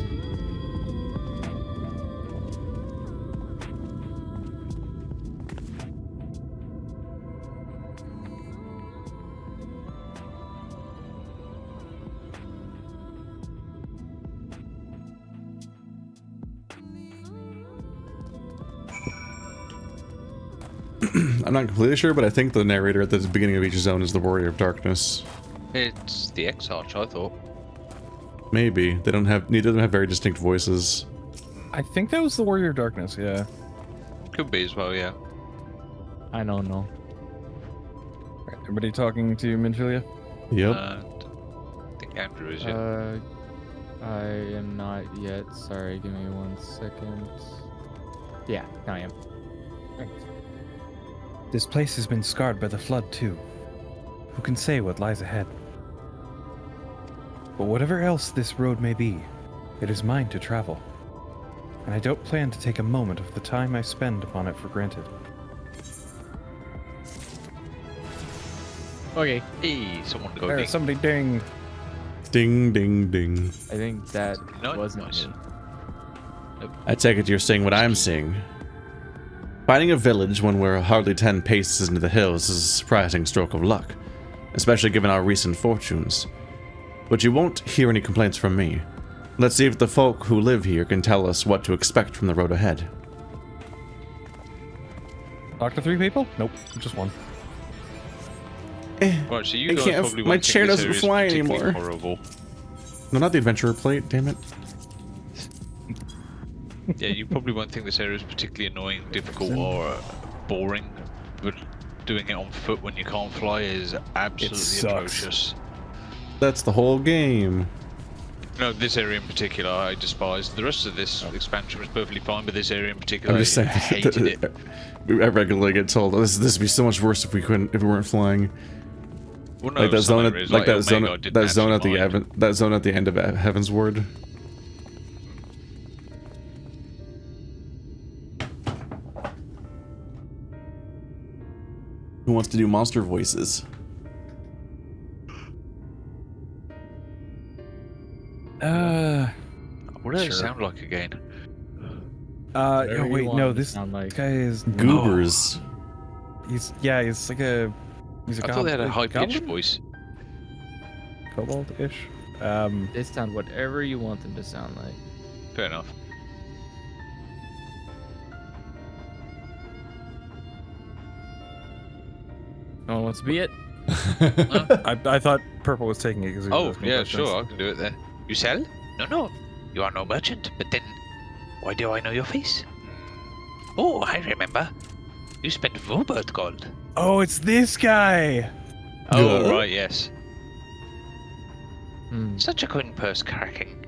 Speaker 1: I'm not completely sure, but I think the narrator at the beginning of each zone is the Warrior of Darkness.
Speaker 3: It's the X-Arch, I thought.
Speaker 1: Maybe. They don't have... Neither of them have very distinct voices.
Speaker 4: I think that was the Warrior of Darkness, yeah.
Speaker 3: Could be as well, yeah.
Speaker 2: I don't know.
Speaker 4: Right, everybody talking to Minfilia?
Speaker 1: Yep.
Speaker 3: I think Andrew is, yeah.
Speaker 2: I am not yet. Sorry, give me 1 second. Yeah, now I am.
Speaker 15: This place has been scarred by the flood, too. Who can say what lies ahead? But whatever else this road may be, it is mine to travel. And I don't plan to take a moment of the time I spend upon it for granted.
Speaker 2: Okay.
Speaker 3: Hey, someone go
Speaker 4: There,
Speaker 3: ding.
Speaker 4: somebody ding.
Speaker 1: Ding, ding, ding.
Speaker 2: I think that
Speaker 3: No,
Speaker 2: wasn't
Speaker 3: nice.
Speaker 2: me.
Speaker 1: I take it you're seeing what I'm seeing. Finding a village when we're hardly 10 paces into the hills is a surprising stroke of luck, especially given our recent fortunes. But you won't hear any complaints from me. Let's see if the folk who live here can tell us what to expect from the road ahead.
Speaker 4: Talk to 3 people? Nope, just 1.
Speaker 3: Right, so you
Speaker 1: I
Speaker 3: guys
Speaker 1: can't-
Speaker 3: probably
Speaker 1: my
Speaker 3: won't think
Speaker 1: chair
Speaker 3: this
Speaker 1: doesn't
Speaker 3: area is
Speaker 1: fly
Speaker 3: particularly
Speaker 1: anymore.
Speaker 3: Horrible.
Speaker 1: No, not the adventurer plate, damn it.
Speaker 3: Yeah, you probably won't think this area is particularly annoying, difficult, or boring. But doing it on foot when you can't fly is absolutely
Speaker 1: sucks.
Speaker 3: atrocious.
Speaker 1: That's the whole game.
Speaker 3: No, this area in particular I despise. The rest of this expansion was perfectly fine, but this area in particular
Speaker 1: I'm just
Speaker 3: I
Speaker 1: saying,
Speaker 3: hated it.
Speaker 1: I regularly get told, oh, this would be so much worse if we weren't flying.
Speaker 3: Well, no,
Speaker 1: like that zone,
Speaker 3: Sunlight
Speaker 1: at,
Speaker 3: is
Speaker 1: like that
Speaker 3: Omega
Speaker 1: zone,
Speaker 3: didn't
Speaker 1: that zone at
Speaker 3: actually
Speaker 1: the
Speaker 3: mind.
Speaker 1: that zone at the end of Heaven's Ward. Who wants to do monster voices?
Speaker 3: What does it
Speaker 4: Sure.
Speaker 3: sound like again?
Speaker 2: Whatever
Speaker 4: Oh,
Speaker 2: you
Speaker 4: wait,
Speaker 2: want
Speaker 4: no,
Speaker 2: it to
Speaker 4: this
Speaker 2: sound like.
Speaker 4: guy is
Speaker 1: Goobers.
Speaker 4: He's like he's a
Speaker 3: I thought they had a
Speaker 4: goblin-
Speaker 3: high-pitched
Speaker 4: goblin?
Speaker 3: voice.
Speaker 4: Kobold-ish.
Speaker 2: They sound whatever you want them to sound like.
Speaker 3: Fair enough.
Speaker 2: No one wants to be it?
Speaker 4: I thought Purple was taking it because
Speaker 3: Oh, yeah, sure, I can do it there. You sell? No. You are no merchant, but then why do I know your face? Oh, I remember. You spent Vobert gold.
Speaker 4: Oh, it's this guy.
Speaker 3: Oh,
Speaker 1: Yeah.
Speaker 3: right, yes.
Speaker 2: Hmm.
Speaker 3: Such a coin purse cracking.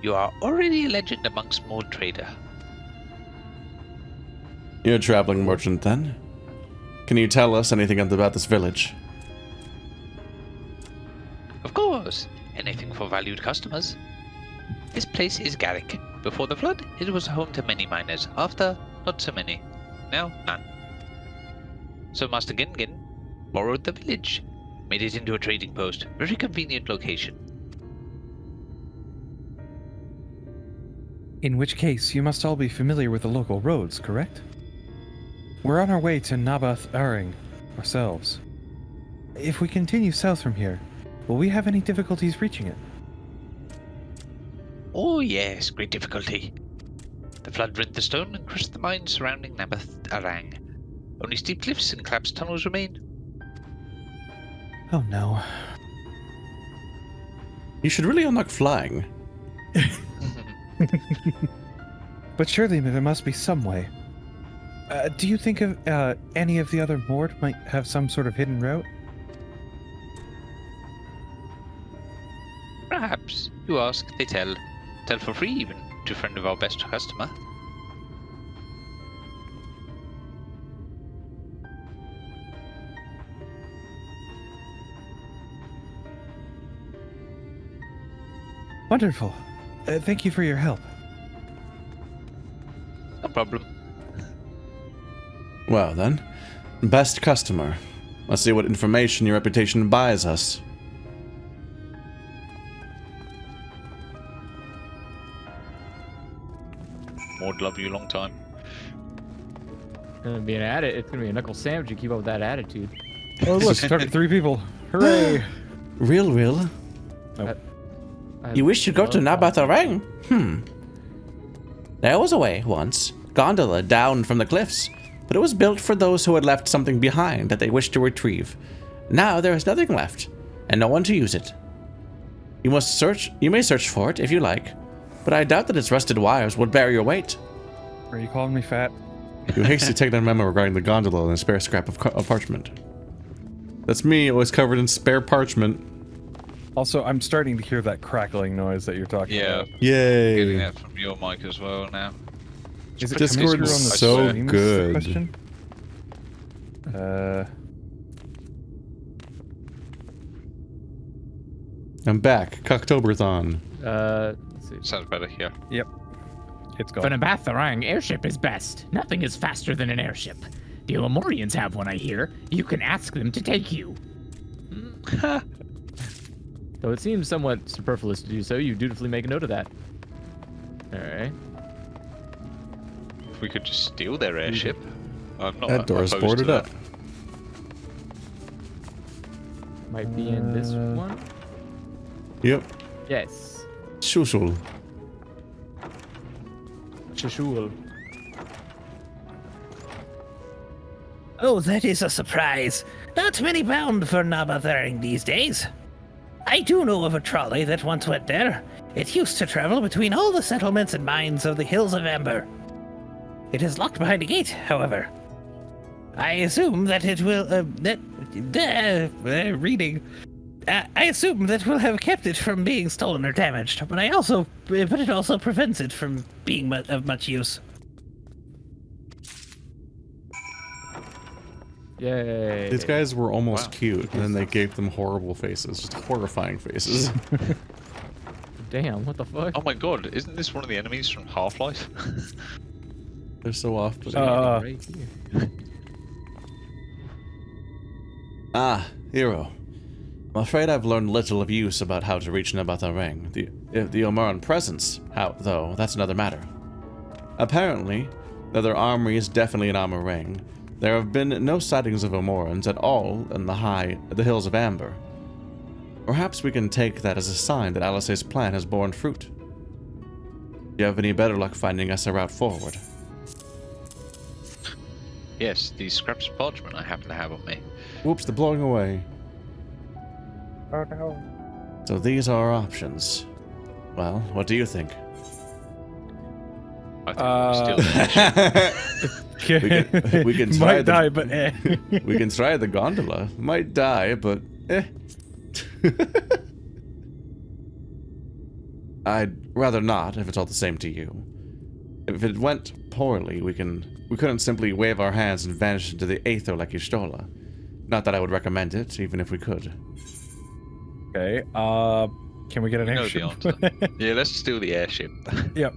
Speaker 3: You are already a legend amongst more trader.
Speaker 1: You're a traveling merchant, then? Can you tell us anything about this village?
Speaker 3: Of course, anything for valued customers. This place is Garrick. Before the flood, it was home to many miners. After, not so many. Now, none. So Master Gingin borrowed the village, made it into a trading post. Very convenient location.
Speaker 15: In which case, you must all be familiar with the local roads, correct? We're on our way to Amh Araeng ourselves. If we continue south from here, will we have any difficulties reaching it?
Speaker 3: Oh yes, great difficulty. The flood rent the stone and crushed the mines surrounding Amh Araeng. Only steep cliffs and collapsed tunnels remain.
Speaker 15: Oh no.
Speaker 1: You should really unlock flying.
Speaker 15: But surely there must be some way. Do you think of any of the other Mord might have some sort of hidden route?
Speaker 3: Perhaps. You ask, they tell. Tell for free even, to a friend of our best customer.
Speaker 15: Wonderful. Thank you for your help.
Speaker 3: No problem.
Speaker 1: Well then, best customer. Let's see what information your reputation buys us.
Speaker 3: Mord love you long time.
Speaker 2: It's gonna be it's gonna be a knuckle sandwich. You keep up with that attitude.
Speaker 4: Oh, look, target 3 people. Hooray!
Speaker 1: Real?
Speaker 4: Nope.
Speaker 1: You wish to go to Amh Araeng? There was a way once. Gondola down from the cliffs. But it was built for those who had left something behind that they wished to retrieve. Now there is nothing left, and no one to use it. You may search for it if you like, but I doubt that its rusted wires would bear your weight.
Speaker 4: Are you calling me fat?
Speaker 1: You hastily take down a memo regarding the gondola and a spare scrap of parchment. That's me, always covered in spare parchment.
Speaker 4: Also, I'm starting to hear that crackling noise that you're talking about.
Speaker 1: Yay.
Speaker 3: Getting that from your mic as well now.
Speaker 4: Is it
Speaker 1: Discord
Speaker 4: coming through
Speaker 1: is
Speaker 4: on the
Speaker 1: so
Speaker 4: stream, is the
Speaker 1: good.
Speaker 4: question?
Speaker 1: I'm back. Cocktoberthon.
Speaker 2: Let's see.
Speaker 3: Sounds better, yeah.
Speaker 4: Yep. It's
Speaker 16: For
Speaker 4: gone.
Speaker 16: Amh Araeng, airship is best. Nothing is faster than an airship. The Lemurians have one, I hear. You can ask them to take you.
Speaker 2: Though it seems somewhat superfluous to do so, you dutifully make a note of that. Alright.
Speaker 3: If we could just steal their airship. I'm not
Speaker 1: That door's
Speaker 3: opposed to
Speaker 1: boarded
Speaker 3: that.
Speaker 1: up.
Speaker 2: Might be in this one?
Speaker 1: Yep.
Speaker 2: Yes.
Speaker 1: Shushul.
Speaker 2: Shashul.
Speaker 17: Oh, that is a surprise. Not many bound for Amh Araeng these days. I do know of a trolley that once went there. It used to travel between all the settlements and mines of the Hills of Amber. It is locked behind a gate, however. I assume that it will, I assume that we'll have kept it from being stolen or damaged, but it also prevents it from being of much use.
Speaker 2: Yay.
Speaker 1: These guys were almost cute, and then they gave them horrible faces. Just horrifying faces.
Speaker 2: Damn, what the fuck?
Speaker 3: Oh my god, isn't this one of the enemies from Half-Life?
Speaker 1: They're so off.
Speaker 2: Right here.
Speaker 1: Ah, hero. I'm afraid I've learned little of use about how to reach Amh Araeng. The Omoran presence, though, that's another matter. Apparently, though their armory is definitely in Amh Araeng, there have been no sightings of Omorans at all in the hills of Amber. Perhaps we can take that as a sign that Alice's plan has borne fruit. Do you have any better luck finding us a route forward?
Speaker 3: Yes, these scraps of parchment I happen to have on me.
Speaker 1: Whoops, they're blowing away.
Speaker 4: Oh no.
Speaker 1: So these are our options. Well, what do you think?
Speaker 3: I think
Speaker 1: we can try
Speaker 4: Might die, but eh.
Speaker 1: We can try the gondola. Might die, but eh. I'd rather not, if it's all the same to you. If it went poorly, we couldn't simply wave our hands and vanish into the aether like Y'shtola. Not that I would recommend it, even if we could.
Speaker 4: Okay, can we get an airship?
Speaker 3: Yeah, let's steal the airship.
Speaker 4: Yep.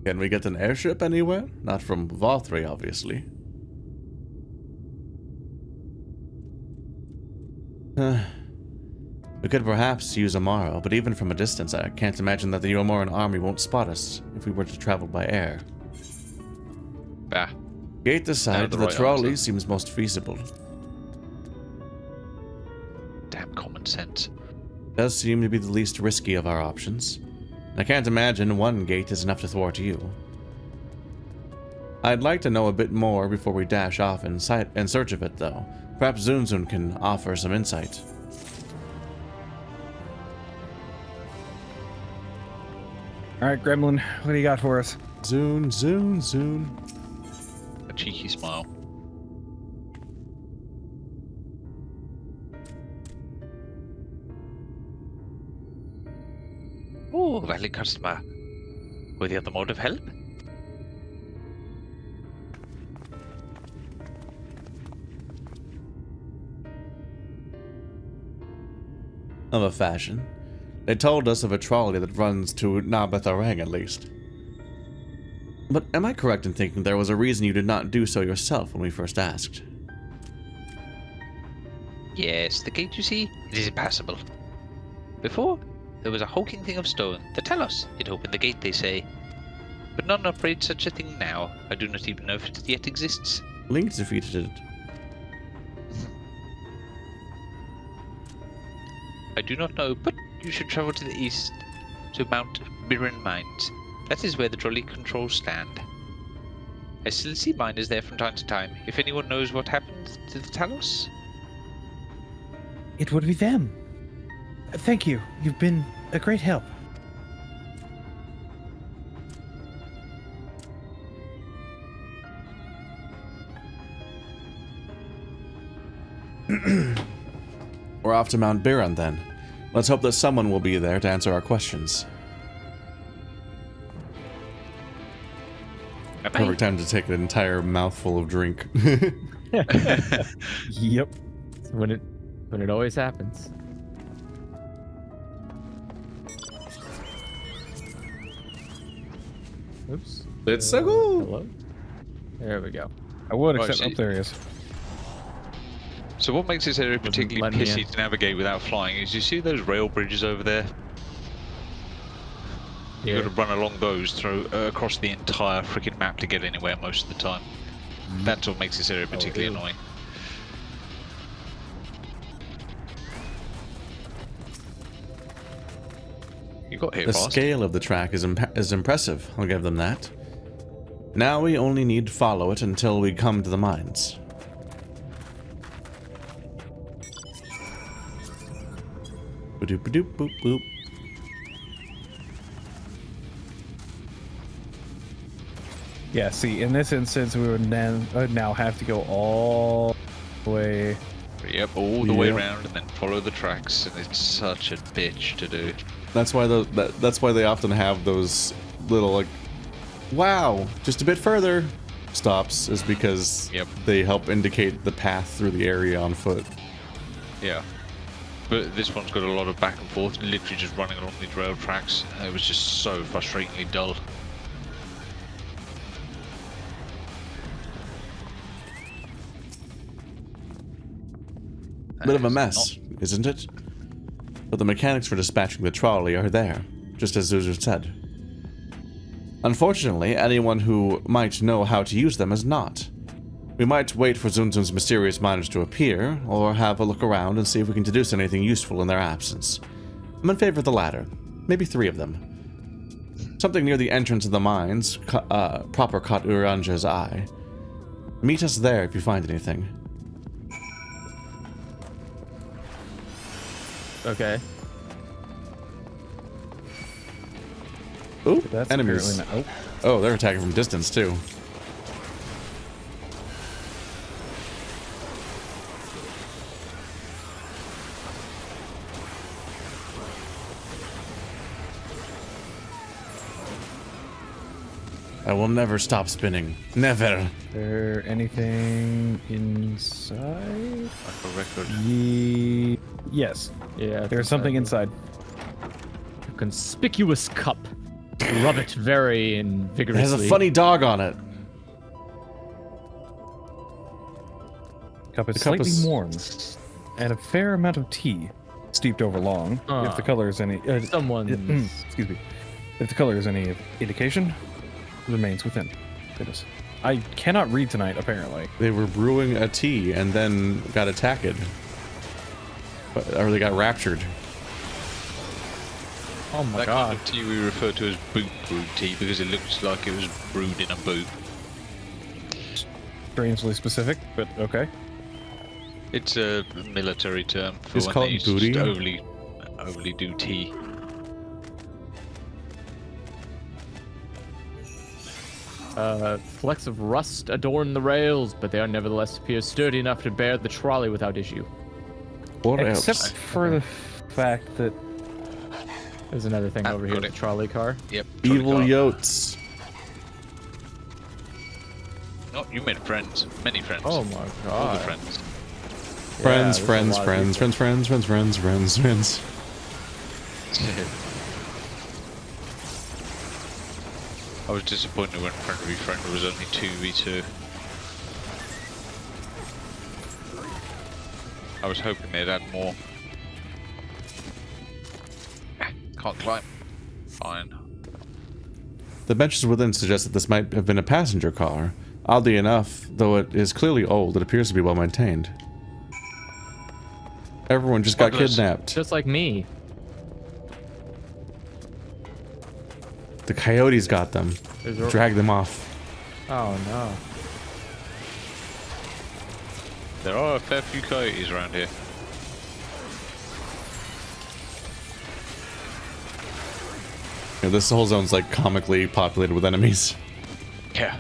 Speaker 1: Can we get an airship anywhere? Not from Vauthry, obviously. We could perhaps use a Morrow, but even from a distance, I can't imagine that the Omoran army won't spot us if we were to travel by air.
Speaker 3: Bah.
Speaker 1: Gate aside, the trolley seems most feasible.
Speaker 3: Damn common sense.
Speaker 1: Does seem to be the least risky of our options. I can't imagine one gate is enough to thwart you. I'd like to know a bit more before we dash off in search of it, though. Perhaps Zunzun can offer some insight.
Speaker 4: Alright, Gremlin, what do you got for us?
Speaker 1: Zun.
Speaker 3: A cheeky smile. Oh, valid customer. With the other mode of help?
Speaker 1: Of a fashion. They told us of a trolley that runs to Amh Araeng at least. But am I correct in thinking there was a reason you did not do so yourself when we first asked?
Speaker 3: Yes, the gate you see, it is impassable. Before, there was a hulking thing of stone. The Talos, it opened the gate, they say. But none operate such a thing now. I do not even know if it yet exists.
Speaker 1: Link defeated it.
Speaker 3: I do not know, but you should travel to the east to Mount Mirren Mines. That is where the trolley controls stand. I still see miners there from time to time. If anyone knows what happened to the Talos?
Speaker 15: It would be them. Thank you. You've been a great help.
Speaker 1: We're off to Mount Biran then. Let's hope that someone will be there to answer our questions.
Speaker 3: Bye-bye.
Speaker 1: Perfect time to take an entire mouthful of drink.
Speaker 4: Yep.
Speaker 2: When it always happens. Oops.
Speaker 1: Let's go.
Speaker 2: Hello? There we go.
Speaker 4: I would,
Speaker 3: Right,
Speaker 4: except
Speaker 3: so-
Speaker 4: up there he is.
Speaker 3: So what makes this area particularly
Speaker 2: let me
Speaker 3: pissy
Speaker 2: in.
Speaker 3: to navigate without flying is you see those rail bridges over there?
Speaker 2: Yeah.
Speaker 3: You've got to run along those across the entire freaking map to get anywhere most of the time. That's what makes this area particularly annoying. You got hit
Speaker 1: The
Speaker 3: fast.
Speaker 1: scale of the track is impressive, I'll give them that. Now we only need to follow it until we come to the mines. Ba-doop-ba-doop, boop, boop.
Speaker 4: Yeah, see, in this instance, we would now have to go all the way.
Speaker 3: Yep, all the way around and then follow the tracks, and it's such a bitch to do.
Speaker 1: That's why that's why they often have those little like, wow, just a bit further. stops is because they help indicate the path through the area on foot.
Speaker 3: Yeah. But this one's got a lot of back and forth, literally just running along these rail tracks. It was just so frustratingly dull.
Speaker 1: Bit of a mess, isn't it? But the mechanics for dispatching the trolley are there, just as Zuzu said. Unfortunately, anyone who might know how to use them is not. We might wait for Zunzun's mysterious miners to appear, or have a look around and see if we can deduce anything useful in their absence. I'm in favor of the latter. Maybe 3 of them. Something near the entrance of the mines, proper caught Uranja's eye. Meet us there if you find anything.
Speaker 2: Okay.
Speaker 1: Ooh,
Speaker 4: That's
Speaker 1: enemies.
Speaker 4: apparently not-
Speaker 1: Oh, they're attacking from distance too. I will never stop spinning. Never.
Speaker 4: Is there anything inside?
Speaker 3: Like a record.
Speaker 4: Yes.
Speaker 2: Yeah.
Speaker 4: There's something inside.
Speaker 2: A conspicuous cup. Rub it very
Speaker 1: It
Speaker 2: vigorously.
Speaker 1: has a funny dog on it.
Speaker 4: Cup is
Speaker 1: The cup
Speaker 4: slightly
Speaker 1: is-
Speaker 4: worn, and a fair amount of tea, steeped over long. If the color is any, excuse me, if the color is any indication, remains within. Goodness, I cannot read tonight. Apparently,
Speaker 1: They were brewing a tea and then got attacked. Or they got raptured.
Speaker 2: Oh my
Speaker 3: that
Speaker 2: god.
Speaker 3: kind of tea we refer to as boot brewed tea because it looks like it was brewed in a boot.
Speaker 4: strangely specific, but okay.
Speaker 3: It's a military term for
Speaker 1: It's
Speaker 3: when
Speaker 1: called
Speaker 3: they used
Speaker 1: booty?
Speaker 3: to just overly do tea.
Speaker 2: Flecks of rust adorn the rails, but they are nevertheless appear sturdy enough to bear the trolley without issue.
Speaker 1: What
Speaker 4: Except
Speaker 1: else?
Speaker 4: for the fact that
Speaker 2: There's another thing over here,
Speaker 3: got
Speaker 2: the
Speaker 3: it.
Speaker 2: trolley car.
Speaker 3: Yep.
Speaker 1: Evil
Speaker 3: trolley car.
Speaker 1: yotes.
Speaker 3: No, you made friends. Many friends.
Speaker 2: Oh my
Speaker 3: All
Speaker 2: god.
Speaker 3: the friends.
Speaker 1: Friends,
Speaker 2: there's a
Speaker 1: friends,
Speaker 2: lot of
Speaker 1: friends,
Speaker 2: people.
Speaker 1: friends, friends, friends, friends, friends, friends.
Speaker 3: I was disappointed when Friend v Friend was only 2v2. I was hoping they'd add more. Can't climb. Fine.
Speaker 1: The benches within suggest that this might have been a passenger car. Oddly enough, though it is clearly old, it appears to be well maintained. Everyone just got kidnapped.
Speaker 2: Just like me.
Speaker 1: The coyotes got them. Dragged them off.
Speaker 2: Oh no.
Speaker 3: There are a fair few coyotes around here.
Speaker 1: Yeah, this whole zone's like comically populated with enemies.
Speaker 3: Yeah.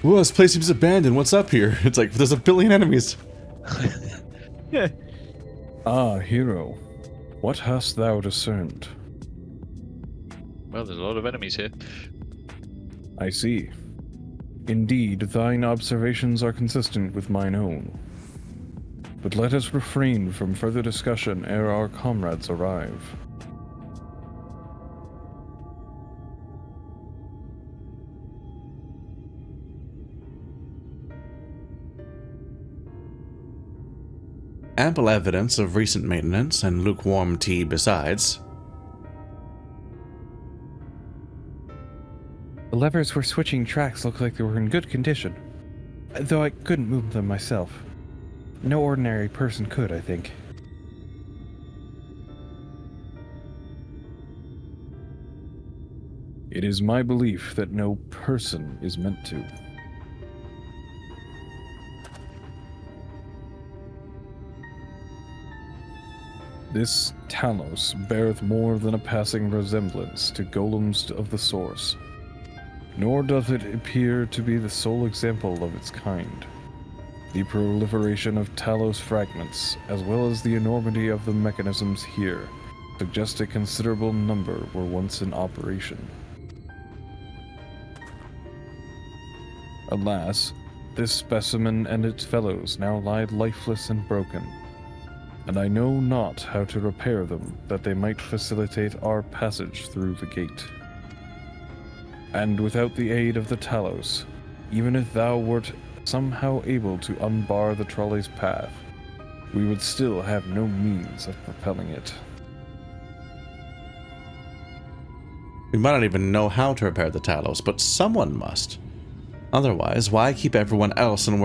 Speaker 1: Whoa, this place seems abandoned. What's up here? It's like there's a billion enemies.
Speaker 4: Ah, hero, what hast thou discerned?
Speaker 3: Well, there's a lot of enemies here.
Speaker 4: I see. Indeed, thine observations are consistent with mine own. But let us refrain from further discussion ere our comrades arrive.
Speaker 1: Ample evidence of recent maintenance and lukewarm tea besides.
Speaker 15: The levers for switching tracks look like they were in good condition, though I couldn't move them myself. No ordinary person could, I think.
Speaker 4: It is my belief that no person is meant to. This Talos beareth more than a passing resemblance to golems of the source, nor doth it appear to be the sole example of its kind. The proliferation of Talos fragments, as well as the enormity of the mechanisms here, suggest a considerable number were once in operation.
Speaker 15: Alas, this specimen and its fellows now lie lifeless and broken, and I know not how to repair them that they might facilitate our passage through the gate. And without the aid of the Talos, even if thou wert somehow able to unbar the trolley's path, we would still have no means of propelling it.
Speaker 1: We might not even know how to repair the Talos, but someone must. Otherwise, why keep everything else in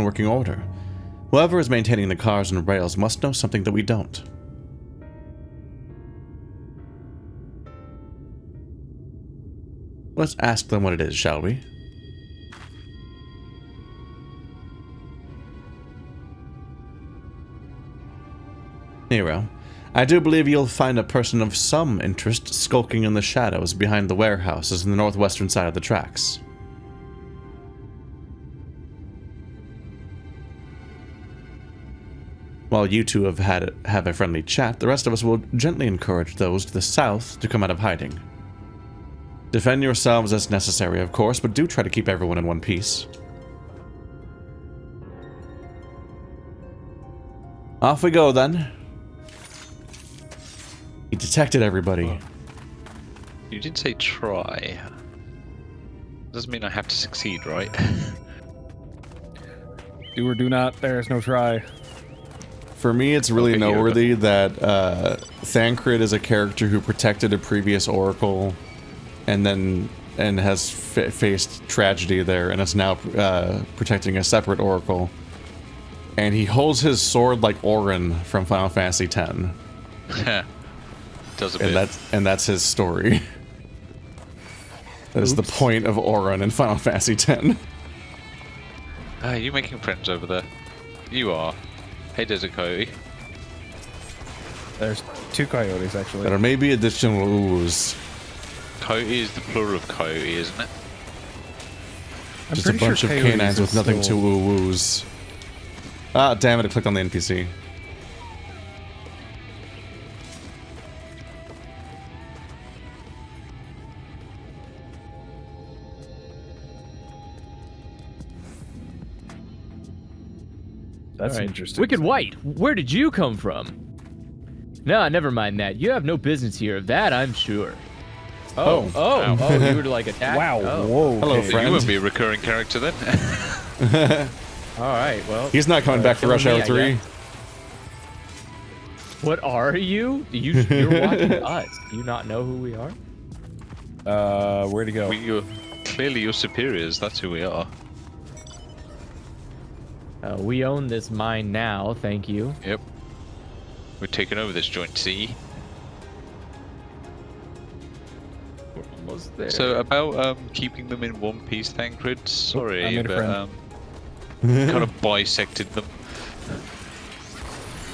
Speaker 1: working order? Whoever is maintaining the cars and rails must know something that we don't. Let's ask them what it is, shall we? Nero, I do believe you'll find a person of some interest skulking in the shadows behind the warehouses on the northwestern side of the tracks. While you two have a friendly chat, the rest of us will gently encourage those to the south to come out of hiding. Defend yourselves as necessary, of course, but do try to keep everyone in one piece. Off we go, then. He detected everybody.
Speaker 3: You did say try. Doesn't mean I have to succeed, right?
Speaker 4: Do or do not, there's no try.
Speaker 1: For me, it's really noteworthy that Thancred is a character who protected a previous oracle and has faced tragedy there and is now protecting a separate oracle. And he holds his sword like Orin from Final Fantasy X.
Speaker 3: Does a bit.
Speaker 1: And that's his story. That is the point of Orin in Final Fantasy X.
Speaker 3: Are you making friends over there? You are. Hey, Desert Coyote.
Speaker 4: There's 2 coyotes, actually.
Speaker 1: There may be additional ooze.
Speaker 3: Coyote is the plural of coyote, isn't it?
Speaker 1: Just a bunch of canines with nothing to ooze. Ah, damn it, I clicked on the NPC.
Speaker 4: That's
Speaker 2: Alright.
Speaker 4: interesting.
Speaker 2: Wicked White, where did you come from? Nah, never mind that. You have no business here, of that I'm sure. Oh, you were like attacked?
Speaker 4: Wow,
Speaker 2: Oh.
Speaker 4: whoa.
Speaker 1: Hello,
Speaker 3: Okay.
Speaker 1: friend.
Speaker 3: You won't be a recurring character then.
Speaker 2: Alright, well.
Speaker 1: He's not coming back for Rush Hour 3.
Speaker 2: What are you? You're watching us. Do you not know who we are?
Speaker 4: Where'd he go?
Speaker 3: You're clearly your superiors, that's who we are.
Speaker 2: We own this mine now, thank you.
Speaker 3: Yep. We're taking over this joint, see?
Speaker 2: We're almost there.
Speaker 3: So about keeping them in one piece, Thancred. Sorry,
Speaker 4: I made a
Speaker 3: but kind of bisected them.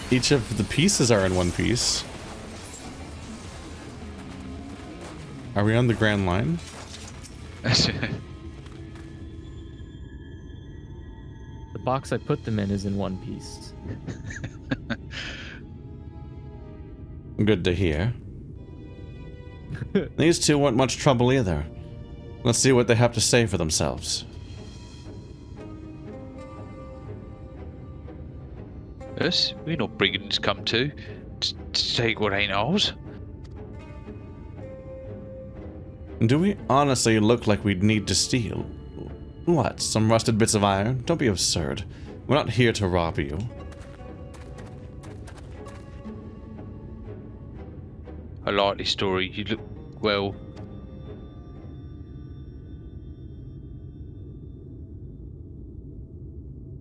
Speaker 1: Each of the pieces are in one piece. Are we on the Grand Line?
Speaker 2: The box I put them in is in one piece.
Speaker 1: Good to hear. These two weren't much trouble either. Let's see what they have to say for themselves.
Speaker 3: Us? We're not brigands come to take what ain't ours.
Speaker 1: Do we honestly look like we'd need to steal? What, some rusted bits of iron? Don't be absurd. We're not here to rob you.
Speaker 3: A likely story. You look, well...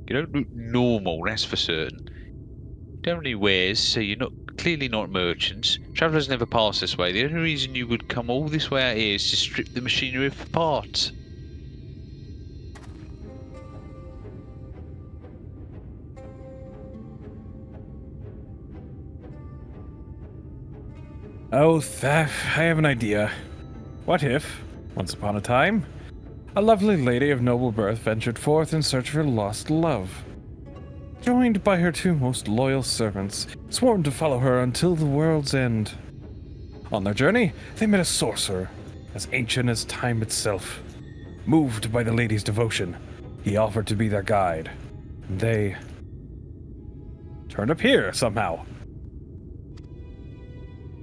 Speaker 3: You don't look normal, that's for certain. You don't have any wares, so you're not clearly not merchants. Travellers never pass this way. The only reason you would come all this way out here is to strip the machinery of parts.
Speaker 4: Oh, I have an idea. What if, once upon a time, a lovely lady of noble birth ventured forth in search of her lost love, joined by her 2 most loyal servants, sworn to follow her until the world's end. On their journey, they met a sorcerer, as ancient as time itself,
Speaker 15: Moved by the lady's devotion, he offered to be their guide. They turned up here somehow.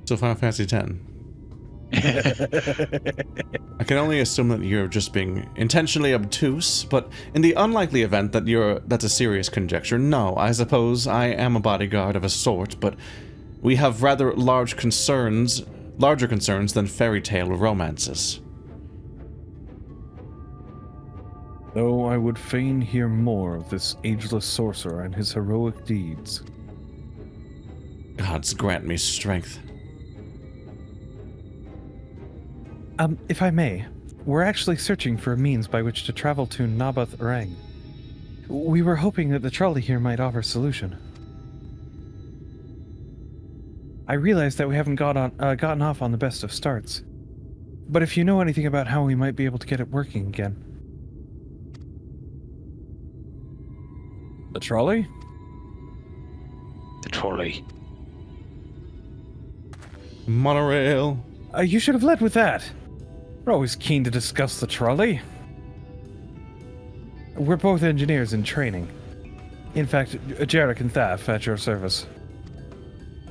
Speaker 1: So Final Fantasy X. I can only assume that you're just being intentionally obtuse, but in the unlikely event that that's a serious conjecture, no, I suppose I am a bodyguard of a sort, but we have rather larger concerns than fairy tale romances.
Speaker 15: Though I would fain hear more of this ageless sorcerer and his heroic deeds.
Speaker 1: Gods grant me strength.
Speaker 15: If I may, we're actually searching for a means by which to travel to Amh Araeng. We were hoping that the trolley here might offer a solution. I realize that we haven't gotten off on the best of starts, but if you know anything about how we might be able to get it working again. The trolley?
Speaker 3: The trolley.
Speaker 1: Monorail.
Speaker 15: You should have led with that. We're always keen to discuss the trolley. We're both engineers in training. In fact, Jarek and Thaf at your service.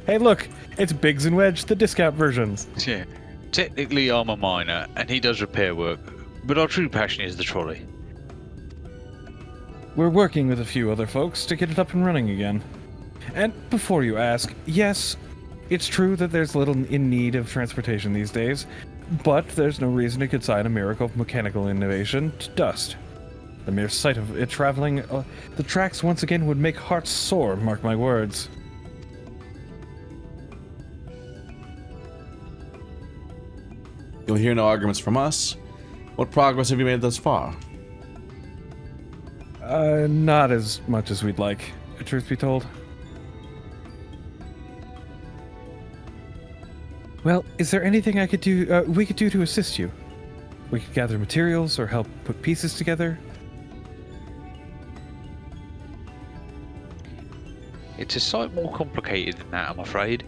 Speaker 15: Hey look, it's Biggs and Wedge, the discount versions.
Speaker 3: Yeah, technically I'm a miner, and he does repair work, but our true passion is the trolley.
Speaker 15: We're working with a few other folks to get it up and running again. And before you ask, yes, it's true that there's little in need of transportation these days, but there's no reason to consign a miracle of mechanical innovation to dust. The mere sight of it traveling the tracks once again would make hearts sore, mark my words.
Speaker 1: You'll hear no arguments from us. What progress have you made thus far?
Speaker 15: Not as much as we'd like, truth be told. Well, is there anything I could do, we could do to assist you? We could gather materials or help put pieces together.
Speaker 3: It's a sight more complicated than that, I'm afraid.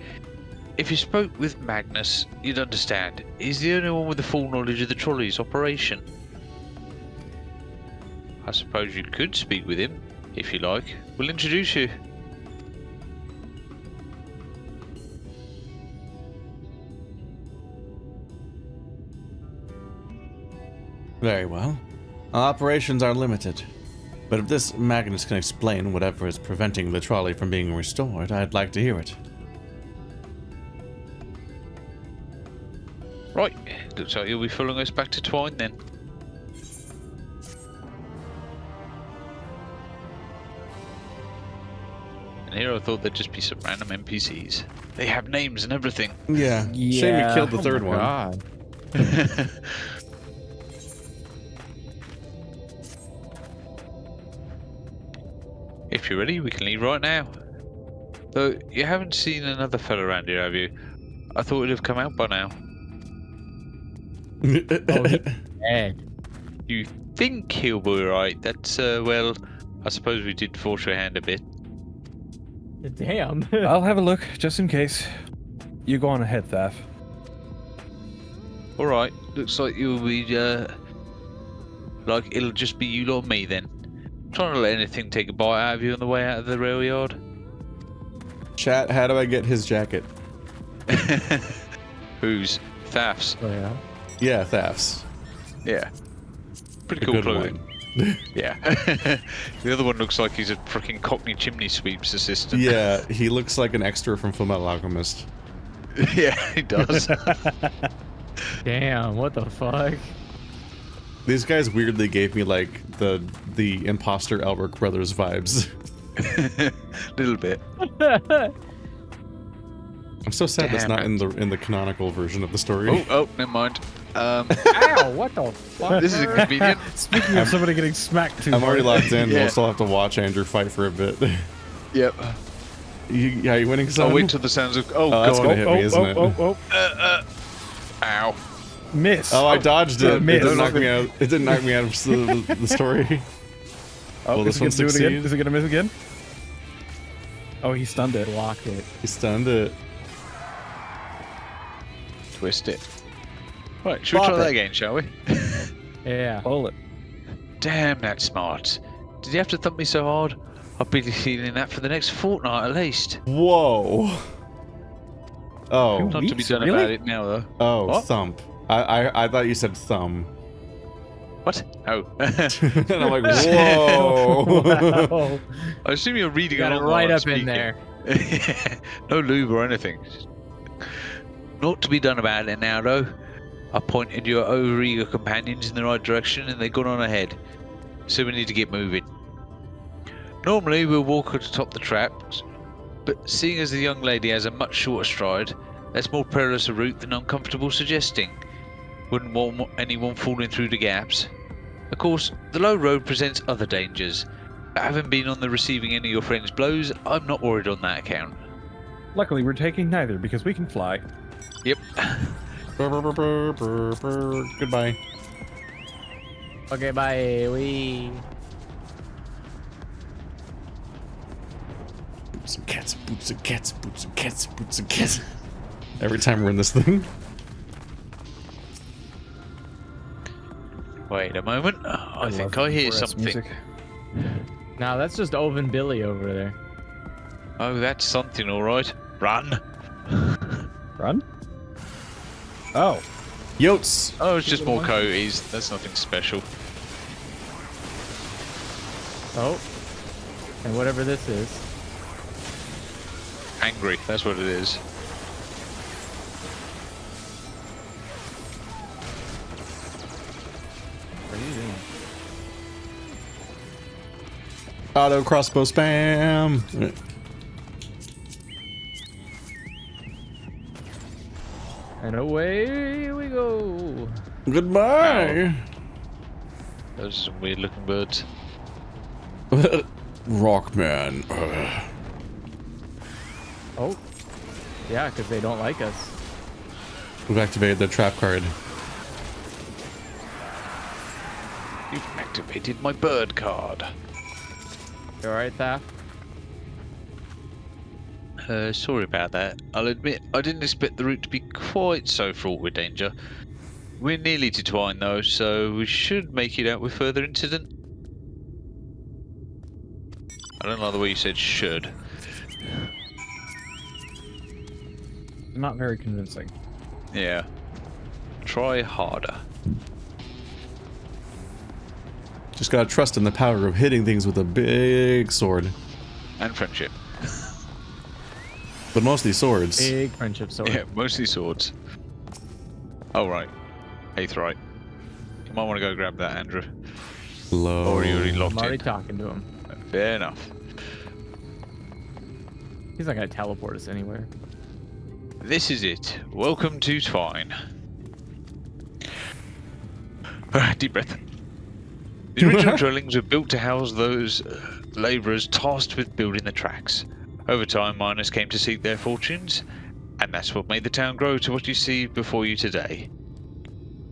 Speaker 3: If you spoke with Magnus, you'd understand. He's the only one with the full knowledge of the trolley's operation. I suppose you could speak with him, if you like. We'll introduce you.
Speaker 1: Very well. Our operations are limited. But if this Magnus can explain whatever is preventing the trolley from being restored, I'd like to hear it.
Speaker 3: Right, looks like you'll be following us back to Twine then. And here I thought there'd just be some random NPCs. They have names and everything.
Speaker 1: Yeah. Shame you killed the third one.
Speaker 2: God.
Speaker 3: If you're ready, we can leave right now. Though, you haven't seen another fella around here, have you? I thought it'd have come out by now.
Speaker 2: Oh, he's dead.
Speaker 3: You think he'll be right? That's, well, I suppose we did force your hand a bit.
Speaker 2: Damn.
Speaker 15: I'll have a look, just in case. You go on ahead, Thaf.
Speaker 3: Alright, looks like you'll be, like it'll just be you lot and me then. Trying to let anything take a bite out of you on the way out of the rail yard.
Speaker 1: Chat, how do I get his jacket?
Speaker 3: Whose? Thaf's.
Speaker 2: Oh, yeah?
Speaker 1: Yeah, Thaf's.
Speaker 3: Yeah. Pretty
Speaker 1: A
Speaker 3: cool
Speaker 1: good
Speaker 3: clothing.
Speaker 1: one.
Speaker 3: Yeah. The other one looks like he's a freaking Cockney chimney sweep's assistant.
Speaker 1: Yeah, he looks like an extra from Fullmetal Alchemist.
Speaker 3: Yeah, he does.
Speaker 2: Damn, what the fuck?
Speaker 1: These guys weirdly gave me like the imposter Elric brothers vibes.
Speaker 3: Little bit.
Speaker 1: I'm so sad that's not in the canonical version of the story.
Speaker 3: Oh, never mind.
Speaker 2: Ow, what the fuck?
Speaker 3: This is inconvenient.
Speaker 15: Speaking of somebody getting smacked too
Speaker 1: I'm already
Speaker 15: hard.
Speaker 1: locked in.
Speaker 3: Yeah.
Speaker 1: We'll still have to watch Andrew fight for a bit.
Speaker 3: Yep.
Speaker 1: You winning, son?
Speaker 3: I'll wait till the sounds of. Oh,
Speaker 1: that's
Speaker 3: God.
Speaker 1: gonna hit me, isn't it?
Speaker 3: Ow.
Speaker 15: Miss.
Speaker 1: Oh, I dodged it.
Speaker 15: Miss.
Speaker 1: It didn't knock me out. It didn't knock me out of the story.
Speaker 15: Oh,
Speaker 1: Will this
Speaker 15: is
Speaker 1: one
Speaker 15: he gonna do it
Speaker 1: succeed?
Speaker 15: again? Is he gonna miss again? Oh, he stunned it.
Speaker 2: Block it.
Speaker 1: He stunned it.
Speaker 3: Twist it. Right, should we
Speaker 1: Bop
Speaker 3: try that
Speaker 1: it.
Speaker 3: again, shall we?
Speaker 2: Yeah.
Speaker 4: Pull it.
Speaker 3: Damn, that's smart. Did you have to thump me so hard? I'll be feeling that for the next fortnight at least.
Speaker 1: Whoa. Oh.
Speaker 3: Not to be done about it now, though.
Speaker 1: Oh,
Speaker 3: What?
Speaker 1: thump. I thought you said thumb.
Speaker 3: What? Oh.
Speaker 1: And I'm like, whoa.
Speaker 2: Wow.
Speaker 3: I assume you're reading
Speaker 2: Got it
Speaker 3: along
Speaker 2: right
Speaker 3: while I'm
Speaker 2: up in
Speaker 3: speaking.
Speaker 2: there.
Speaker 3: No lube or anything. Not to be done about it now, though. I pointed your overeager companions in the right direction and they've gone on ahead. So we need to get moving. Normally we'll walk atop the traps, but seeing as the young lady has a much shorter stride, that's more perilous a route than I'm comfortable suggesting. Wouldn't want anyone falling through the gaps. Of course, the low road presents other dangers. But having been on the receiving end of your friend's blows, I'm not worried on that account.
Speaker 4: Luckily, we're taking neither because we can fly.
Speaker 3: Yep.
Speaker 1: Goodbye.
Speaker 2: Okay, bye. We.
Speaker 1: Boots and cats, boots and cats, boots and cats, boots and cats. Every time we're in this thing.
Speaker 3: Wait a moment. I think I hear something.
Speaker 4: Music.
Speaker 2: Nah, that's just Oven Billy over there.
Speaker 3: Oh, that's something, alright. Run.
Speaker 4: Run? Oh.
Speaker 1: Yotes.
Speaker 3: Oh, it's just more coyotes. That's nothing special.
Speaker 2: Oh. And whatever this is.
Speaker 3: Angry, that's what it is.
Speaker 2: What are you doing?
Speaker 1: Auto crossbow spam.
Speaker 2: And away we go.
Speaker 1: Goodbye.
Speaker 3: Those are some weird looking birds.
Speaker 1: Rockman. Ugh.
Speaker 2: Oh. Yeah, because they don't like us.
Speaker 1: We've activated the trap card.
Speaker 3: You've activated my bird card.
Speaker 2: You alright, Thaf?
Speaker 3: Sorry about that. I'll admit, I didn't expect the route to be quite so fraught with danger. We're nearly to Twine though, so we should make it out with further incident. I don't like the way you said should.
Speaker 4: Not very convincing.
Speaker 3: Yeah. Try harder.
Speaker 1: Just gotta trust in the power of hitting things with a big sword.
Speaker 3: And friendship.
Speaker 1: But mostly swords.
Speaker 2: Big friendship sword.
Speaker 3: Yeah, mostly swords. Oh, right. 8th right. You might want to go grab that, Andrew.
Speaker 1: Low.
Speaker 3: Or you already locked
Speaker 2: I'm already
Speaker 3: in.
Speaker 2: talking to him.
Speaker 3: Fair enough.
Speaker 2: He's not gonna teleport us anywhere.
Speaker 3: This is it. Welcome to Twine. Deep breath. The original dwellings were built to house those labourers tasked with building the tracks. Over time, miners came to seek their fortunes, and that's what made the town grow to what you see before you today.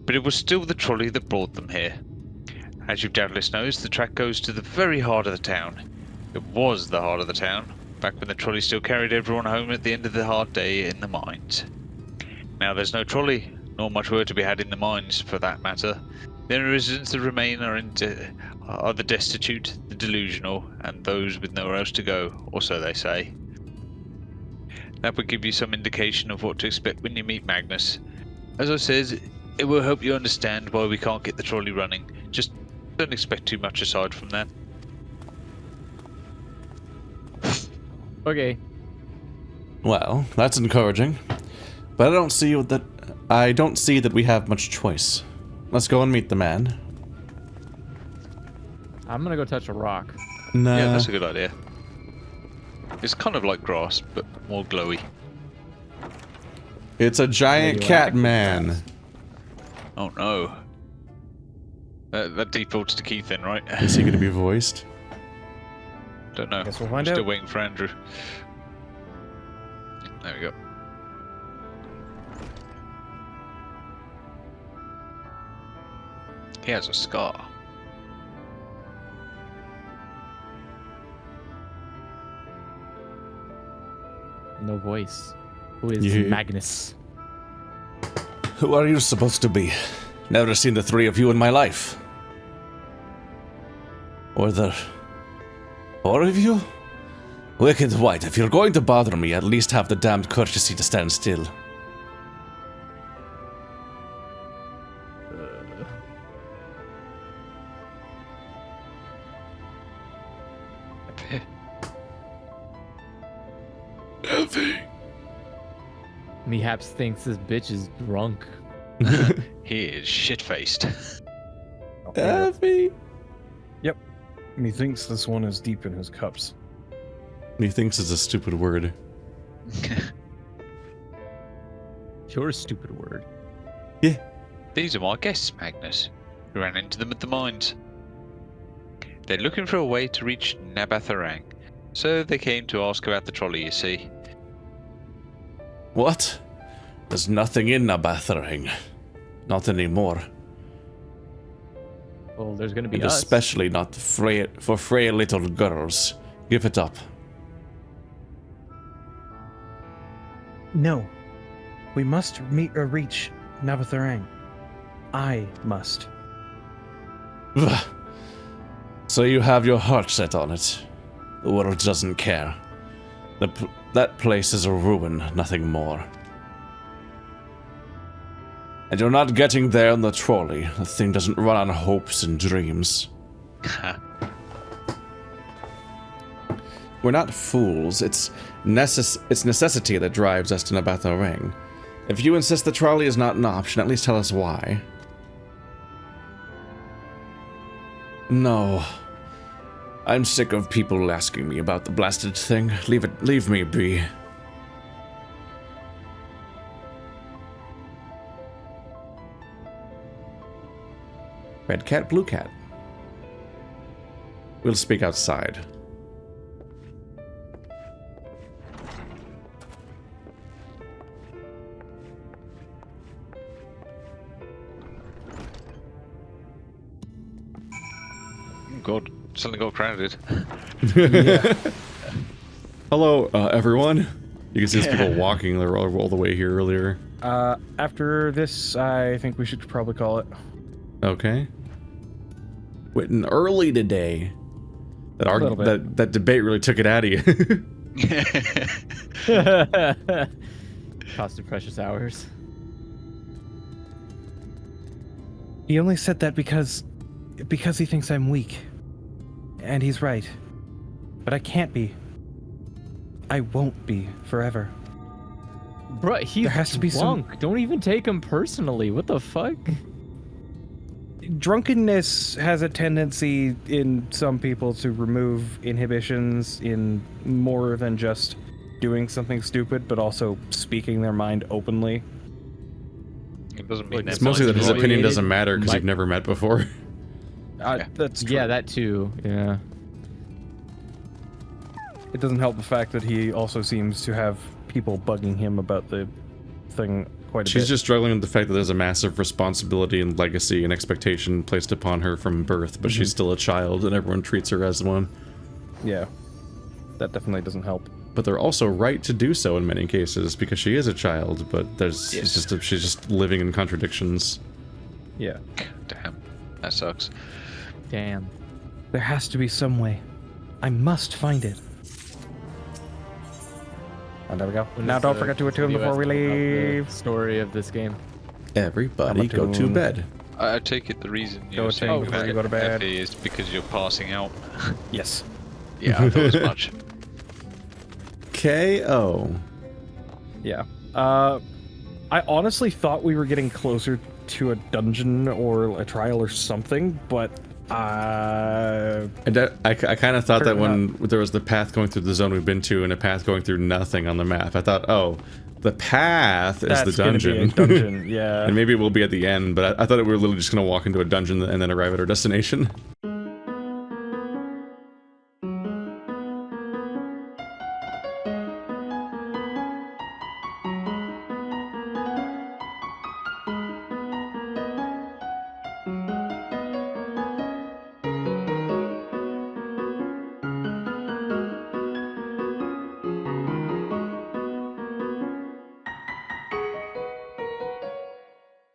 Speaker 3: But it was still the trolley that brought them here. As you've doubtless noticed, the track goes to the very heart of the town. It was the heart of the town, back when the trolley still carried everyone home at the end of the hard day in the mines. Now there's no trolley, nor much work to be had in the mines, for that matter. The only residents that remain are the destitute, the delusional, and those with nowhere else to go, or so they say. That would give you some indication of what to expect when you meet Magnus. As I said, it will help you understand why we can't get the trolley running. Just don't expect too much aside from that.
Speaker 2: Okay.
Speaker 1: Well, that's encouraging. But I don't see that we have much choice. Let's go and meet the man.
Speaker 2: I'm gonna go touch a rock.
Speaker 1: Nah.
Speaker 3: Yeah, that's a good idea. It's kind of like grass, but more glowy.
Speaker 1: It's a giant cat man.
Speaker 3: Oh no. That defaults to Keith then, right?
Speaker 1: Is he going to be voiced?
Speaker 3: Don't know.
Speaker 4: Guess we'll
Speaker 3: I'm
Speaker 4: find
Speaker 3: still
Speaker 4: out.
Speaker 3: waiting for Andrew. There we go. He has a scar.
Speaker 2: No voice. Who is
Speaker 1: Yeah.
Speaker 2: Magnus?
Speaker 1: Who are you supposed to be? Never seen the three of you in my life. Or the 4 of you? Wicked White, if you're going to bother me, at least have the damned courtesy to stand still.
Speaker 3: Heavy.
Speaker 2: Mehaps thinks this bitch is drunk.
Speaker 3: He is shit-faced.
Speaker 1: Heavy.
Speaker 4: Yep. And he thinks this one is deep in his cups.
Speaker 1: He thinks it's a stupid word.
Speaker 2: Your stupid word.
Speaker 1: Yeah.
Speaker 3: These are my guests, Magnus. We ran into them at the mines. They're looking for a way to reach Amh Araeng, so they came to ask about the trolley, you see.
Speaker 1: What? There's nothing in Amh Araeng. Not anymore.
Speaker 2: Well, there's gonna be
Speaker 1: And
Speaker 2: us.
Speaker 1: especially not for frail little girls. Give it up.
Speaker 15: No. We must meet or reach Amh Araeng. I must.
Speaker 1: So you have your heart set on it. The world doesn't care. That place is a ruin, nothing more. And you're not getting there on the trolley. The thing doesn't run on hopes and dreams. We're not fools. It's necessity that drives us to Amh Araeng. If you insist the trolley is not an option, at least tell us why. No. I'm sick of people asking me about the blasted thing. Leave me be. Red cat, blue cat. We'll speak outside.
Speaker 3: God, suddenly got crowded.
Speaker 1: Yeah. Hello, everyone. You can see these people walking all the way here earlier.
Speaker 4: After this, I think we should probably call it.
Speaker 1: Okay. Witten early today. That debate really took it out of you.
Speaker 2: Cost of precious hours.
Speaker 15: He only said that because he thinks I'm weak. And he's right. But I can't be. I won't be forever.
Speaker 2: Bruh, he's
Speaker 15: There has to be
Speaker 2: drunk. Don't even take him personally. What the fuck?
Speaker 4: Drunkenness has a tendency in some people to remove inhibitions in more than just doing something stupid, but also speaking their mind openly.
Speaker 3: It doesn't mean
Speaker 1: It's mostly that his opinion doesn't matter because you've never met before.
Speaker 4: That's true.
Speaker 2: Yeah, that too. Yeah.
Speaker 4: It doesn't help the fact that he also seems to have people bugging him about the thing quite a bit.
Speaker 1: She's just struggling with the fact that there's a massive responsibility and legacy and expectation placed upon her from birth, but she's still a child and everyone treats her as one.
Speaker 4: Yeah. That definitely doesn't help.
Speaker 1: But they're also right to do so in many cases because she is a child, but she's just living in contradictions.
Speaker 4: Yeah.
Speaker 3: Damn. That sucks.
Speaker 2: Damn.
Speaker 15: There has to be some way. I must find it.
Speaker 4: And there we go. Now don't forget to attune before we leave.
Speaker 2: Story of this game.
Speaker 1: Everybody go to bed.
Speaker 3: I take it the reason
Speaker 4: Go
Speaker 3: you're
Speaker 4: to
Speaker 3: saying
Speaker 4: before you go to bed.
Speaker 3: heavy is because you're passing out.
Speaker 4: Yes.
Speaker 3: Yeah, I thought as much.
Speaker 1: KO.
Speaker 4: Yeah. I honestly thought we were getting closer to a dungeon or a trial or something, but
Speaker 1: And I kind of thought that when there was the path going through the zone we've been to and a path going through nothing on the map, I thought, oh, the path is the dungeon.
Speaker 4: Dungeon, yeah.
Speaker 1: And maybe we'll be at the end, but I thought we were literally just going to walk into a dungeon and then arrive at our destination.